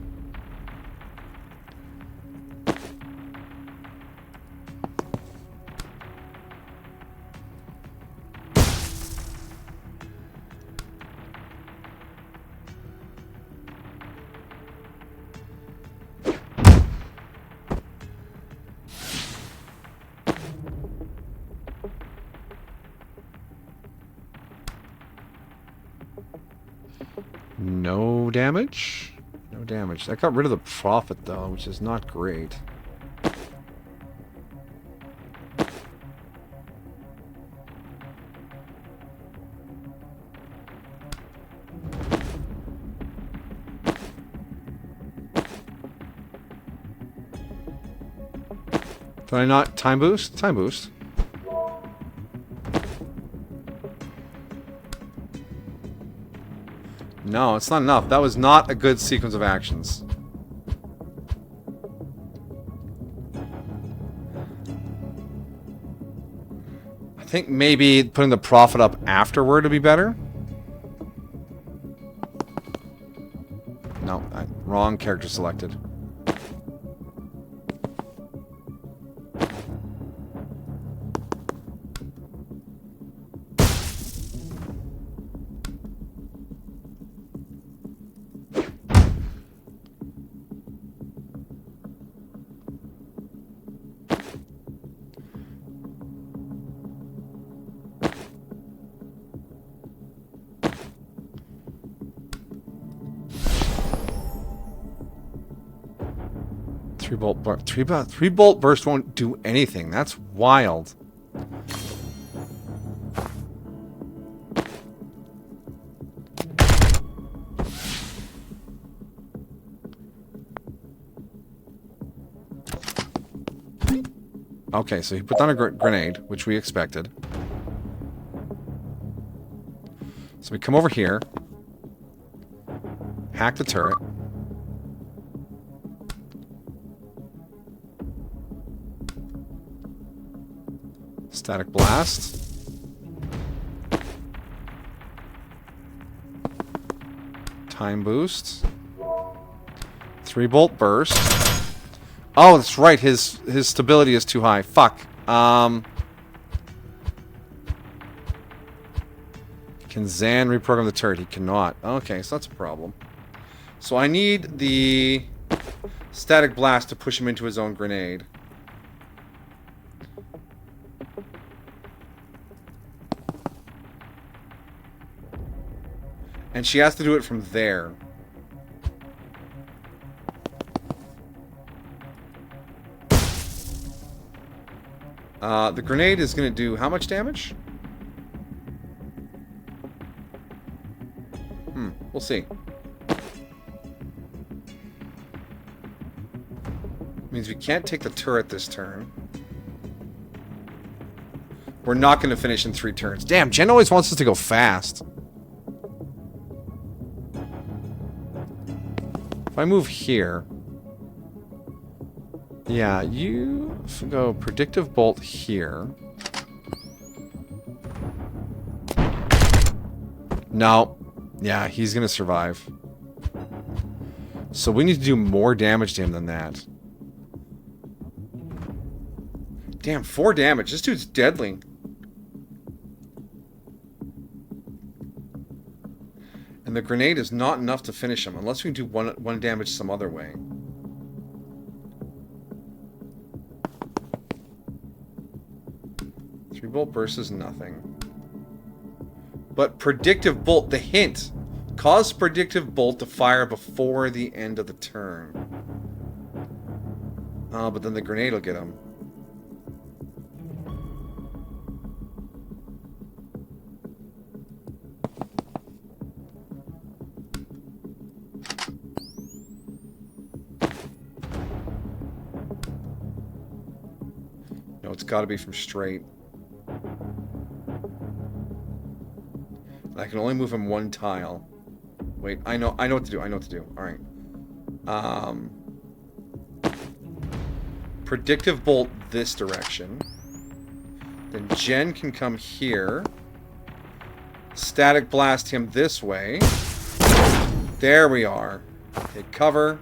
No damage? No damage. That got rid of the Prophet, though, which is not great. Did I not time boost? Time boost. No, it's not enough. That was not a good sequence of actions. I think maybe putting the Prophet up afterward would be better. No, wrong character selected. Three bolt burst won't do anything. That's wild. Okay, so he put down a grenade, which we expected. So we come over here, hack the turret. Static blast. Time boost. 3 bolt burst. Oh, that's right. His stability is too high. Fuck. Can Zan reprogram the turret? He cannot. Okay, so that's a problem. So I need the static blast to push him into his own grenade. And she has to do it from there. The grenade is going to do how much damage? We'll see. Means we can't take the turret this turn. We're not going to finish in 3 turns. Damn, Jen always wants us to go fast. If I move here... Yeah, you go predictive bolt here. No. Yeah, he's gonna survive. So we need to do more damage to him than that. Damn, 4 damage. This dude's deadly. And the grenade is not enough to finish him, unless we can do one damage some other way. Bolt burst is nothing. But predictive bolt, the hint. Cause predictive bolt to fire before the end of the turn. But then the grenade will get him. No, it's got to be from straight. I can only move him 1 tile. Wait, I know what to do. I know what to do. Alright. Predictive bolt this direction. Then Jen can come here. Static blast him this way. There we are. Take cover.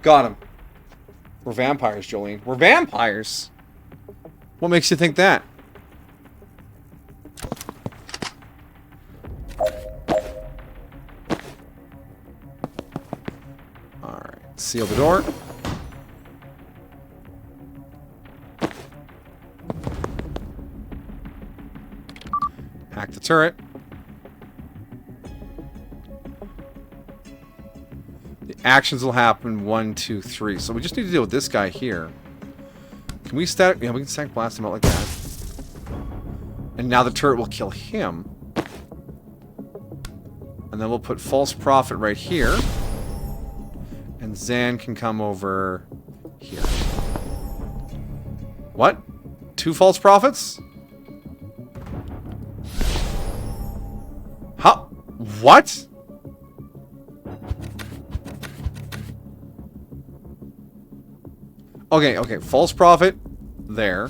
Got him. We're vampires, Jolene. We're vampires! What makes you think that? Alright. Seal the door. Hack the turret. Actions will happen 1, 2, 3. So we just need to deal with this guy here. Can we static? Yeah, we can static blast him out like that. And now the turret will kill him. And then we'll put false prophet right here. And Zan can come over here. What? 2 false prophets? Huh? What? Okay, okay. False prophet. There.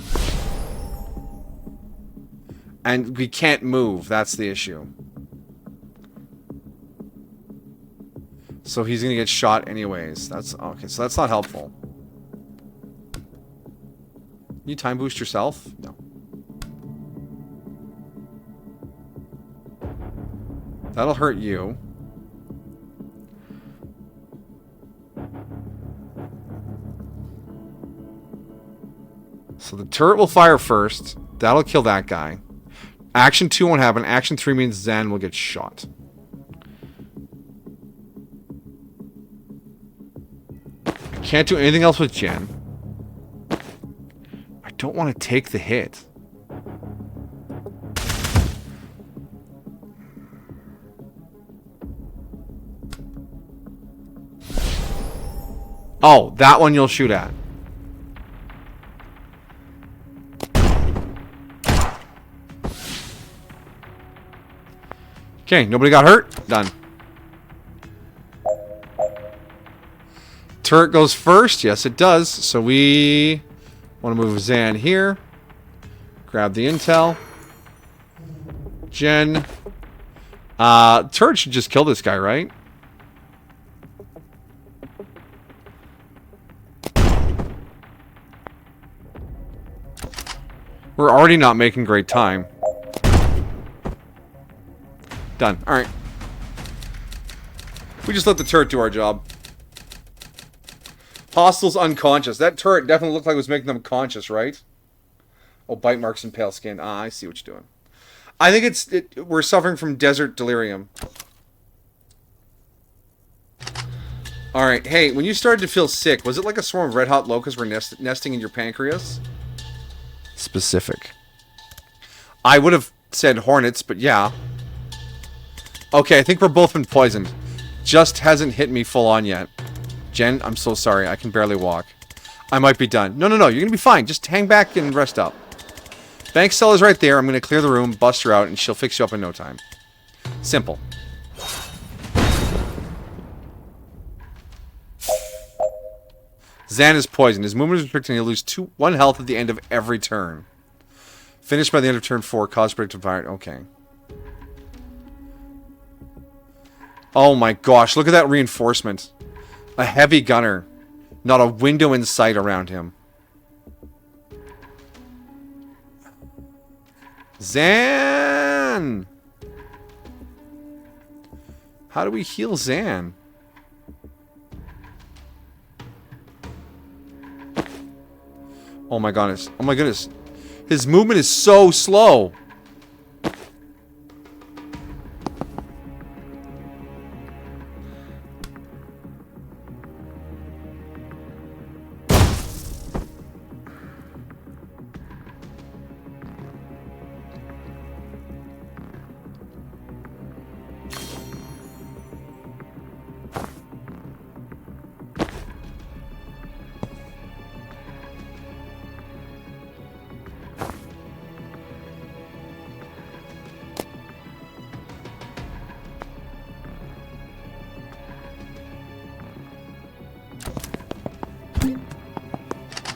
And we can't move. That's the issue. So he's gonna get shot anyways. That's okay, so that's not helpful. Can you time boost yourself? No. That'll hurt you. So the turret will fire first. That'll kill that guy. Action 2 won't happen. Action 3 means Zan will get shot. I can't do anything else with Jen. I don't want to take the hit. Oh, that one you'll shoot at. Okay, nobody got hurt. Done. Turret goes first. Yes, it does. So we want to move Zan here. Grab the intel. Jen. Turret should just kill this guy, right? We're already not making great time. Done. Alright. We just let the turret do our job. Hostiles unconscious. That turret definitely looked like it was making them conscious, right? Oh, bite marks and pale skin. Ah, I see what you're doing. I think we're suffering from desert delirium. Alright, hey, when you started to feel sick, was it like a swarm of red-hot locusts were nesting in your pancreas? Specific. I would have said hornets, but yeah. Okay, I think we're both been poisoned. Just hasn't hit me full on yet. Jen, I'm so sorry. I can barely walk. I might be done. No, no, no. You're going to be fine. Just hang back and rest up. Bank cell is right there. I'm going to clear the room, bust her out, and she'll fix you up in no time. Simple. Zan is poisoned. His movement is restricted and he'll lose 1 health at the end of every turn. Finished by the end of turn 4. Cause predictive fire. Okay. Oh my gosh. Look at that reinforcement. A heavy gunner. Not a window in sight around him. Zan! How do we heal Zan? Oh my goodness. Oh my goodness. His movement is so slow.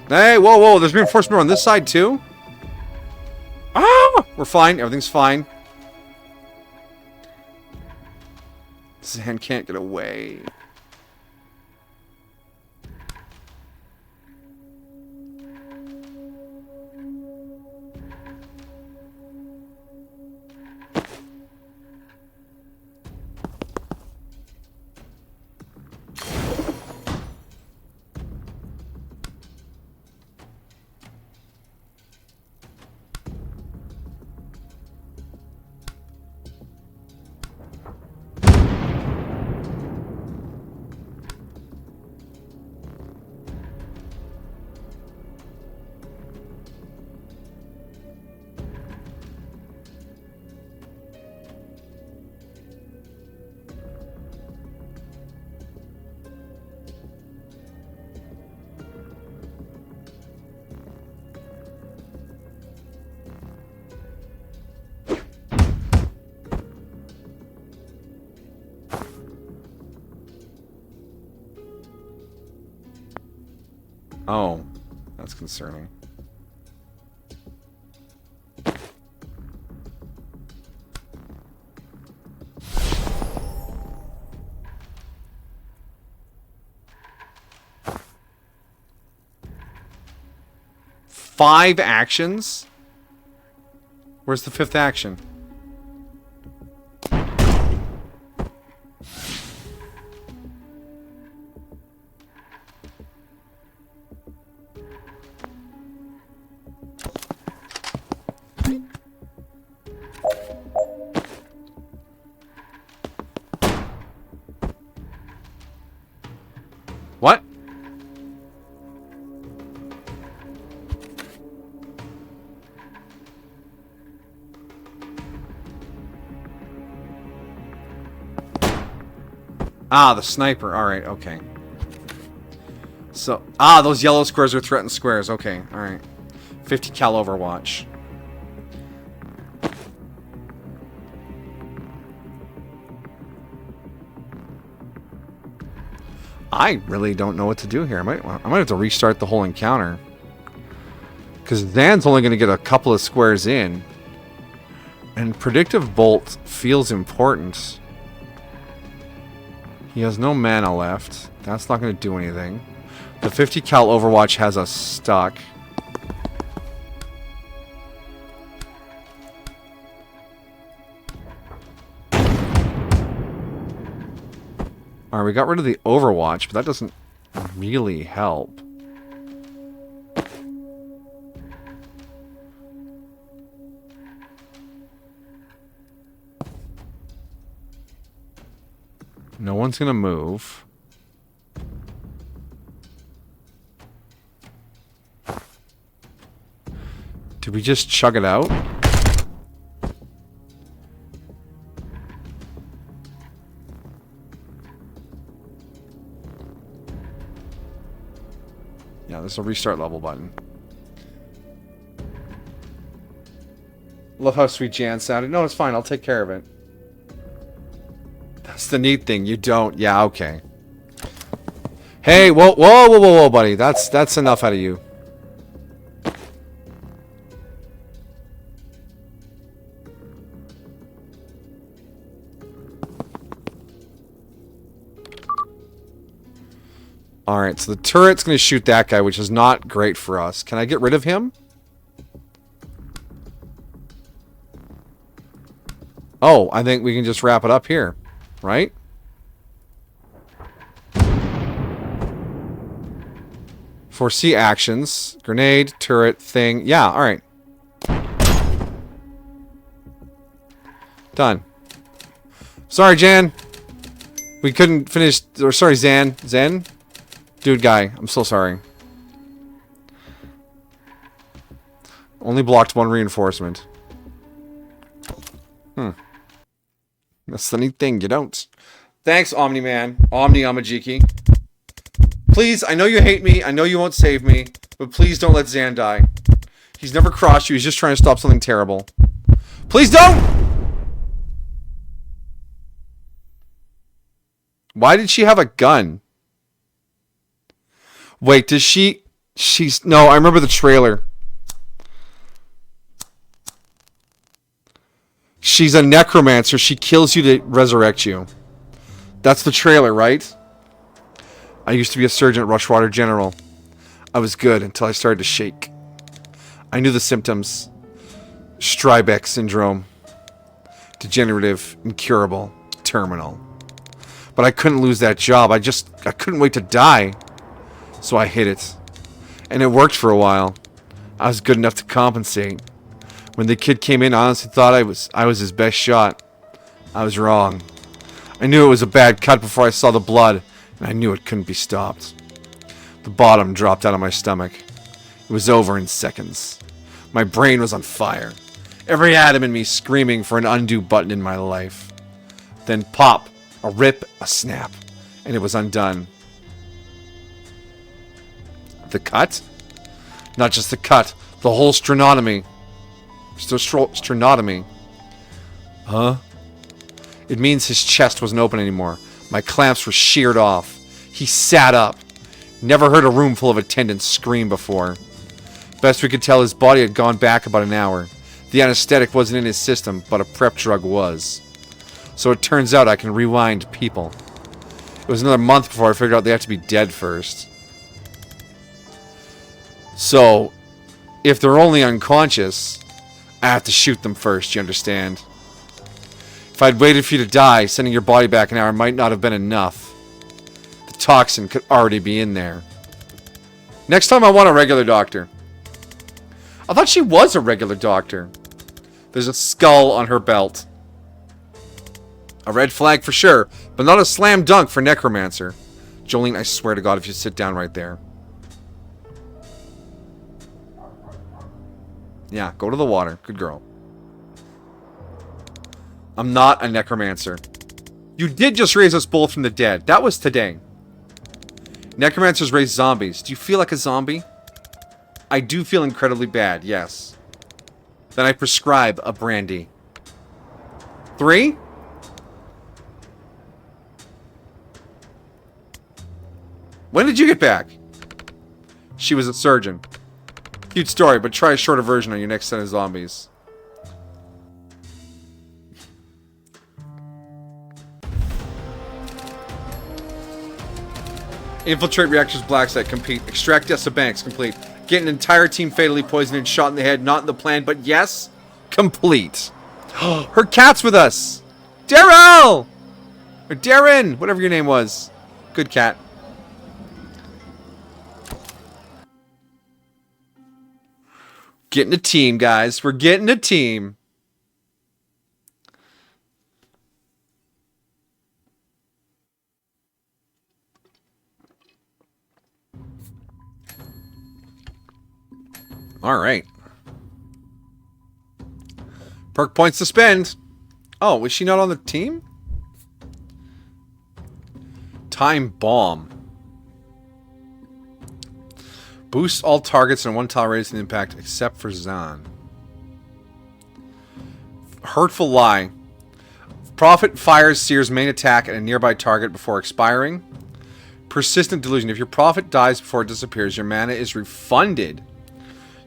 Hey, whoa, whoa, there's reinforcement on this side too? Ah! We're fine, everything's fine. Zan can't get away. Oh. That's concerning. Five actions? Where's the fifth action? What? Ah, the sniper. Alright, okay. So, those yellow squares are threatened squares. Okay, alright. 50 cal Overwatch. I really don't know what to do here. I might have to restart the whole encounter. Because Zan's only going to get a couple of squares in. And Predictive Bolt feels important. He has no mana left. That's not going to do anything. The 50 cal Overwatch has us stuck. Alright, we got rid of the Overwatch, but that doesn't really help. No one's gonna move. Did we just chug it out? Yeah, there's a restart level button. Love how sweet Jan sounded. No, it's fine. I'll take care of it. That's the neat thing. You don't. Yeah, okay. Hey, whoa, whoa, whoa, whoa, whoa, buddy. That's enough out of you. Alright, so the turret's going to shoot that guy, which is not great for us. Can I get rid of him? Oh, I think we can just wrap it up here. Right? Foresee actions. Grenade, turret, thing. Yeah, alright. Done. Sorry, Jan. We couldn't finish... Or sorry, Zan. Zen? Dude guy, I'm so sorry. Only blocked one reinforcement. That's the neat thing, you don't. Thanks, Omni-Man. Omni-Amajiki. Please, I know you hate me, I know you won't save me, but please don't let Zan die. He's never crossed you, he's just trying to stop something terrible. Please don't! Why did she have a gun? Wait, does she... She's... No, I remember the trailer. She's a necromancer. She kills you to resurrect you. That's the trailer, right? I used to be a surgeon at Rushwater General. I was good until I started to shake. I knew the symptoms. Strybeck syndrome. Degenerative, incurable, terminal. But I couldn't lose that job. I couldn't wait to die. So I hid it. And it worked for a while. I was good enough to compensate. When the kid came in, I honestly thought I was his best shot. I was wrong. I knew it was a bad cut before I saw the blood, and I knew it couldn't be stopped. The bottom dropped out of my stomach. It was over in seconds. My brain was on fire. Every atom in me screaming for an undo button in my life. Then pop, a rip, a snap, and it was undone. The cut? Not just the cut, the whole sternotomy. Sternotomy. Huh? It means his chest wasn't open anymore. My clamps were sheared off. He sat up. Never heard a room full of attendants scream before. Best we could tell, his body had gone back about an hour. The anesthetic wasn't in his system, but a prep drug was. So it turns out I can rewind people. It was another month before I figured out they have to be dead first. So, if they're only unconscious, I have to shoot them first, you understand? If I'd waited for you to die, sending your body back an hour might not have been enough. The toxin could already be in there. Next time I want a regular doctor. I thought she was a regular doctor. There's a skull on her belt. A red flag for sure, but not a slam dunk for Necromancer. Jolene, I swear to God, if you sit down right there. Yeah, go to the water. Good girl. I'm not a Necromancer. You did just raise us both from the dead. That was today. Necromancers raise zombies. Do you feel like a zombie? I do feel incredibly bad, yes. Then I prescribe a brandy. 3? When did you get back? She was a surgeon. Cute story, but try a shorter version on your next set of zombies. Infiltrate reactors black site, complete. Extract Dessa Banks, complete. Get an entire team fatally poisoned and shot in the head, not in the plan, but yes, complete. Her cat's with us! Daryl! Or Darren, whatever your name was. Good cat. Getting a team, guys. We're getting a team. All right. Perk points to spend. Oh, was she not on the team? Time bomb. Boosts all targets in one tile radius and impact except for Zan. Hurtful Lie. Prophet fires Seer's main attack at a nearby target before expiring. Persistent Delusion. If your Prophet dies before it disappears, your mana is refunded.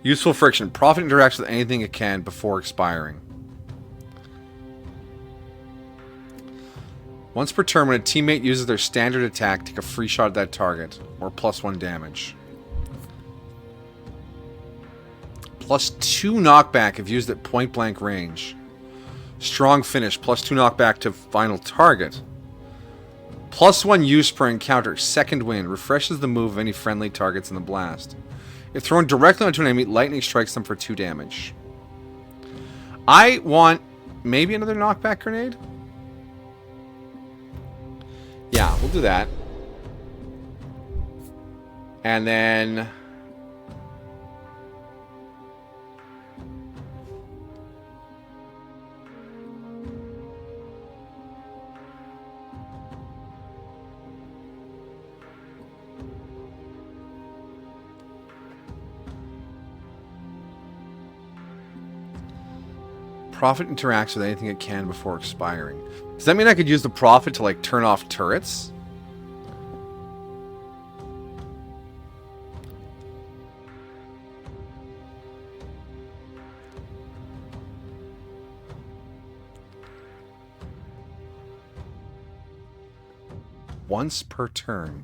Useful Friction. Prophet interacts with anything it can before expiring. Once per turn, when a teammate uses their standard attack, take a free shot at that target. Or +1 damage. +2 knockback if used at point blank range. Strong Finish. +2 knockback to final target. +1 use per encounter. Second Wind. Refreshes the move of any friendly targets in the blast. If thrown directly onto an enemy, lightning strikes them for 2 damage. I want maybe another knockback grenade. Yeah, we'll do that. And then... Prophet interacts with anything it can before expiring. Does that mean I could use the Prophet to, like, turn off turrets? Once per turn.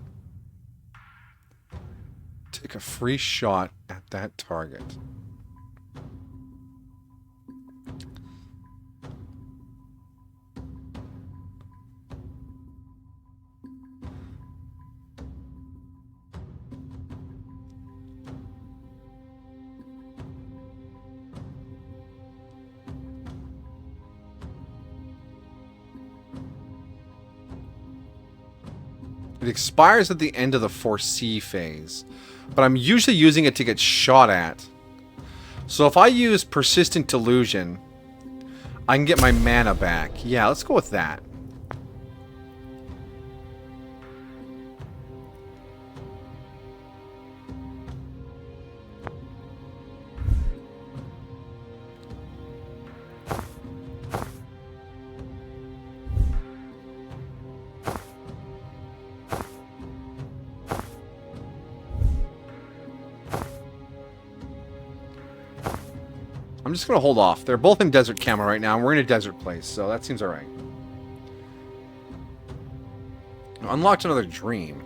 Take a free shot at that target. It expires at the end of the foresee phase, but I'm usually using it to get shot at. So if I use Persistent Delusion, I can get my mana back. Yeah, let's go with that. I'm just gonna hold off. They're both in desert camo right now, and we're in a desert place, so that seems alright. Unlocked another dream.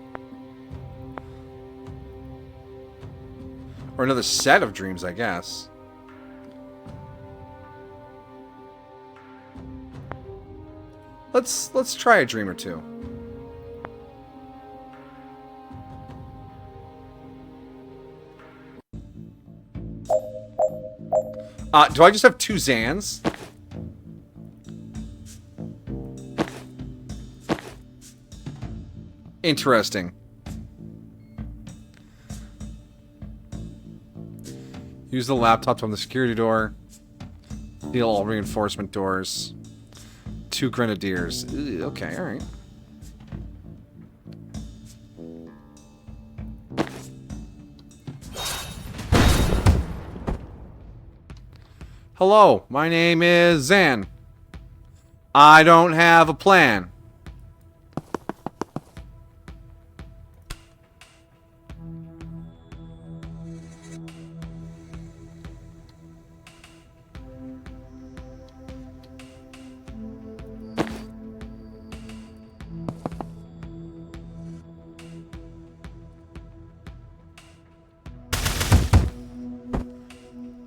Or another set of dreams, I guess. Let's try a dream or two. Do I just have 2 Zans? Interesting. Use the laptop to open the security door. Steal all reinforcement doors. 2 grenadiers. Okay, alright. Hello, my name is Zan. I don't have a plan.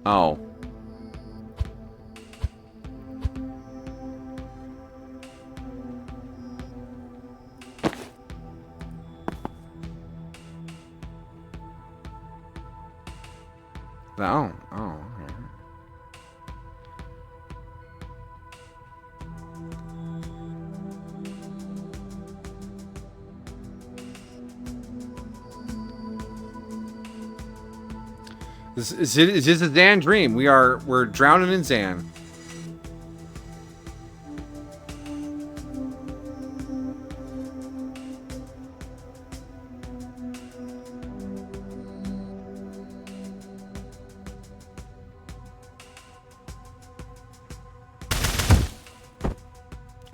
Oh. No. Oh. Okay. Is this a Zan dream? We're drowning in Zan.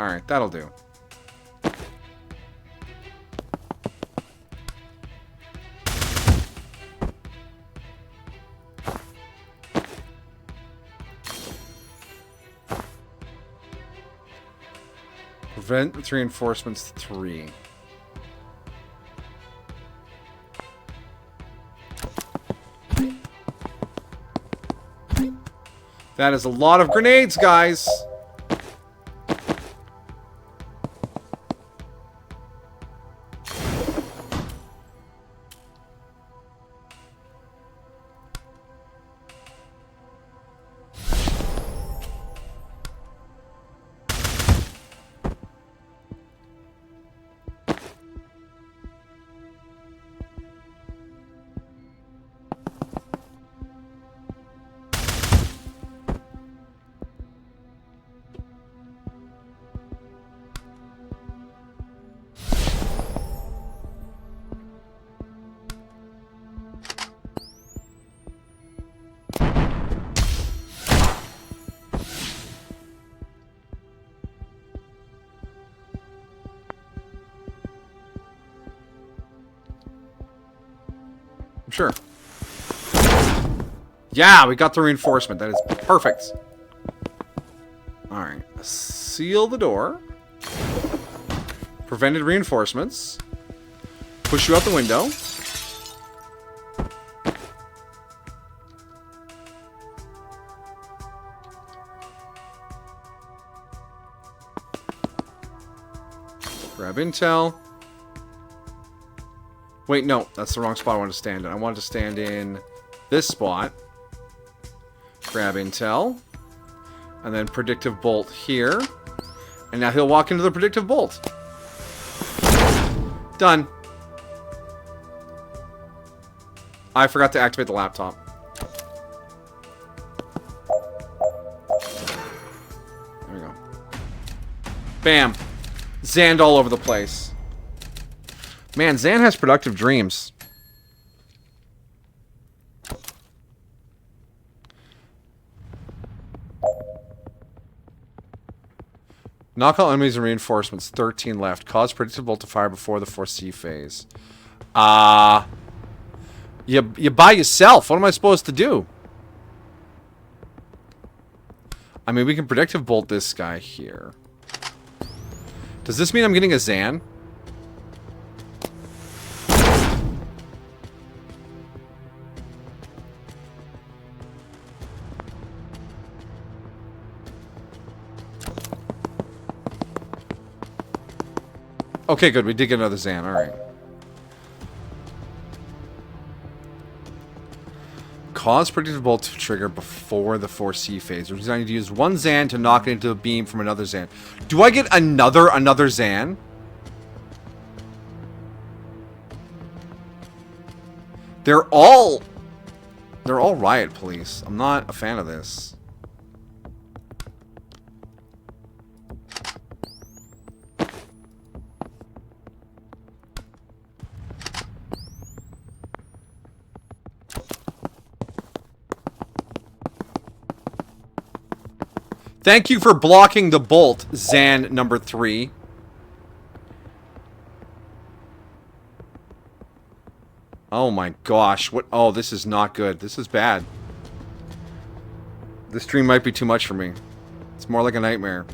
Alright, that'll do. Prevent with reinforcements 3. That is a lot of grenades, guys. Sure. Yeah, we got the reinforcement. That is perfect. Alright. Seal the door. Prevented reinforcements. Push you out the window. Grab intel. Wait, no, that's the wrong spot I wanted to stand in. I wanted to stand in this spot. Grab intel. And then predictive bolt here. And now he'll walk into the predictive bolt. Done. I forgot to activate the laptop. There we go. Bam. Zanned all over the place. Man, Zan has productive dreams. Knock out enemies and reinforcements. 13 left. Cause predictive bolt to fire before the foresee phase. You by yourself. What am I supposed to do? I mean, we can predictive bolt this guy here. Does this mean I'm getting a Zan? Okay, good. We did get another Zan. All right. Cause predictive bolt to trigger before the 4C phase. We're designed to use one Zan to knock it into a beam from another Zan. Do I get another Zan? They're all riot police. I'm not a fan of this. Thank you for blocking the bolt, Zan number 3. Oh my gosh, what? Oh, this is not good. This is bad. This stream might be too much for me. It's more like a nightmare.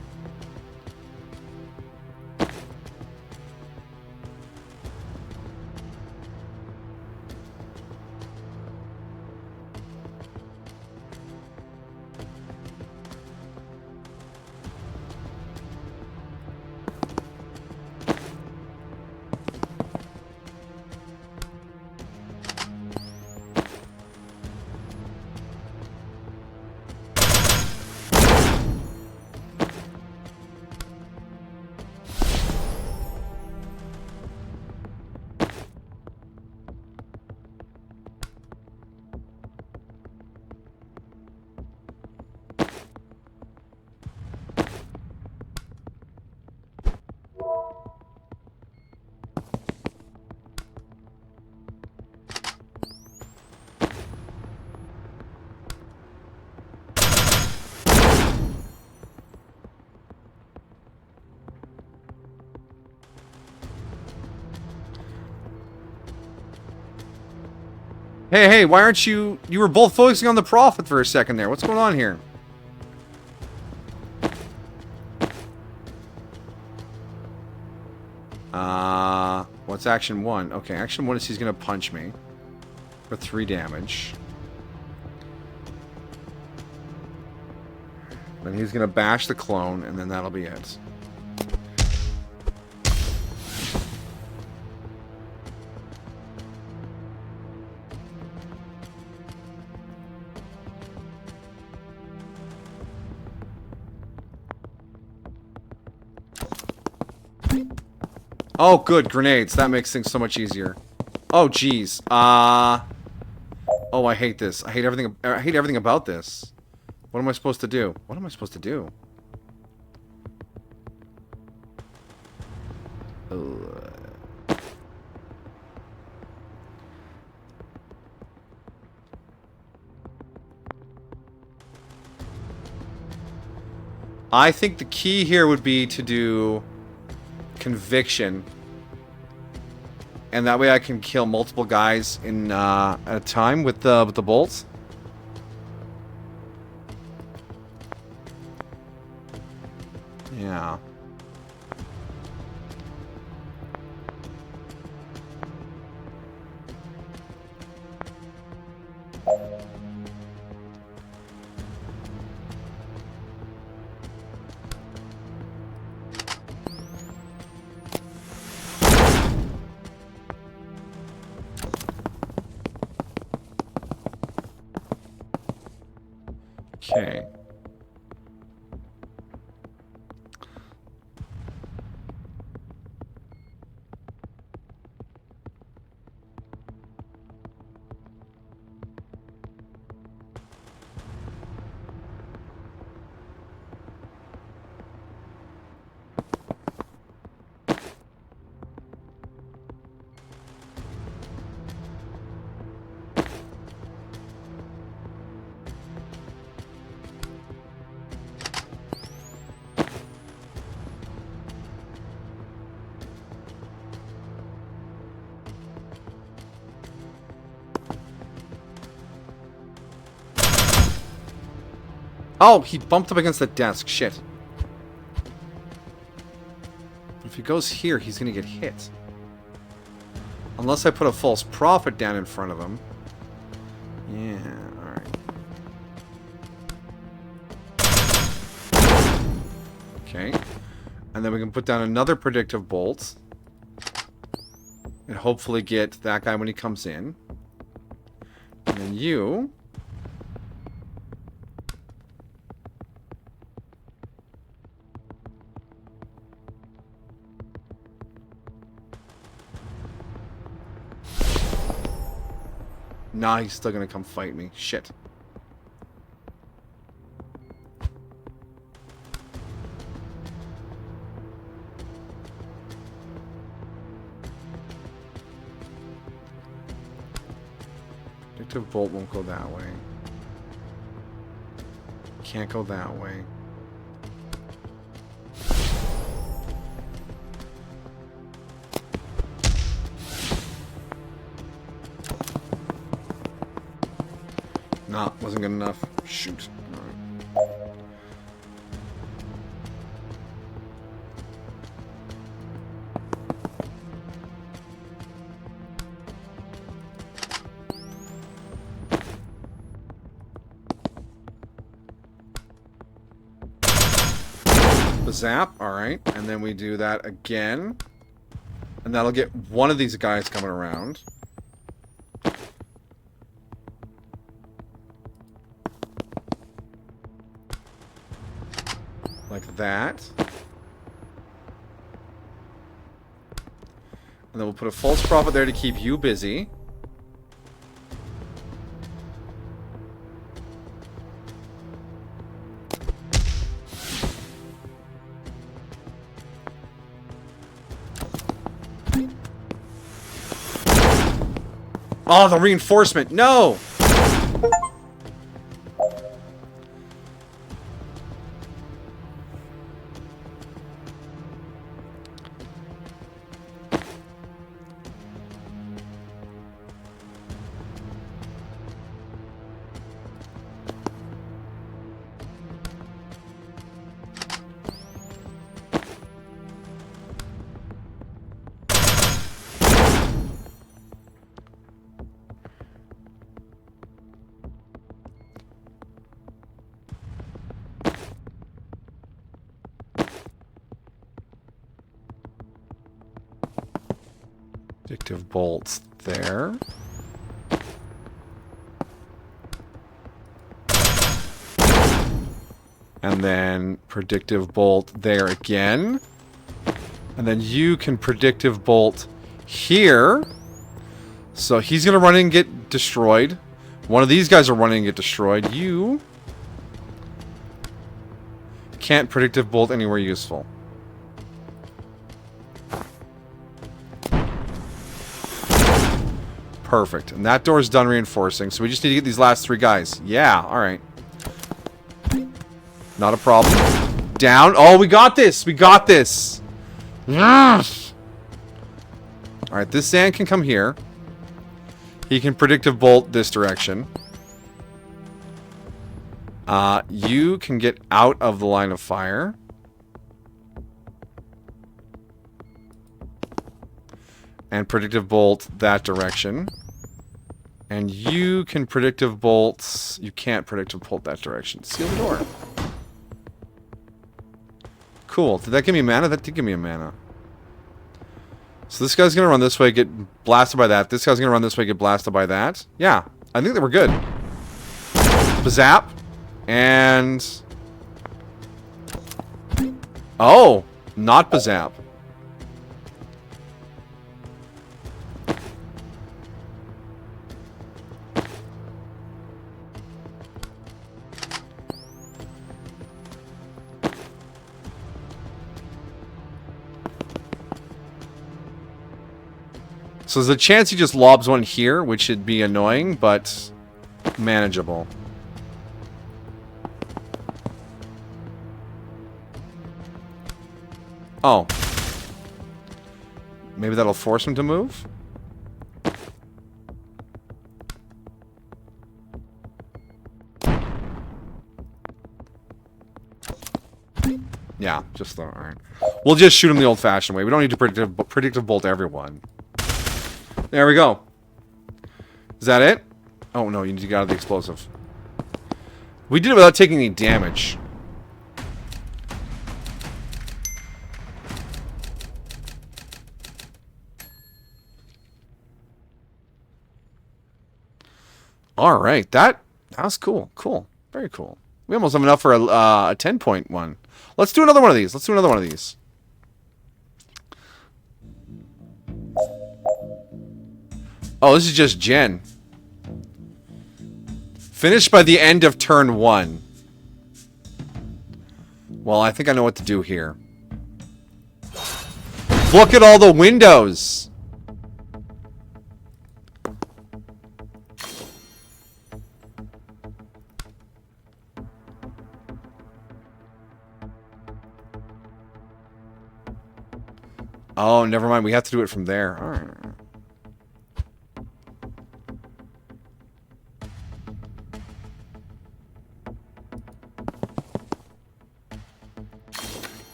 Hey, why aren't you... You were both focusing on the Prophet for a second there. What's going on here? What's action 1? Okay, action 1 is he's gonna punch me for 3 damage. Then he's gonna bash the clone, and then that'll be it. Oh, good. Grenades. That makes things so much easier. Oh, jeez. Oh, I hate this. I hate everything about this. What am I supposed to do? What am I supposed to do? I think the key here would be to do conviction, and that way I can kill multiple guys in at a time with the bolts. Yeah. Okay. Oh, he bumped up against the desk. Shit. If he goes here, he's gonna get hit. Unless I put a false prophet down in front of him. Yeah, alright. Okay. And then we can put down another predictive bolt. And hopefully get that guy when he comes in. And then you... Nah, he's still gonna come fight me. Shit. Predictive bolt won't go that way. Can't go that way. Nah, wasn't good enough. Shoot. Alright. The zap, alright. And then we do that again. And that'll get one of these guys coming around. Like that. And then we'll put a false prophet there to keep you busy. Oh, the reinforcement! No! Predictive bolts there. And then predictive bolt there again. And then you can predictive bolt here. So he's going to run in and get destroyed. One of these guys are running and get destroyed. You can't predictive bolt anywhere useful. Perfect. And that door's done reinforcing, so we just need to get these last three guys. Yeah, alright. Not a problem. Down. Oh, we got this! We got this! Yes! Alright, this Zan can come here. He can predictive bolt this direction. You can get out of the line of fire. And predictive bolt that direction. And you can predictive bolt... You can't predictive bolt that direction. Seal the door. Cool. Did that give me mana? That did give me a mana. So this guy's gonna run this way, get blasted by that. This guy's gonna run this way, get blasted by that. Yeah. I think that we're good. Bazap. And... Oh! Not Bazap. So there's a chance he just lobs one here, which should be annoying, but manageable. Oh. Maybe that'll force him to move? Yeah, just the... Alright. We'll just shoot him the old-fashioned way. We don't need to predictive bolt everyone. There we go. Is that it? Oh, no, you need to get out of the explosive. We did it without taking any damage. Alright, that was cool. Cool. Very cool. We almost have enough for a 10-point one. Let's do another one of these. Let's do another one of these. Oh, this is just Jen. Finished by the end of turn 1. Well, I think I know what to do here. Look at all the windows! Oh, never mind. We have to do it from there. All right.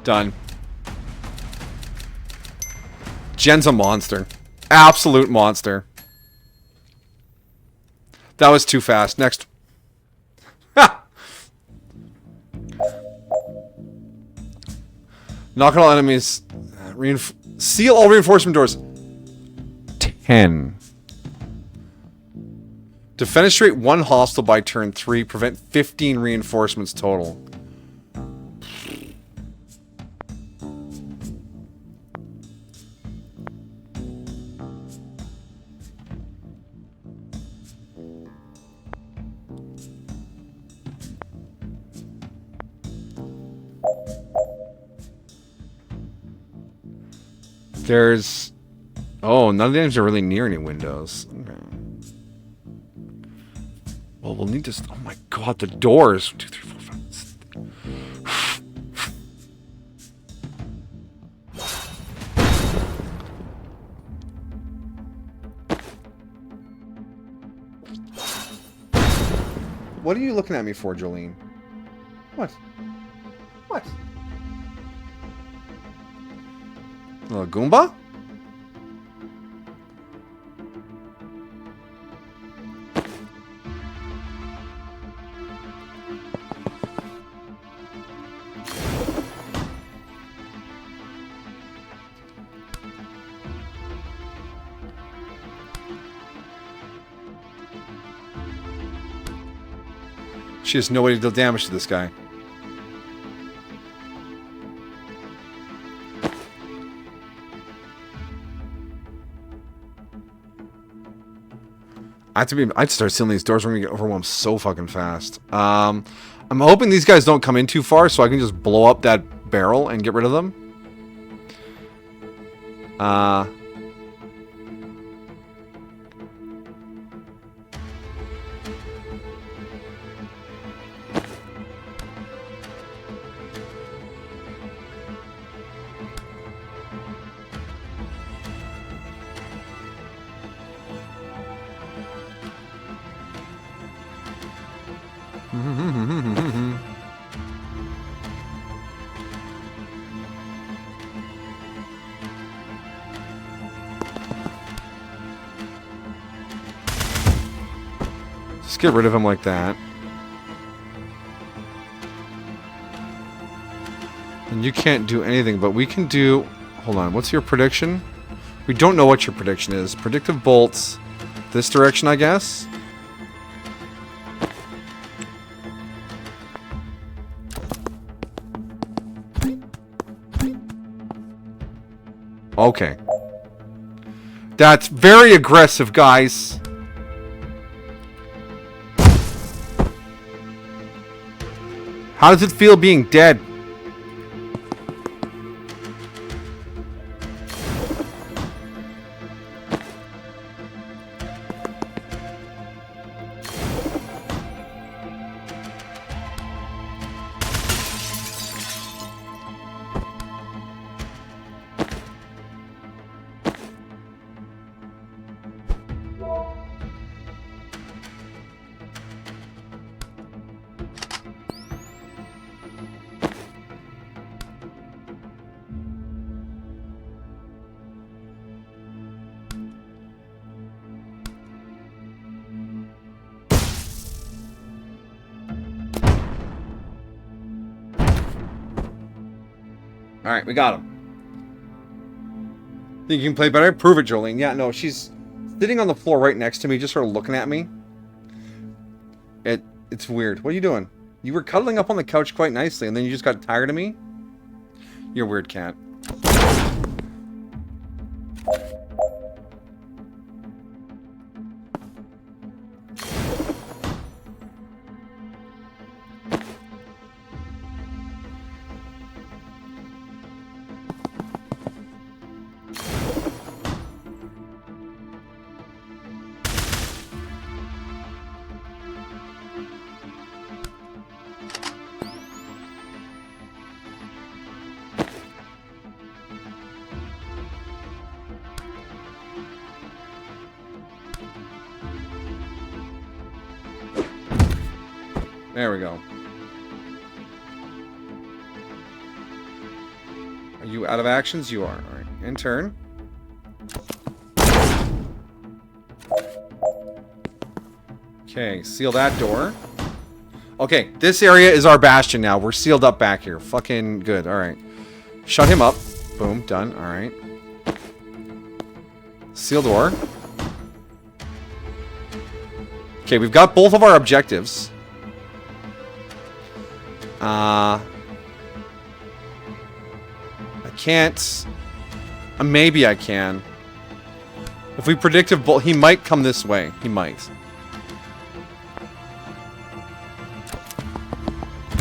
Done. Jen's a monster. Absolute monster. That was too fast. Next. Ha! Knock on all enemies. Seal all reinforcement doors. 10. Defenestrate 1 hostile by turn 3. Prevent 15 reinforcements total. There's... Oh, none of the names are really near any windows. Okay. Well, we'll need to... Oh my god, the doors. 2, 3, 4, 5, 6. What are you looking at me for, Jolene? What? What? Little Goomba? She has no way to deal damage to this guy. I'd start sealing these doors. We're gonna get overwhelmed so fucking fast. I'm hoping these guys don't come in too far, so I can just blow up that barrel and get rid of them. Just get rid of him like that. And you can't do anything, but we can do... Hold on, what's your prediction? We don't know what your prediction is. Predictive bolts. This direction, I guess? Okay. That's very aggressive, guys. How does it feel being dead? Alright, we got him. Think you can play better? Prove it, Jolene. Yeah, no, she's sitting on the floor right next to me, just sort of looking at me. It's weird. What are you doing? You were cuddling up on the couch quite nicely, and then you just got tired of me? You're a weird cat. There we go. Are you out of actions? You are. Alright. In turn. Okay, seal that door. Okay, this area is our bastion now. We're sealed up back here. Fucking good. Alright. Shut him up. Boom. Done. Alright. Seal door. Okay, we've got both of our objectives. I can't... maybe I can. If we predictive bolt, he might come this way. He might.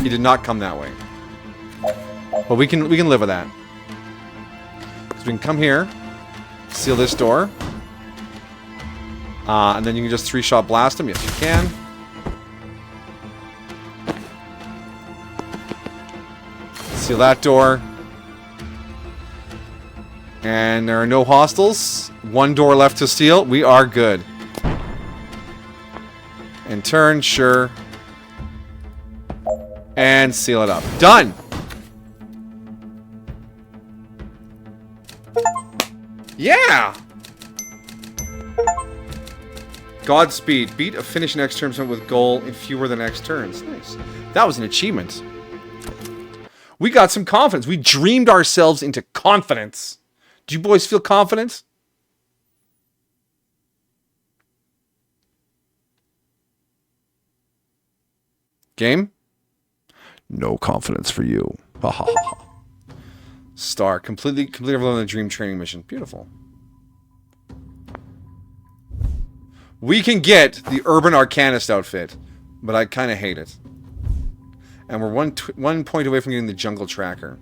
He did not come that way. But we can live with that. So we can come here, seal this door, and then you can just 3-shot blast him. Yes, you can. Seal that door. And there are no hostiles. One door left to seal. We are good. And turn, sure. And seal it up. Done! Yeah! Godspeed. Beat a finish next turn with goal in fewer than X turns. Nice. That was an achievement. We got some confidence. We dreamed ourselves into confidence. Do you boys feel confident? Game? No confidence for you. Ha ha ha. Star. Completely overloaded the dream training mission. Beautiful. We can get the Urban Arcanist outfit, but I kind of hate it. And we're one point away from getting the Jungle Tracker.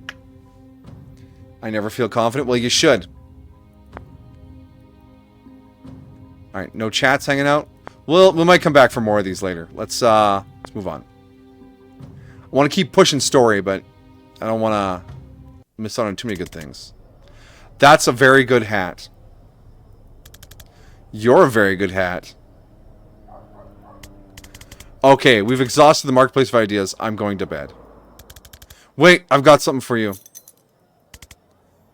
I never feel confident. Well, you should. Alright, no chats hanging out. We might come back for more of these later. Let's move on. I want to keep pushing story, but I don't want to miss out on too many good things. That's a very good hat. You're a very good hat. Okay, we've exhausted the marketplace of ideas. I'm going to bed. Wait, I've got something for you.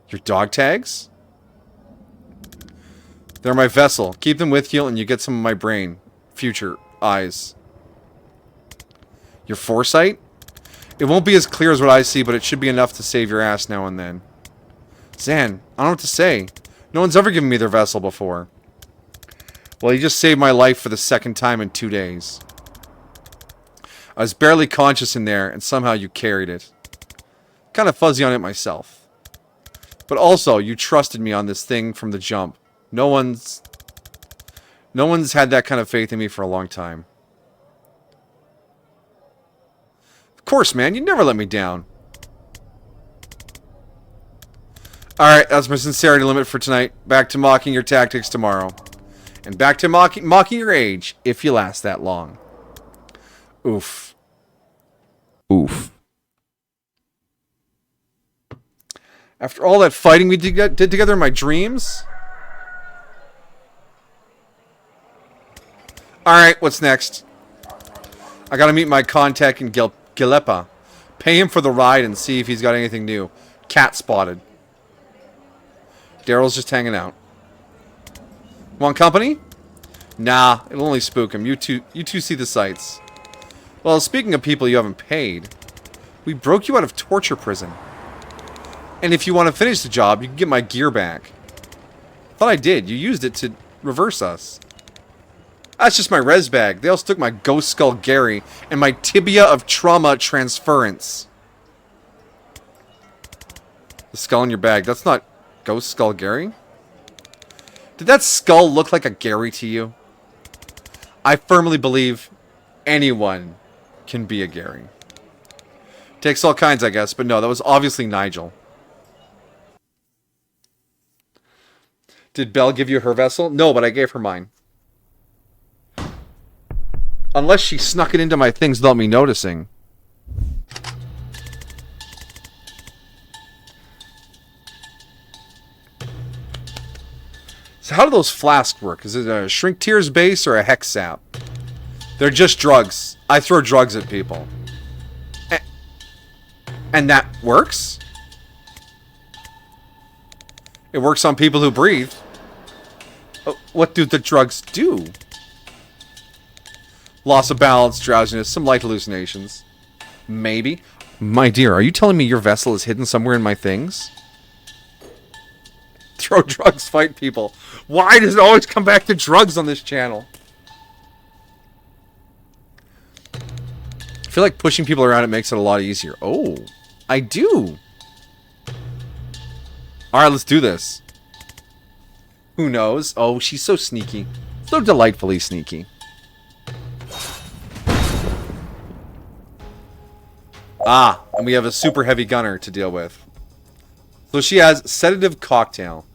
Your dog tags? They're my vessel. Keep them with you and you get some of my brain. Future eyes. Your foresight? It won't be as clear as what I see, but it should be enough to save your ass now and then. Zan, I don't know what to say. No one's ever given me their vessel before. Well, you just saved my life for the second time in 2 days. I was barely conscious in there, and somehow you carried it. Kind of fuzzy on it myself. But also, you trusted me on this thing from the jump. No one's had that kind of faith in me for a long time. Of course, man, you never let me down. Alright, that's my sincerity limit for tonight. Back to mocking your tactics tomorrow. And back to mocking your age, if you last that long. Oof. Oof. After all that fighting we did together in my dreams? Alright, what's next? I gotta meet my contact in Gilepa. Pay him for the ride and see if he's got anything new. Cat spotted. Daryl's just hanging out. Want company? Nah, it'll only spook him. You two see the sights. Well, speaking of people you haven't paid, we broke you out of torture prison. And if you want to finish the job, you can get my gear back. Thought I did. You used it to reverse us. That's just my res bag. They also took my Ghost Skull Gary and my Tibia of Trauma Transference. The skull in your bag. That's not Ghost Skull Gary? Did that skull look like a Gary to you? I firmly believe anyone can be a Gary. Takes all kinds, I guess, but no, that was obviously Nigel. Did Belle give you her vessel? No, but I gave her mine. Unless she snuck it into my things without me noticing. So how do those flasks work? Is it a Shrink Tears base or a Hex Sap? They're just drugs. I throw drugs at people. And that works? It works on people who breathe. What do the drugs do? Loss of balance, drowsiness, some light hallucinations. Maybe. My dear, are you telling me your vessel is hidden somewhere in my things? Throw drugs, fight people. Why does it always come back to drugs on this channel? I feel like pushing people around, it makes it a lot easier. Oh, I do. Alright, let's do this. Who knows? Oh, she's so sneaky. So delightfully sneaky. Ah, and we have a super heavy gunner to deal with. So she has Sedative Cocktail.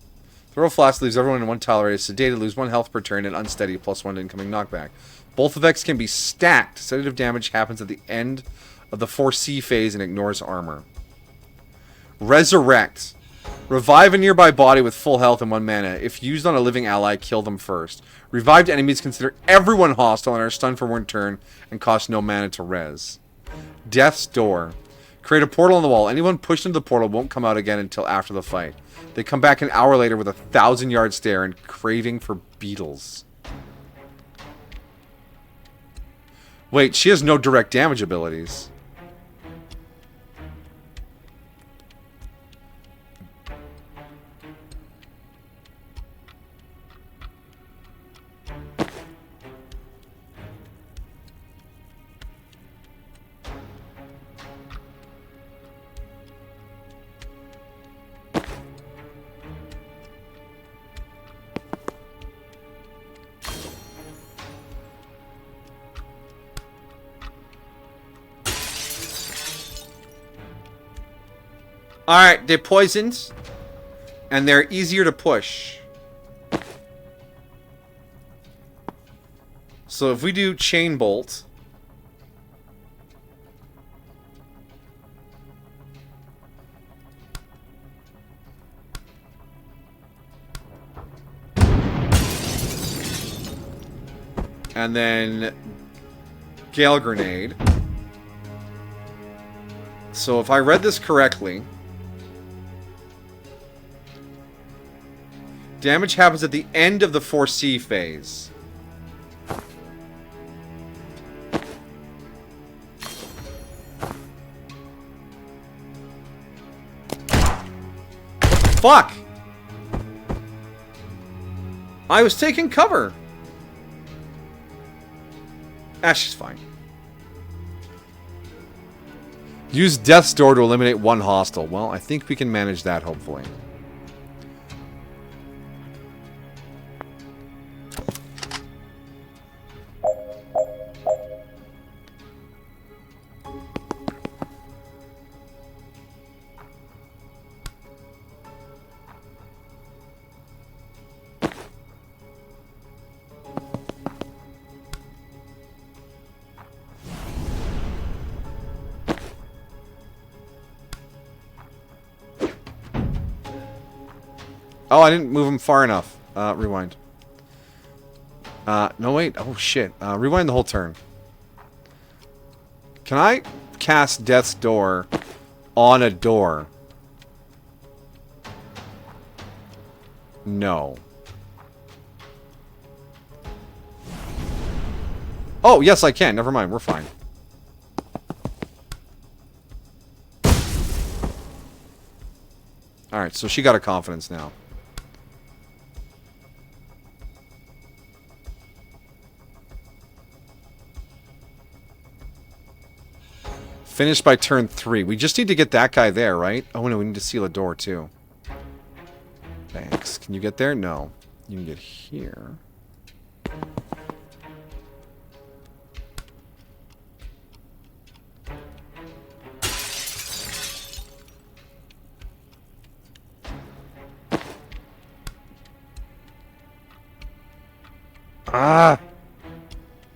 Throw a flask leaves everyone in one tile radius. Sedated, lose 1 health per turn, and unsteady, +1 to incoming knockback. Both effects can be stacked. Sedative damage happens at the end of the 4C phase and ignores armor. Resurrect. Revive a nearby body with full health and 1 mana. If used on a living ally, kill them first. Revived enemies consider everyone hostile and are stunned for 1 turn and cost no mana to res. Death's Door. Create a portal on the wall. Anyone pushed into the portal won't come out again until after the fight. They come back an hour later with a 1,000-yard stare and craving for beetles. Wait, she has no direct damage abilities. Alright, they're poisoned. And they're easier to push. So if we do Chain Bolt. And then Gale Grenade. So if I read this correctly, damage happens at the end of the 4C phase. Fuck! I was taking cover! She's fine. Use Death's Door to eliminate 1 hostile. Well, I think we can manage that, hopefully. Oh, I didn't move him far enough. Rewind. No, wait. Oh, shit. Rewind the whole turn. Can I cast Death's Door on a door? No. Oh, yes, I can. Never mind. We're fine. Alright, so she got a confidence now. Finished by turn 3. We just need to get that guy there, right? Oh no, we need to seal a door too. Thanks. Can you get there? No. You can get here. Ah!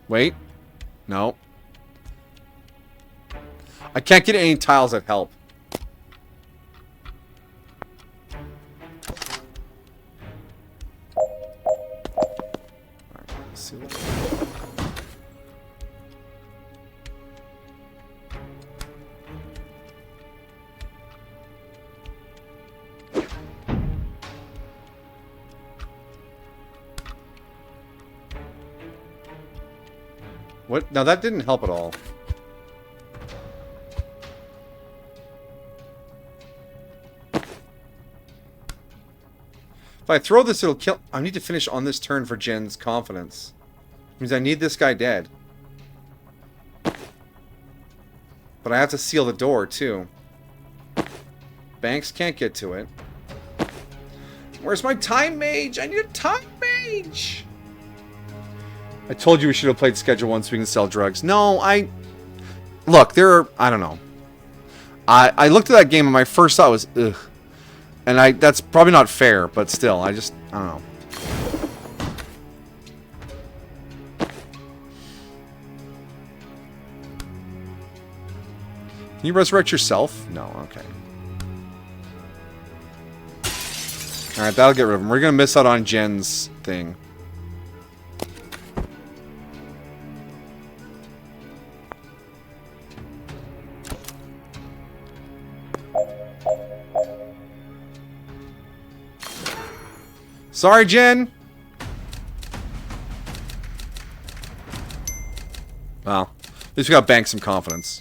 Wait. No. I can't get any tiles that help. Alright, let's see what... What? No, that didn't help at all. If I throw this, it'll kill... I need to finish on this turn for Jen's confidence. Means I need this guy dead. But I have to seal the door, too. Banks can't get to it. Where's my time mage? I need a time mage! I told you we should have played Schedule 1 so we can sell drugs. No, Look, there are... I don't know. I looked at that game and my first thought was, ugh. And that's probably not fair, but still, I don't know. Can you resurrect yourself? No, okay. Alright, that'll get rid of him. We're gonna miss out on Jen's thing. Sorry, Jen! Well, at least we got Bank some confidence.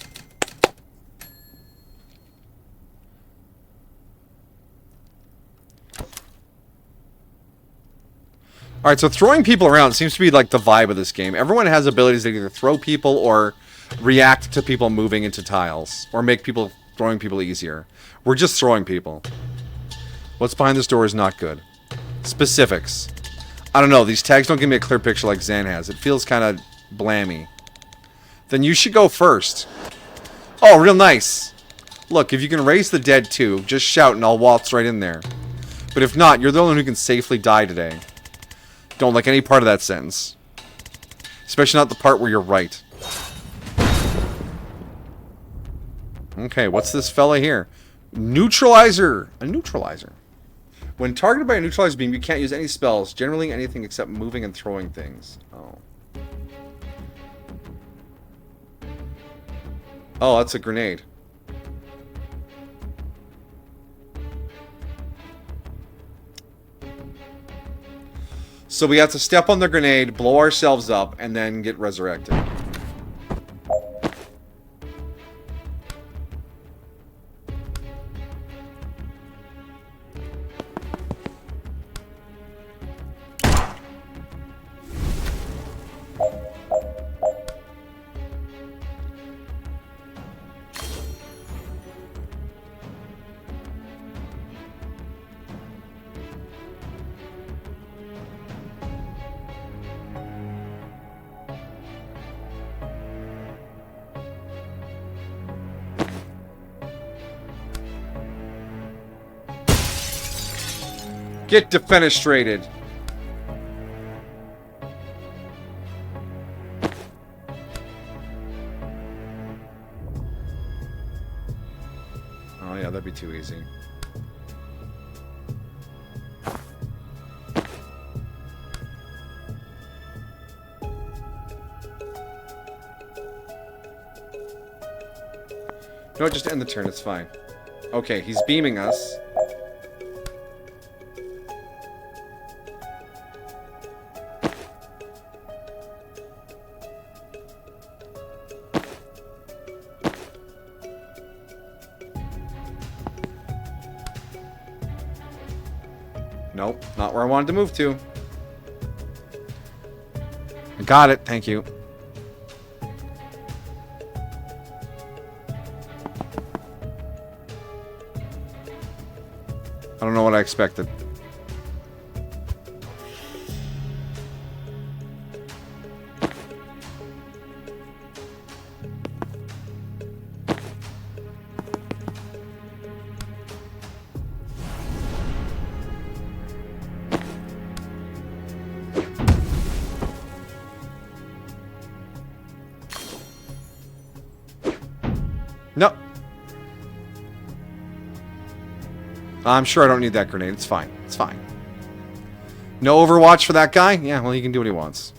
Alright, so throwing people around seems to be like the vibe of this game. Everyone has abilities that either throw people or react to people moving into tiles. Or make throwing people easier. We're just throwing people. What's behind this door is not good. Specifics. I don't know, these tags don't give me a clear picture like Zan has. It feels kind of blammy. Then you should go first. Oh, real nice. Look, if you can raise the dead too, just shout and I'll waltz right in there. But if not, you're the only one who can safely die today. Don't like any part of that sentence. Especially not the part where you're right. Okay, what's this fella here? Neutralizer! A neutralizer. When targeted by a neutralized beam, you can't use any spells. Generally anything except moving and throwing things. Oh. Oh, that's a grenade. So we have to step on the grenade, blow ourselves up, and then get resurrected. Get defenestrated. Oh yeah, that'd be too easy. No, just end the turn, it's fine. Okay, he's beaming us. Nope, not where I wanted to move to. I got it, thank you. I don't know what I expected. No. I'm sure I don't need that grenade. It's fine. It's fine. No Overwatch for that guy? Yeah, well, he can do what he wants.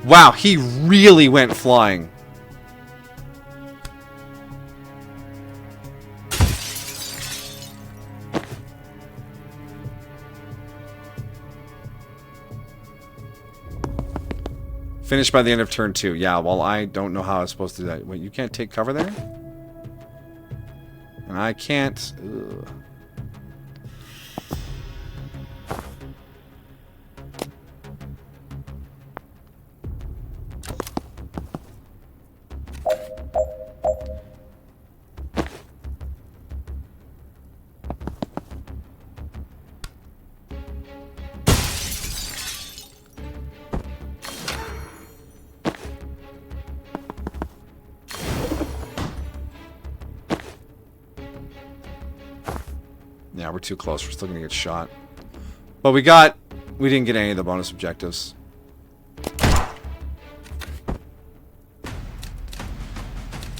Wow, he really went flying. Finished by the end of turn 2. Yeah, well, I don't know how I was supposed to do that. Wait, you can't take cover there? And I can't... Ugh. Yeah, we're too close. We're still gonna get shot. But we didn't get any of the bonus objectives.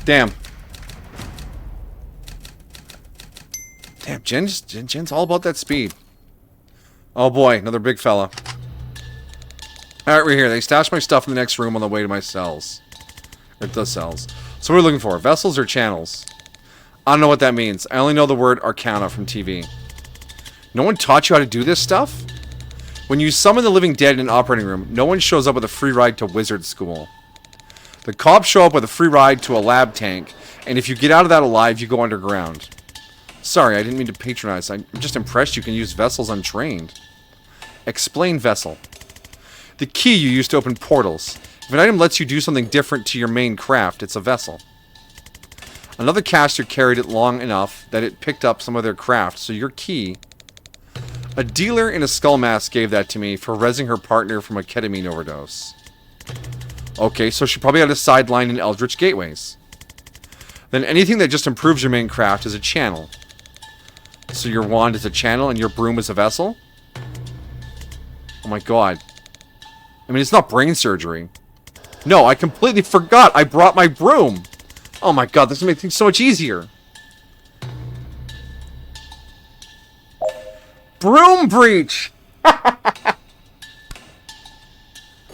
Damn. Damn, Jen's all about that speed. Oh boy, another big fella. Alright, we're here. They stashed my stuff in the next room on the way to my cells. Or the cells. So what are we looking for? Vessels or channels? I don't know what that means. I only know the word Arcana from TV. No one taught you how to do this stuff? When you summon the living dead in an operating room, no one shows up with a free ride to wizard school. The cops show up with a free ride to a lab tank, and if you get out of that alive, you go underground. Sorry, I didn't mean to patronize. I'm just impressed you can use vessels untrained. Explain vessel. The key you use to open portals. If an item lets you do something different to your main craft, it's a vessel. Another caster carried it long enough that it picked up some of their craft, so your key... A dealer in a skull mask gave that to me for rezzing her partner from a ketamine overdose. Okay, so she probably had a sideline in Eldritch Gateways. Then anything that just improves your main craft is a channel. So your wand is a channel and your broom is a vessel? Oh my god. I mean, it's not brain surgery. No, I completely forgot I brought my broom! Oh my god, this makes things so much easier. Broom breach!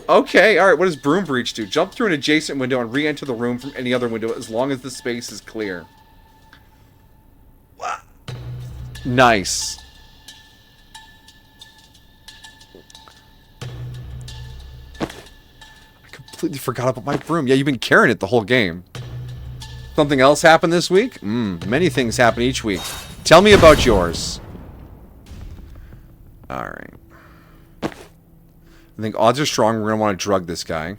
Okay, alright, what does broom breach do? Jump through an adjacent window and re-enter the room from any other window as long as the space is clear. Nice. I completely forgot about my broom. Yeah, you've been carrying it the whole game. Something else happened this week? Many things happen each week. Tell me about yours. Alright. I think odds are strong we're going to want to drug this guy.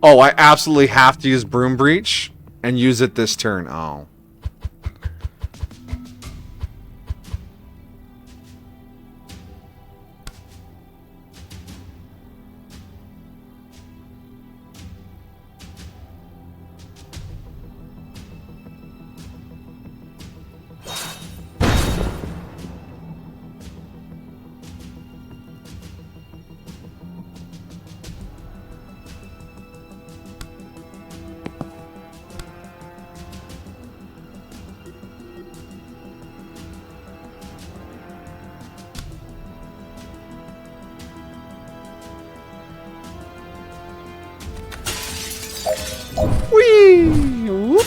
Oh, I absolutely have to use Broom Breach and use it this turn. Oh. Whee! Whoop.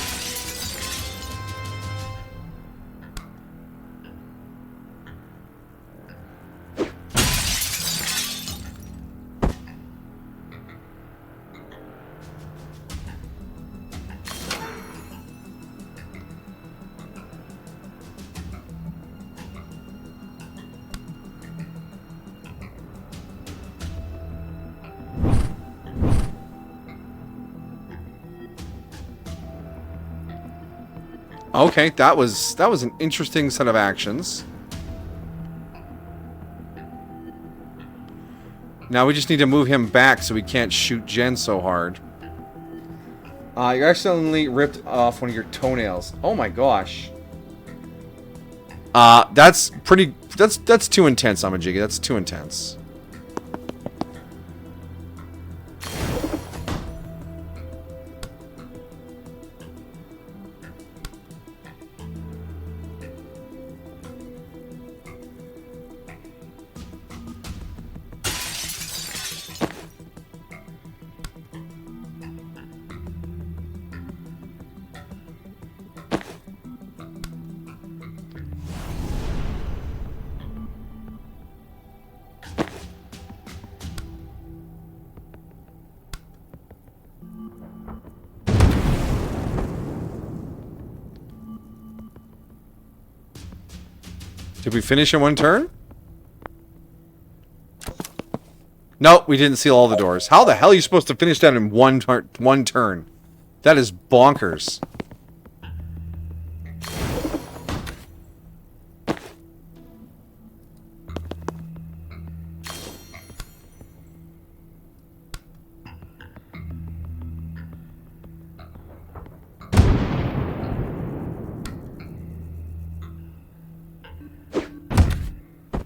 Okay, that was an interesting set of actions. Now we just need to move him back so we can't shoot Jen so hard. You accidentally ripped off one of your toenails. Oh my gosh. That's pretty... That's too intense, Amajigi. That's too intense. Did we finish in one turn? No, we didn't seal all the doors. How the hell are you supposed to finish that in one turn? That is bonkers.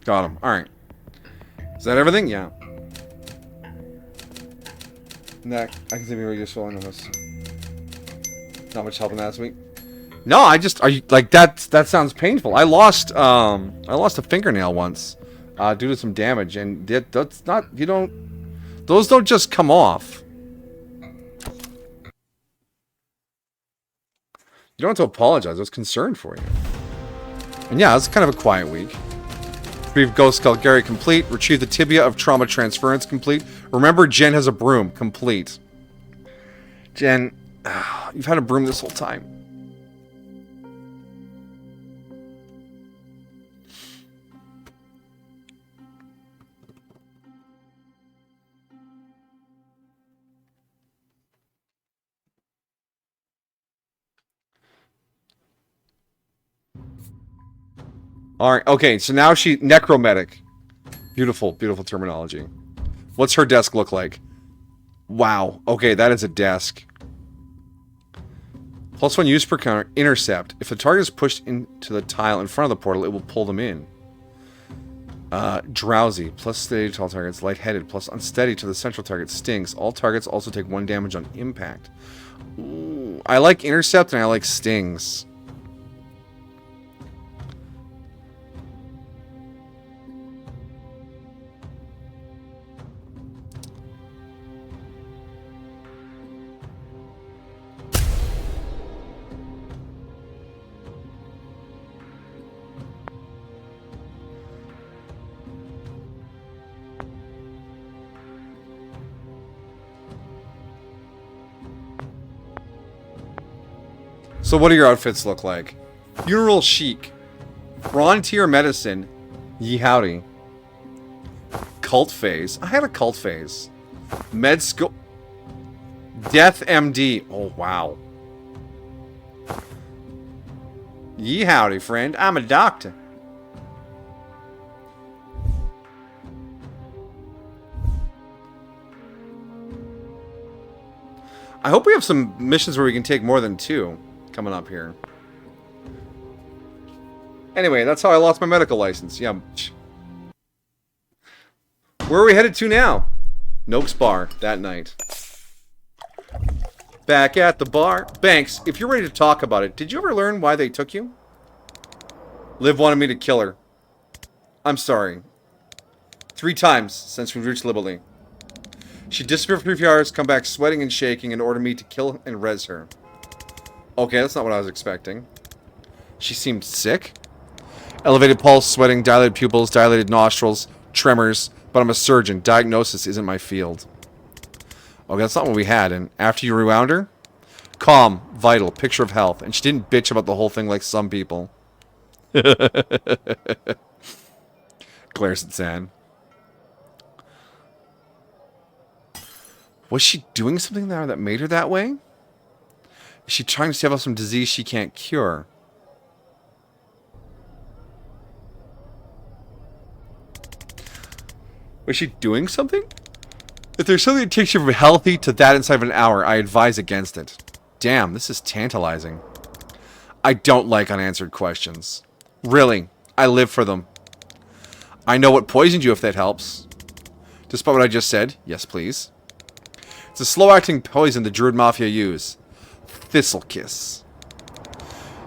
Got him. Alright. Is that everything? Yeah. Neck. I can see me really useful in this. Not much help in that this week. No, I just... Are you... Like, that sounds painful. I lost a fingernail once. Due to some damage. And that's not... You don't... Those don't just come off. You don't have to apologize. I was concerned for you. And yeah, it's kind of a quiet week. Retrieve Ghost Skull Gary complete. Retrieve the Tibia of Trauma Transference complete. Remember, Jen has a broom complete. Jen, you've had a broom this whole time. Alright, okay, so now she... Necromedic. Beautiful, beautiful terminology. What's her desk look like? Wow. Okay, that is a desk. +1 use per counter. Intercept. If the target is pushed into the tile in front of the portal, it will pull them in. Drowsy. Plus steady to all targets. Lightheaded. Plus unsteady to the central target. Stings. All targets also take 1 damage on impact. Ooh, I like intercept and I like stings. So what do your outfits look like? Funeral chic. Frontier medicine. Ye howdy. Cult phase. I had a cult phase. Med school. Death MD. Oh, wow. Yee howdy, friend. I'm a doctor. I hope we have some missions where we can take more than 2 coming up here. Anyway, that's how I lost my medical license. Yeah. Where are we headed to now? Noakes Bar that night. Back at the bar. Banks, if you're ready to talk about it, did you ever learn why they took you? Liv wanted me to kill her. I'm sorry. 3 times since we reached Liberty. She disappeared for 3 hours, come back sweating and shaking, and ordered me to kill and res her. Okay, that's not what I was expecting. She seemed sick. Elevated pulse, sweating, dilated pupils, dilated nostrils, tremors, but I'm a surgeon. Diagnosis isn't my field. Okay, that's not what we had, and after you rewound her? Calm, vital, picture of health, and she didn't bitch about the whole thing like some people. Glares at Zan. Was she doing something there that made her that way? Is she trying to stave off some disease she can't cure? Was she doing something? If there's something that takes you from healthy to that inside of an hour, I advise against it. Damn, this is tantalizing. I don't like unanswered questions. Really, I live for them. I know what poisoned you if that helps. Despite what I just said, yes please. It's a slow-acting poison the Druid Mafia use. Thistle Kiss.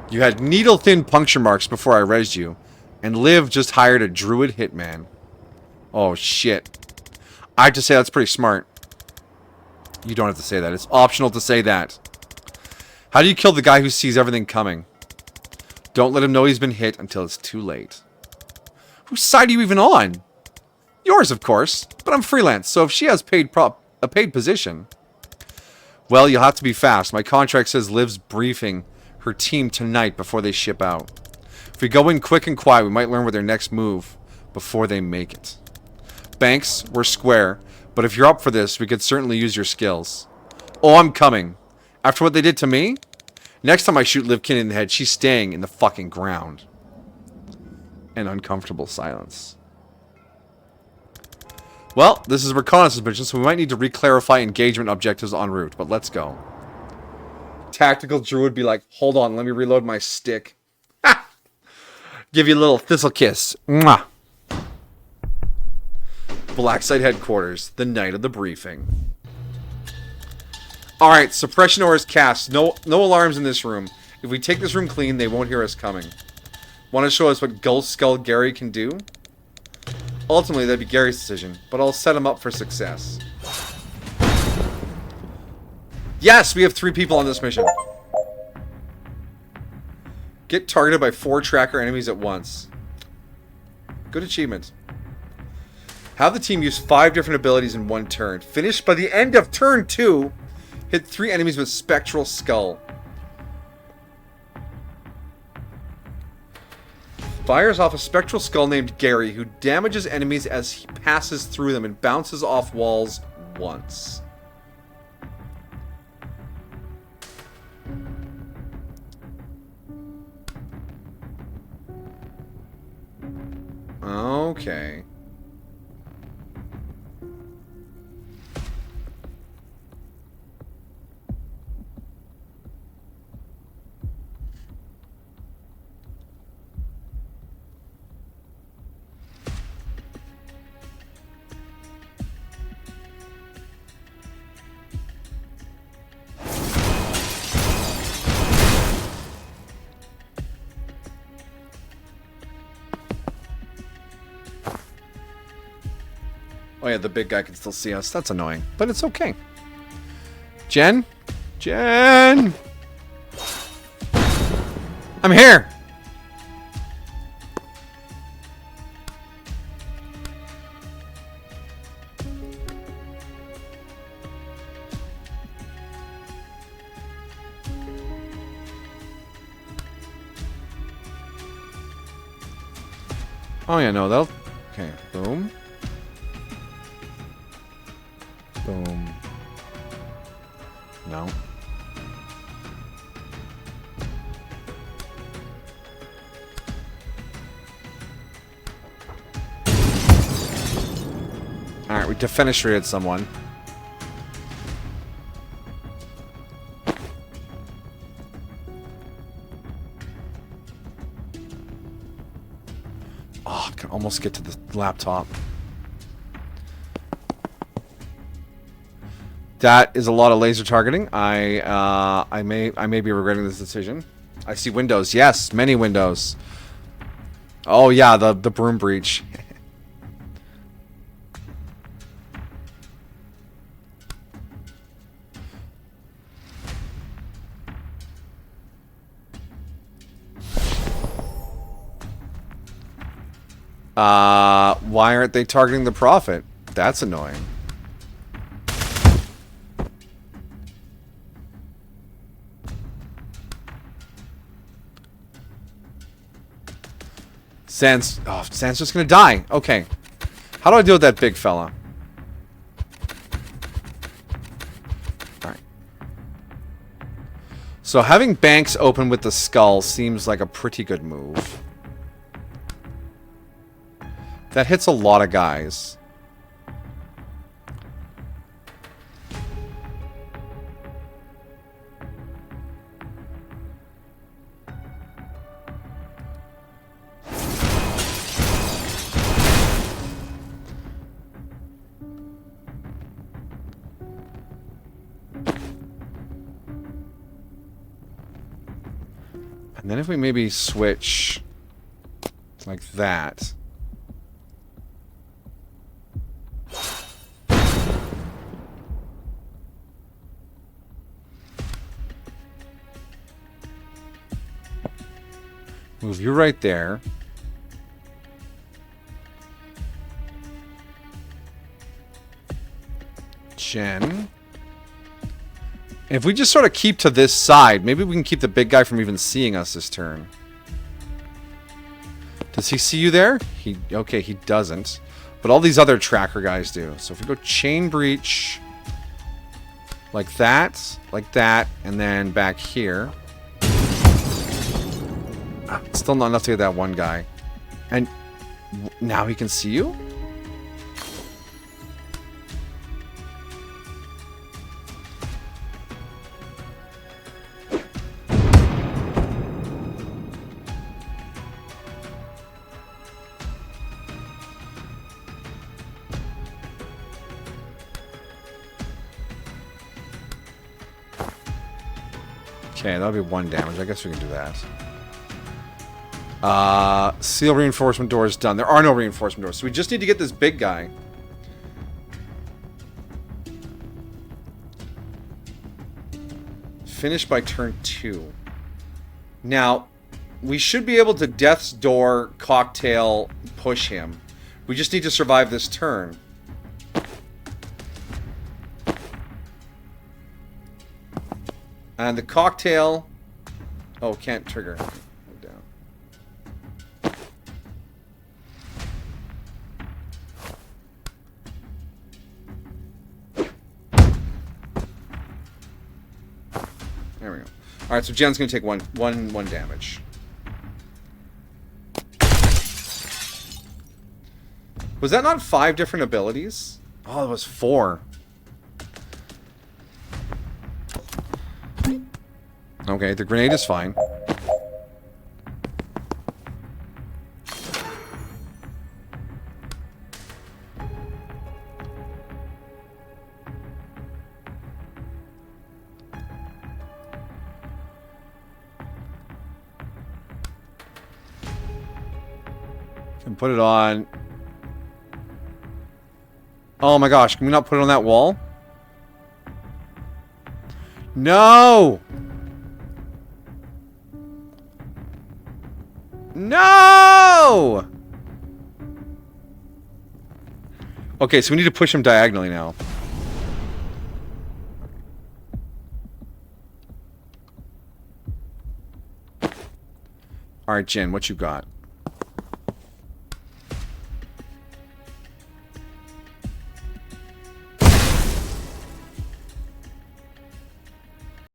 You had needle-thin puncture marks before I resed you, and Liv just hired a Druid hitman. Oh, shit. I have to say that's pretty smart. You don't have to say that. It's optional to say that. How do you kill the guy who sees everything coming? Don't let him know he's been hit until it's too late. Whose side are you even on? Yours, of course. But I'm freelance, so if she has a paid position... Well, you'll have to be fast. My contract says Liv's briefing her team tonight before they ship out. If we go in quick and quiet, we might learn what their next move before they make it. Banks, we're square, but if you're up for this, we could certainly use your skills. Oh, I'm coming. After what they did to me? Next time I shoot Liv Kinney in the head, she's staying in the fucking ground. An uncomfortable silence. Well, this is a reconnaissance mission, so we might need to re-clarify engagement objectives en route, but let's go. Tactical Druid would be like, hold on, let me reload my stick. Ha! Give you a little thistle kiss. Mwah! Blacksite headquarters, the night of the briefing. Alright, suppression aura is cast. No alarms in this room. If we take this room clean, they won't hear us coming. Want to show us what Ghost Skull Gary can do? Ultimately, that'd be Gary's decision, but I'll set him up for success. Yes, we have 3 people on this mission. Get targeted by 4 tracker enemies at once. Good achievement. Have the team use 5 different abilities in 1 turn. Finish by the end of turn 2. Hit 3 enemies with Spectral Skull. Fires off a spectral skull named Gary, who damages enemies as he passes through them and bounces off walls once. Okay. Oh yeah, the big guy can still see us. That's annoying, but it's okay. Jen? Jen! I'm here! Oh yeah, no, that'll... Okay, boom. Boom. No. Alright, we defenestrated someone. Oh, I can almost get to the laptop. That is a lot of laser targeting. I may be regretting this decision. I see windows. Yes, many windows. Oh yeah, the broom breach. Why aren't they targeting the Prophet? That's annoying. Zan's just gonna die. Okay. How do I deal with that big fella? Alright. So having banks open with the skull seems like a pretty good move. That hits a lot of guys. And then if we maybe switch like that. Move you right there. Jen. If we just sort of keep to this side, maybe we can keep the big guy from even seeing us this turn. Does he see you there? Okay, he doesn't. But all these other tracker guys do. So if we go chain breach like that, and then back here. Still not enough to get that one guy. And now he can see you? Okay, that'll be 1 damage. I guess we can do that. Seal reinforcement doors done. There are no reinforcement doors, so we just need to get this big guy. Finish by turn 2. Now, we should be able to Death's Door cocktail push him. We just need to survive this turn. And the cocktail... Oh, can't trigger. Down. There we go. Alright, so Jen's going to take one damage. Was that not 5 different abilities? Oh, it was 4. Okay, the grenade is fine. Can put it on. Oh my gosh, can we not put it on that wall? No! No! Okay, so we need to push him diagonally now. Alright, Jen, what you got?